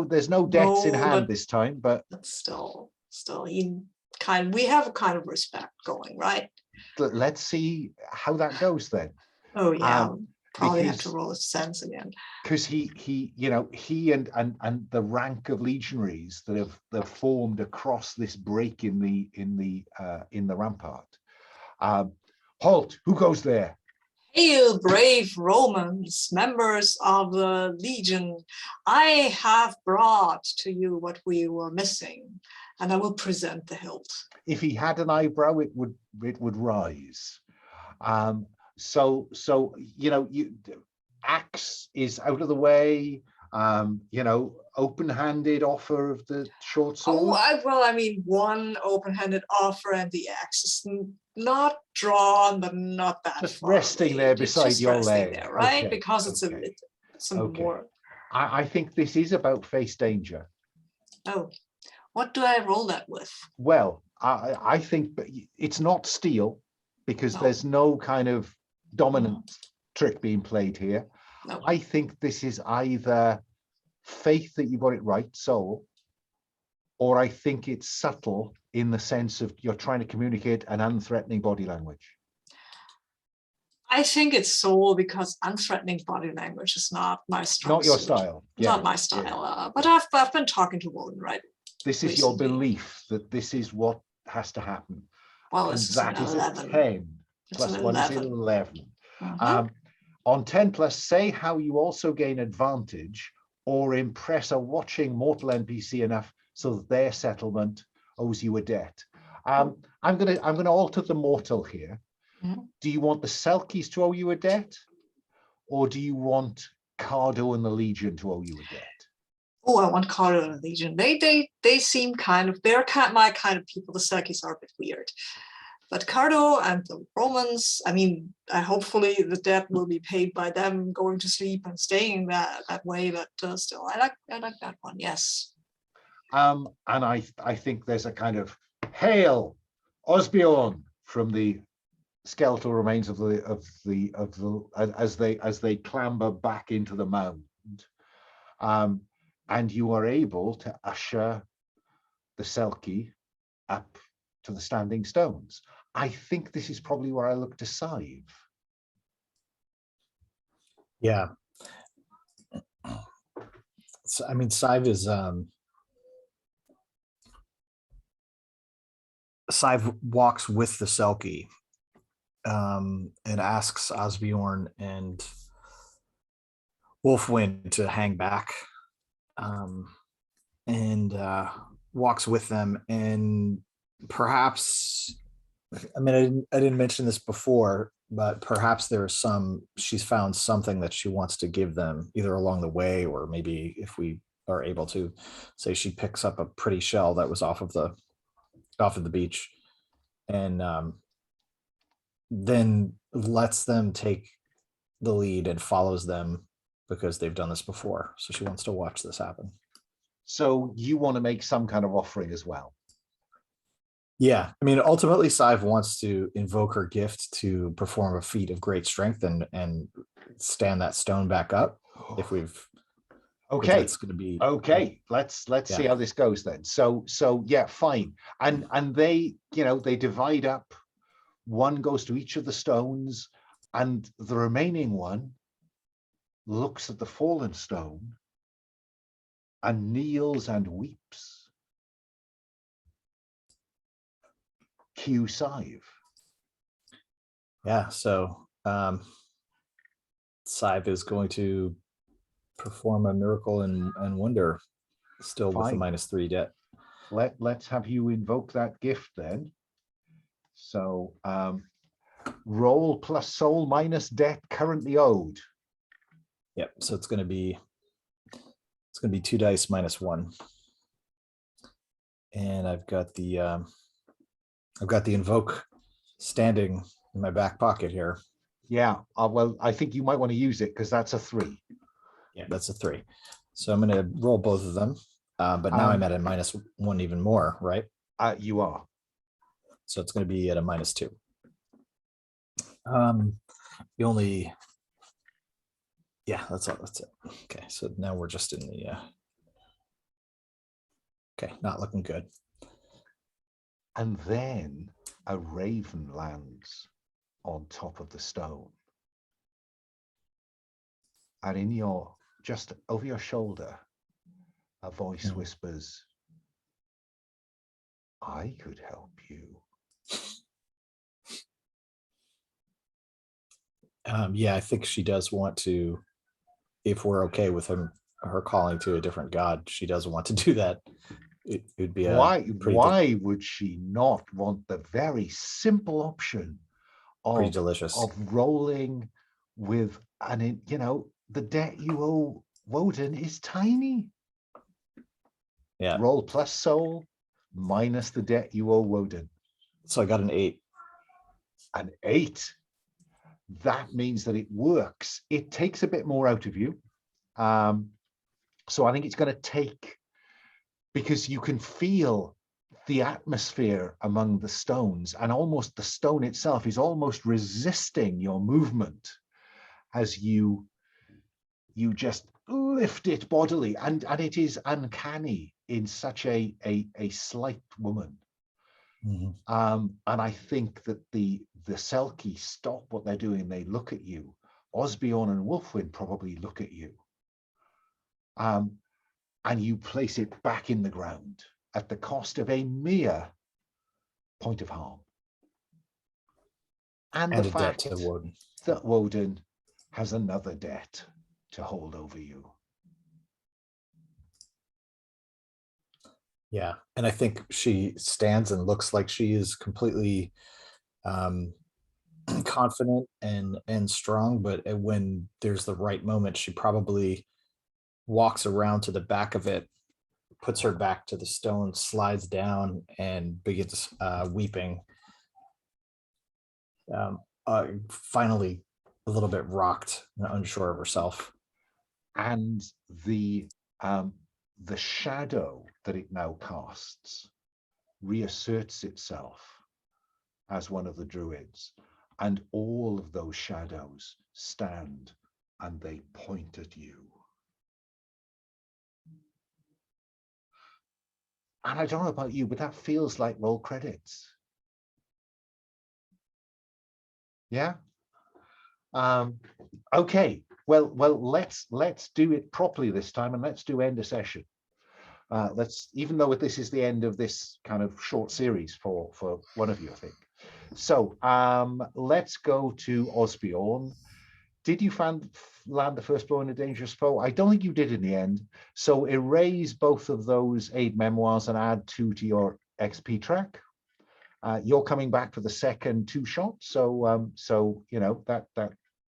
There's no debts in hand this time, but still, we have a kind of respect going, right? Let's see how that goes then. Oh yeah, probably have to roll his sense again. Because he and the rank of legionaries that have formed across this break in the rampart. Halt! Who goes there? Hail, brave Romans, members of the Legion. I have brought to you what we were missing, and I will present the hilt. If he had an eyebrow, it would rise. So axe is out of the way. Open-handed offer of the short sword. I mean, one open-handed offer, and the axe is not drawn, but not that just far resting away. There beside your leg, there, right? Okay. Because it's some okay. more. I think this is about face danger. Oh, what do I roll that with? Well, I think it's not steel, because there's no kind of dominant trick being played here. No. I think this is either faith that you got it right, soul, or I think it's subtle in the sense of you're trying to communicate an unthreatening body language. I think it's soul, because unthreatening body language is not my strong suit. Not your style. Yeah. Not my style. Yeah. But I've been talking to Woden, right? This is recently. Your belief that this is what has to happen. Well, and that is 10 plus 1 is 11. On 10 plus, say how you also gain advantage or impress a watching mortal NPC enough so that their settlement owes you a debt. I'm gonna alter the mortal here. Do you want the Selkies to owe you a debt, or do you want Cardo and the Legion to owe you a debt? Oh, I want Cardo and the Legion. They seem they're my kind of people. The Selkies are a bit weird. But Cardo and the Romans, I mean, hopefully the debt will be paid by them going to sleep and staying that way. But still, I like that one. Yes. And I think there's a kind of hail, Osbeorn, from the skeletal remains of the as they clamber back into the mound, and you are able to usher the Selkie up to the standing stones. I think this is probably where I look to Sadhbh. Yeah. So, I mean, Sadhbh is Sadhbh walks with the Selkie and asks Osbeorn and Wulfwynn to hang back, and walks with them. And perhaps, I mean, I didn't mention this before, but perhaps she's found something that she wants to give them either along the way, or maybe if we are able to say she picks up a pretty shell that was off of the beach, and then lets them take the lead and follows them because they've done this before. So she wants to watch this happen. So you want to make some kind of offering as well. Yeah, I mean, ultimately, Sadhbh wants to invoke her gift to perform a feat of great strength and stand that stone back up. If Okay, that's going to be okay. Let's see how this goes then. So yeah, fine. And they, they divide up. One goes to each of the stones, and the remaining one looks at the fallen stone and kneels and weeps. Cue Sadhbh. Yeah, so Sadhbh is going to perform a miracle and wonder, still with a -3 debt. Let's have you invoke that gift then. So roll plus soul minus debt currently owed. Yep. So it's going to be 2 dice -1, and I've got the invoke standing in my back pocket here. Yeah. Well, I think you might want to use it because that's a 3. Yeah, that's a 3. So I'm going to roll both of them, but now I'm at a -1 even more, right? You are. So it's going to be at a -2. The only, yeah, that's all. That's it. Okay, so now we're just in the. Okay, not looking good. And then a raven lands on top of the stone. And in just over your shoulder, a voice whispers, I could help you. Yeah, I think she does want to, if we're okay with her calling to a different god, she does want to do that. It would be why would she not want the very simple option pretty delicious of rolling with the debt you owe Woden is tiny. Yeah. Roll plus soul minus the debt you owe Woden. So I got an 8. An 8. That means that it works. It takes a bit more out of you. So I think it's going to take, because you can feel the atmosphere among the stones, and almost the stone itself is almost resisting your movement as you just lift it bodily, and it is uncanny in such a slight woman. Mm-hmm. And I think that the Selkie stop what they're doing. They look at you. Osbeorn and Wulfwynn probably look at you. And you place it back in the ground at the cost of a mere point of harm. And the fact to Woden. that Woden has another debt to hold over you. Yeah, and I think she stands and looks like she is completely confident and strong, but when there's the right moment, she probably walks around to the back of it, puts her back to the stone, slides down, and begins weeping. Finally, a little bit rocked and unsure of herself. And the shadow that it now casts reasserts itself as one of the druids, and all of those shadows stand and they point at you. And I don't know about you, but that feels like roll credits. Yeah. Okay. Well, let's do it properly this time, and let's do end a session. Even though this is the end of this kind of short series for one of you, I think. So let's go to Osbeorn. Did you land the first blow in a dangerous foe? I don't think you did in the end. So erase both of those 8 memoirs and add 2 to your XP track. You're coming back for the second 2 shots, so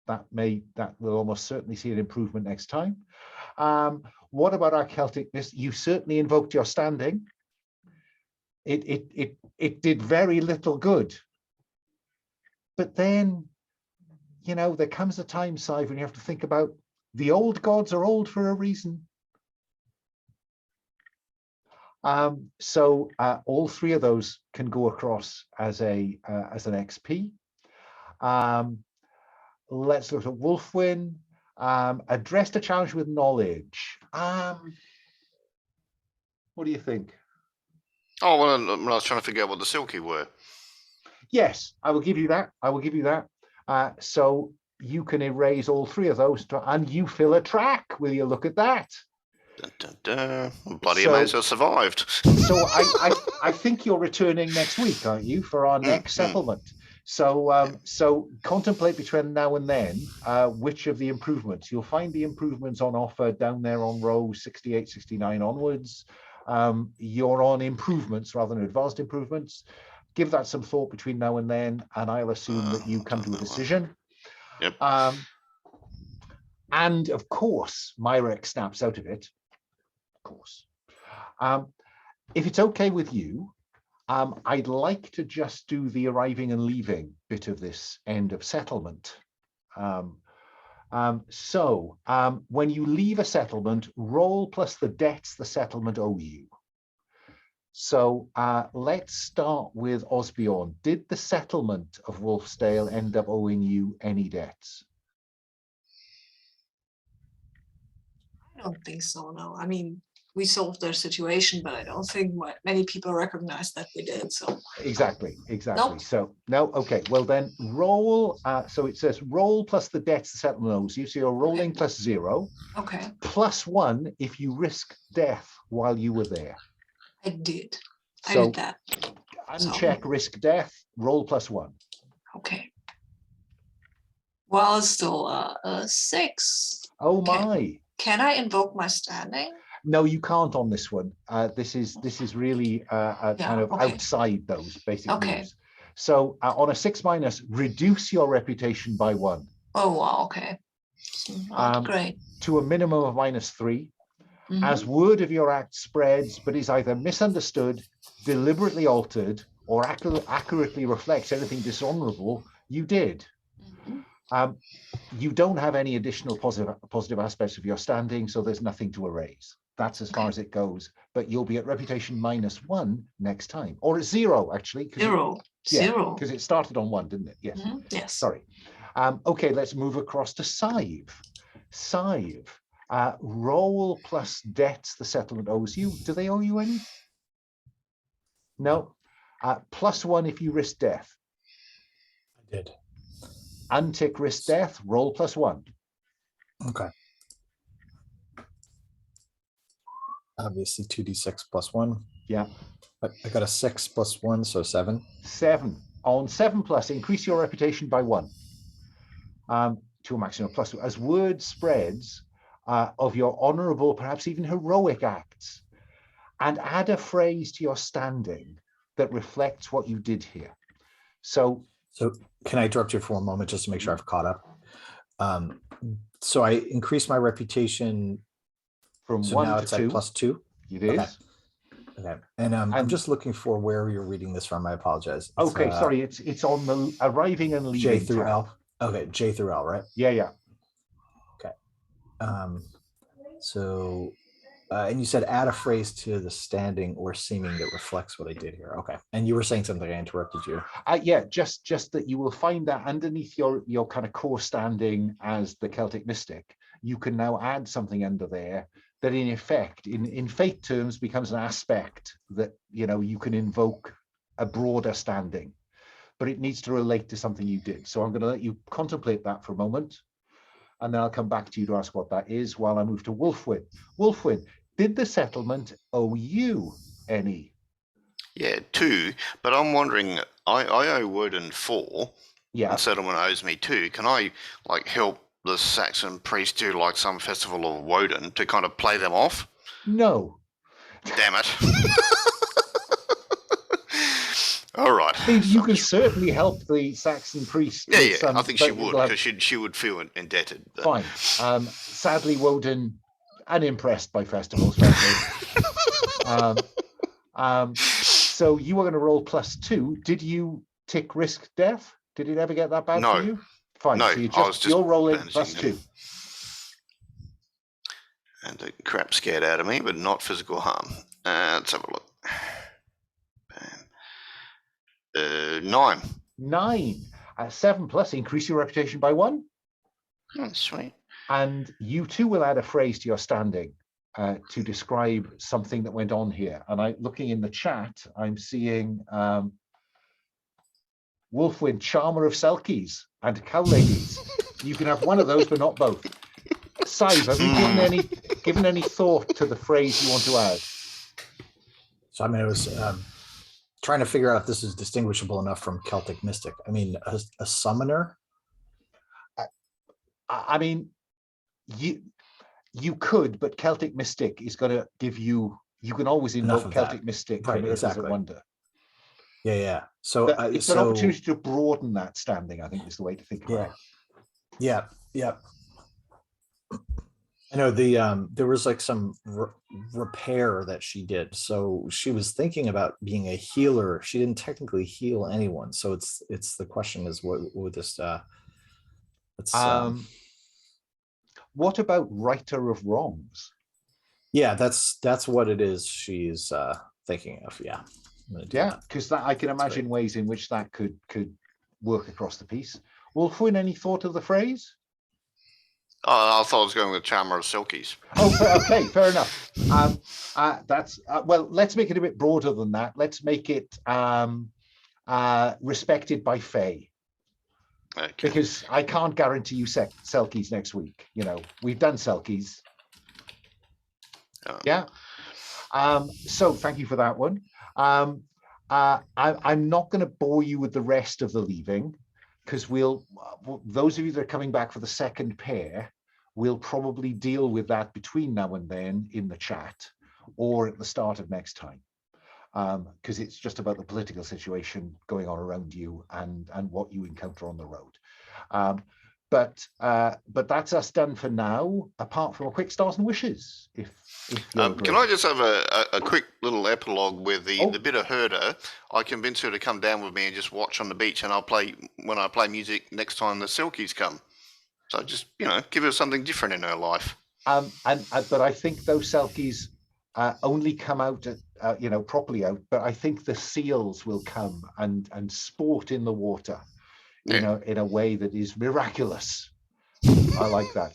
that will almost certainly see an improvement next time. What about our Celtic Mystic? You certainly invoked your standing. It did very little good. But then, you know, there comes a time, Sadhbh, when you have to think about the old gods are old for a reason. So all three of those can go across as an XP. Let's look at Wulfwynn. Addressed a challenge with knowledge. What do you think? Oh, well, I was trying to figure out what the silky were. Yes, I will give you that. I will give you that. So you can erase all three of those, and you fill a track. Will you look at that? Dun, dun, dun. Bloody amazing, I survived. So I think you're returning next week, aren't you, for our next settlement? So so contemplate between now and then which of the improvements. You'll find the improvements on offer down there on row 68, 69 onwards. You're on improvements rather than advanced improvements. Give that some thought between now and then, and I'll assume that you come to a decision. Yep. And of course, Myrek snaps out of it. Of course. If it's okay with you, I'd like to just do the arriving and leaving bit of this end of settlement. So when you leave a settlement, roll plus the debts the settlement owe you. So let's start with Osbeorn. Did the settlement of Wulfsdael end up owing you any debts? I don't think so, no. I mean, we solved their situation, but I don't think many people recognize that we did. So Exactly. Nope. So no, okay. Well then, roll. So it says roll plus the debts the settlement owes you. So you're rolling Okay. plus 0, okay, plus 1 if you risk death while you were there. I did. I So did that. uncheck risk death. Roll plus 1. Okay. Well, it's still a 6. Oh Okay. my! Can I invoke my standing? No, you can't on this one. This is really kind of okay. outside those basic Okay. rules. So on a 6-, reduce your reputation by 1 Oh, wow, okay. Not great. to a minimum of -3. Mhm. As word of your act spreads, but is either misunderstood, deliberately altered, or accurately reflects anything dishonorable you did. Mhm. You don't have any additional positive aspects of your standing, so there's nothing to erase. That's as far Okay. as it goes. But you'll be at reputation -1 next time, or at 0 actually. 0. Yeah, 0. because it started on 1, didn't it? Yes. Mhm. Yes. Sorry. Okay, let's move across to Sadhbh. Sadhbh, roll plus debts the settlement owes you. Do they owe you any? No. +1 if you risk death. I did. Untick risk death, roll +1. Okay. Obviously 2d6 plus 1. Yeah. I got a 6 plus 1, so 7. 7. On 7+, increase your reputation by 1 to a maximum of +2. As word spreads of your honorable, perhaps even heroic acts, and add a phrase to your standing that reflects what you did here. So can I interrupt you for a moment just to make sure I've caught up? So I increased my reputation from so 1 now to it's 2. at +2. It is. Okay. And I'm just looking for where you're reading this from. I apologize. It's, okay, sorry. It's on the arriving and leaving. J through tab. L. Okay, J through L, right? Yeah. Okay. So, and you said add a phrase to the standing or seeming that reflects what I did here. Okay. And you were saying something. I interrupted you. Yeah, just that you will find that underneath your kind of core standing as the Celtic Mystic, you can now add something under there that in effect, in fate terms, becomes an aspect that, you know, you can invoke a broader standing, but it needs to relate to something you did. So I'm going to let you contemplate that for a moment, and then I'll come back to you to ask what that is while I move to Wulfwynn. Wulfwynn, did the settlement owe you any? Yeah, 2. But I'm wondering, I owe Woden 4. Yeah. And settlement owes me 2. Can I like help the Saxon priest do like some festival of Woden to kind of play them off? No. Damn it. All right. You can certainly help the Saxon priest. Yeah. I think she would, because she would feel indebted. Fine. Sadly, Woden unimpressed by festivals. Frankly. So you were going to roll +2. Did you tick risk death? Did it ever get that bad No. for you? Fine. No, So I was just you're rolling bandaging +2. them. And the crap scared out of me, but not physical harm. Let's have a look. Bam. 9. 9. 7+, increase your reputation by 1. Oh, sweet. And you too will add a phrase to your standing to describe something that went on here. And looking in the chat, I'm seeing Wulfwynn, charmer of Selkies and cow ladies. You can have one of those, but not both. Sadhbh, have you given any thought to the phrase you want to add? So I mean, I was trying to figure out if this is distinguishable enough from Celtic Mystic. I mean, a summoner. I mean, you could, but Celtic Mystic is going to give you. You can always invoke Celtic Mystic right, from Earth as a exactly. Wonder. Yeah. So it's an opportunity to broaden that standing, I think, is the way to think about it. Yeah. I know there was like some repair that she did. So she was thinking about being a healer. She didn't technically heal anyone. So it's the question is what would this what about righter of wrongs? Yeah, that's what it is she's thinking of. Yeah. Yeah, because I can imagine ways in which that could work across the piece. Wulfwynn, any thought of the phrase? I thought I was going with charmer of Silkies. Oh, okay, fair enough. That's well. Let's make it a bit broader than that. Let's make it respected by Fae. Okay. Because I can't guarantee you Selkies next week. You know, we've done Selkies. Yeah. So thank you for that one. I'm not going to bore you with the rest of the leaving, because those of you that are coming back for the second pair, we'll probably deal with that between now and then in the chat or at the start of next time, because it's just about the political situation going on around you and what you encounter on the road. But that's us done for now, apart from a quick stars and wishes. If can I just have a quick little epilogue with the bitter herder? I convince her to come down with me and just watch on the beach, and I'll play when I play music next time the Silkies come. So just give her something different in her life. But I think those Selkies only come out properly out. But I think the seals will come and sport in the water. In a way that is miraculous. I like that.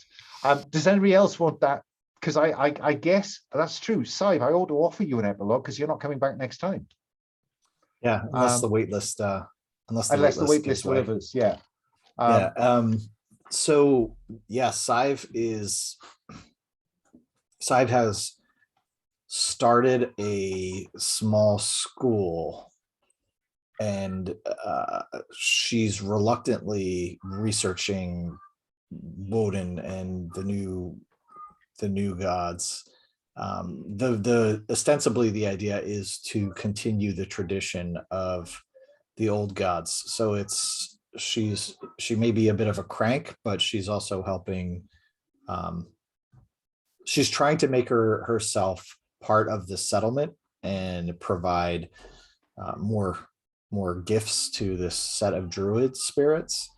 Does anybody else want that? Because I guess that's true. Sadhbh, I ought to offer you an epilogue because you're not coming back next time. Yeah, unless the waitlist unless the waitlist delivers. Yeah. So yeah, Sadhbh has started a small school, and she's reluctantly researching Woden and the new gods. Ostensibly the idea is to continue the tradition of the old gods. So she may be a bit of a crank, but she's also helping. She's trying to make herself part of the settlement and provide more gifts to this set of druid spirits,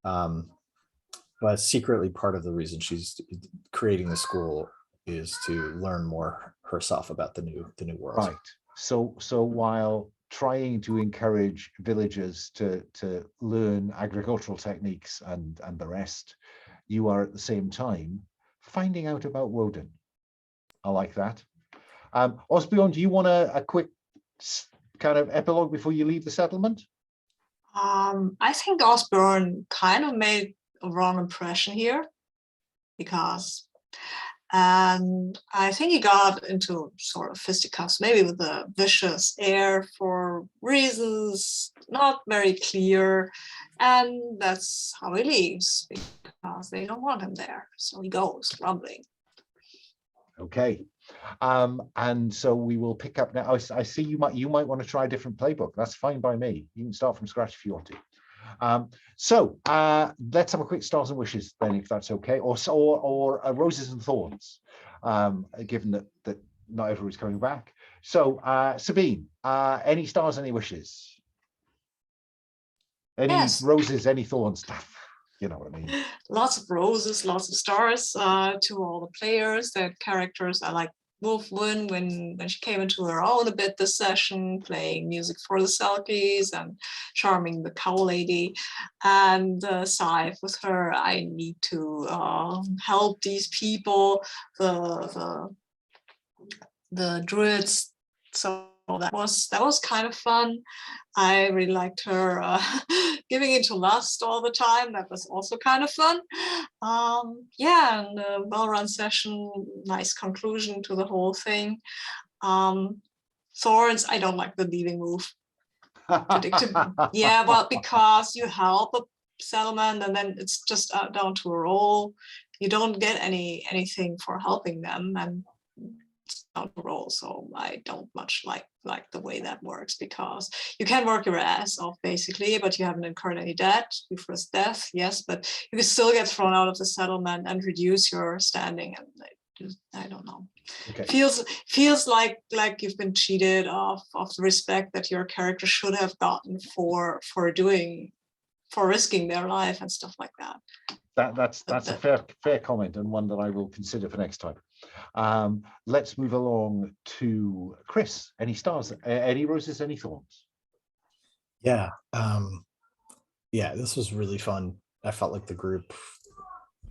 but secretly part of the reason she's creating the school is to learn more herself about the new world. Right. So while trying to encourage villagers to learn agricultural techniques and the rest, you are at the same time finding out about Woden. I like that. Osbeorn, do you want a quick kind of epilogue before you leave the settlement? I think Osbeorn kind of made a wrong impression here, because I think he got into sort of fisticuffs, maybe with a vicious air for reasons not very clear, and that's how he leaves, because they don't want him there. So he goes grumbling. Okay. And so we will pick up now. I see you might want to try a different playbook. That's fine by me. You can start from scratch if you want to. So let's have a quick stars and wishes then, if that's okay, or roses and thorns, given that not everyone's coming back. So Sabine, any stars, any wishes? Any Yes. roses, any thorns? You know what I mean? Lots of roses, lots of stars to all the players. Their characters are like Wulfwynn when she came into her own a bit this session, playing music for the Selkies and charming the cow lady. And Sadhbh with her, I need to help these people, the druids. So that was kind of fun. I really liked her giving into lust all the time. That was also kind of fun. Yeah, and a well-run session, nice conclusion to the whole thing. Thorns, I don't like the leaving move. Yeah, well, because you help a settlement and then it's just down to a roll. You don't get anything for helping them, and roll. So I don't much like the way that works, because you can work your ass off basically, but you haven't incurred any debt. You first death, yes, but you can still get thrown out of the settlement and reduce your standing. And I don't know. Okay. Feels like you've been cheated of the respect that your character should have gotten for risking their life and stuff like that. That's a fair comment, and one that I will consider for next time. Let's move along to Chris. Any stars, any roses, any thorns? Yeah, yeah, this was really fun. I felt like the group,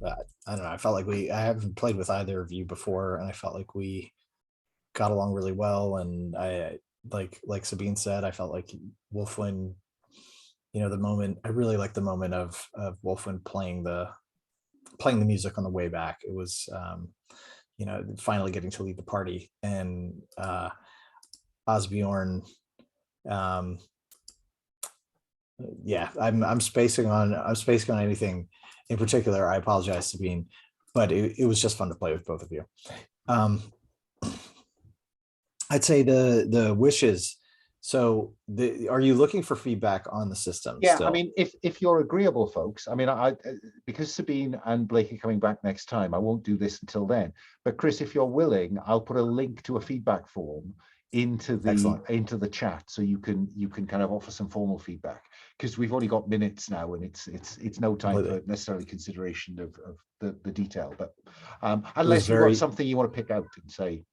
I don't know, I felt like I haven't played with either of you before, and I felt like we got along really well. And I like Sabine said, I felt like Wulfwynn, I really liked the moment of Wulfwynn playing the music on the way back. It was finally getting to lead the party. And Osbeorn, yeah, I'm spacing on anything in particular. I apologize, Sabine, but it was just fun to play with both of you. I'd say the wishes. So are you looking for feedback on the system? Yeah, still? I mean, if you're agreeable, folks, I mean, because Sabine and Blake are coming back next time, I won't do this until then. But Chris, if you're willing, I'll put a link to a feedback form into the chat, so you can kind of offer some formal feedback, because we've only got minutes now, and it's no time for necessarily consideration of the detail. But unless you've got something you want to pick out and say.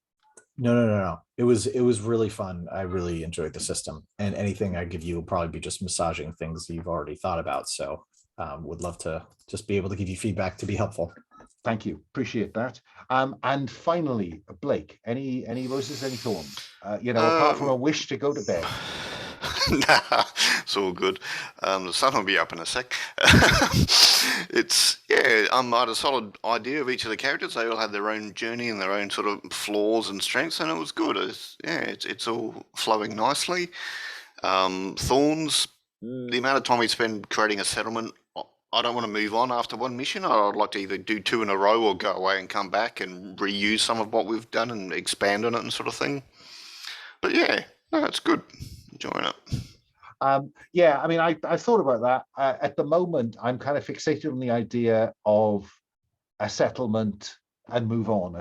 No. It was really fun. I really enjoyed the system, and anything I give you will probably be just massaging things you've already thought about. So would love to just be able to give you feedback to be helpful. Thank you. Appreciate that. And finally, Blake, any roses, any thorns? Apart from a wish to go to bed. Nah, it's all good. The sun will be up in a sec. I had a solid idea of each of the characters. They all had their own journey and their own sort of flaws and strengths, and it was good. It's all flowing nicely. Thorns, the amount of time we spend creating a settlement, I don't want to move on after one mission. I'd like to either do 2 in a row or go away and come back and reuse some of what we've done and expand on it and sort of thing. But yeah, no, it's good. Enjoying it. Yeah, I mean, I thought about that. At the moment, I'm kind of fixated on the idea of a settlement and move on,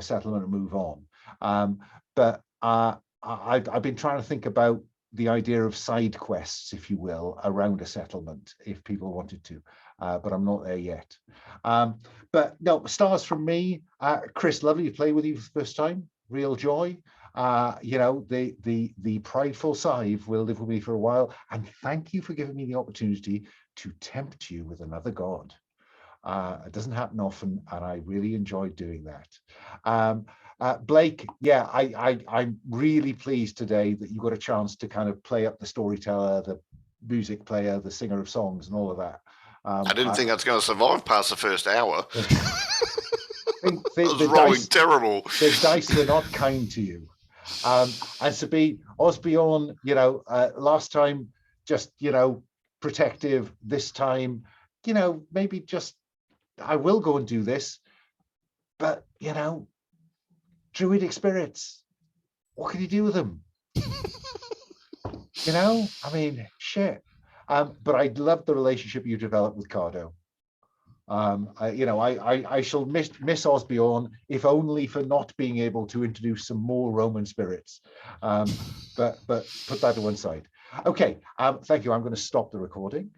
but I've been trying to think about the idea of side quests, if you will, around a settlement, if people wanted to, but I'm not there yet. But no, stars from me. Chris, lovely to play with you for the first time. Real joy. The prideful Sadhbh will live with me for a while, and thank you for giving me the opportunity to tempt you with another god. It doesn't happen often, and I really enjoyed doing that. Blake, yeah, I'm really pleased today that you got a chance to kind of play up the storyteller, the music player, the singer of songs, and all of that. I didn't think I was going to survive past the first hour. I was rolling terrible. The dice were not kind to you. And Sabine, Osbeorn, last time just, protective. This time, maybe just, I will go and do this. But, druidic spirits, what can you do with them? I mean, shit. But I love the relationship you developed with Cardo. I shall miss Osbeorn, if only for not being able to introduce some more Roman spirits. But put that to one side. Okay, thank you. I'm going to stop the recording.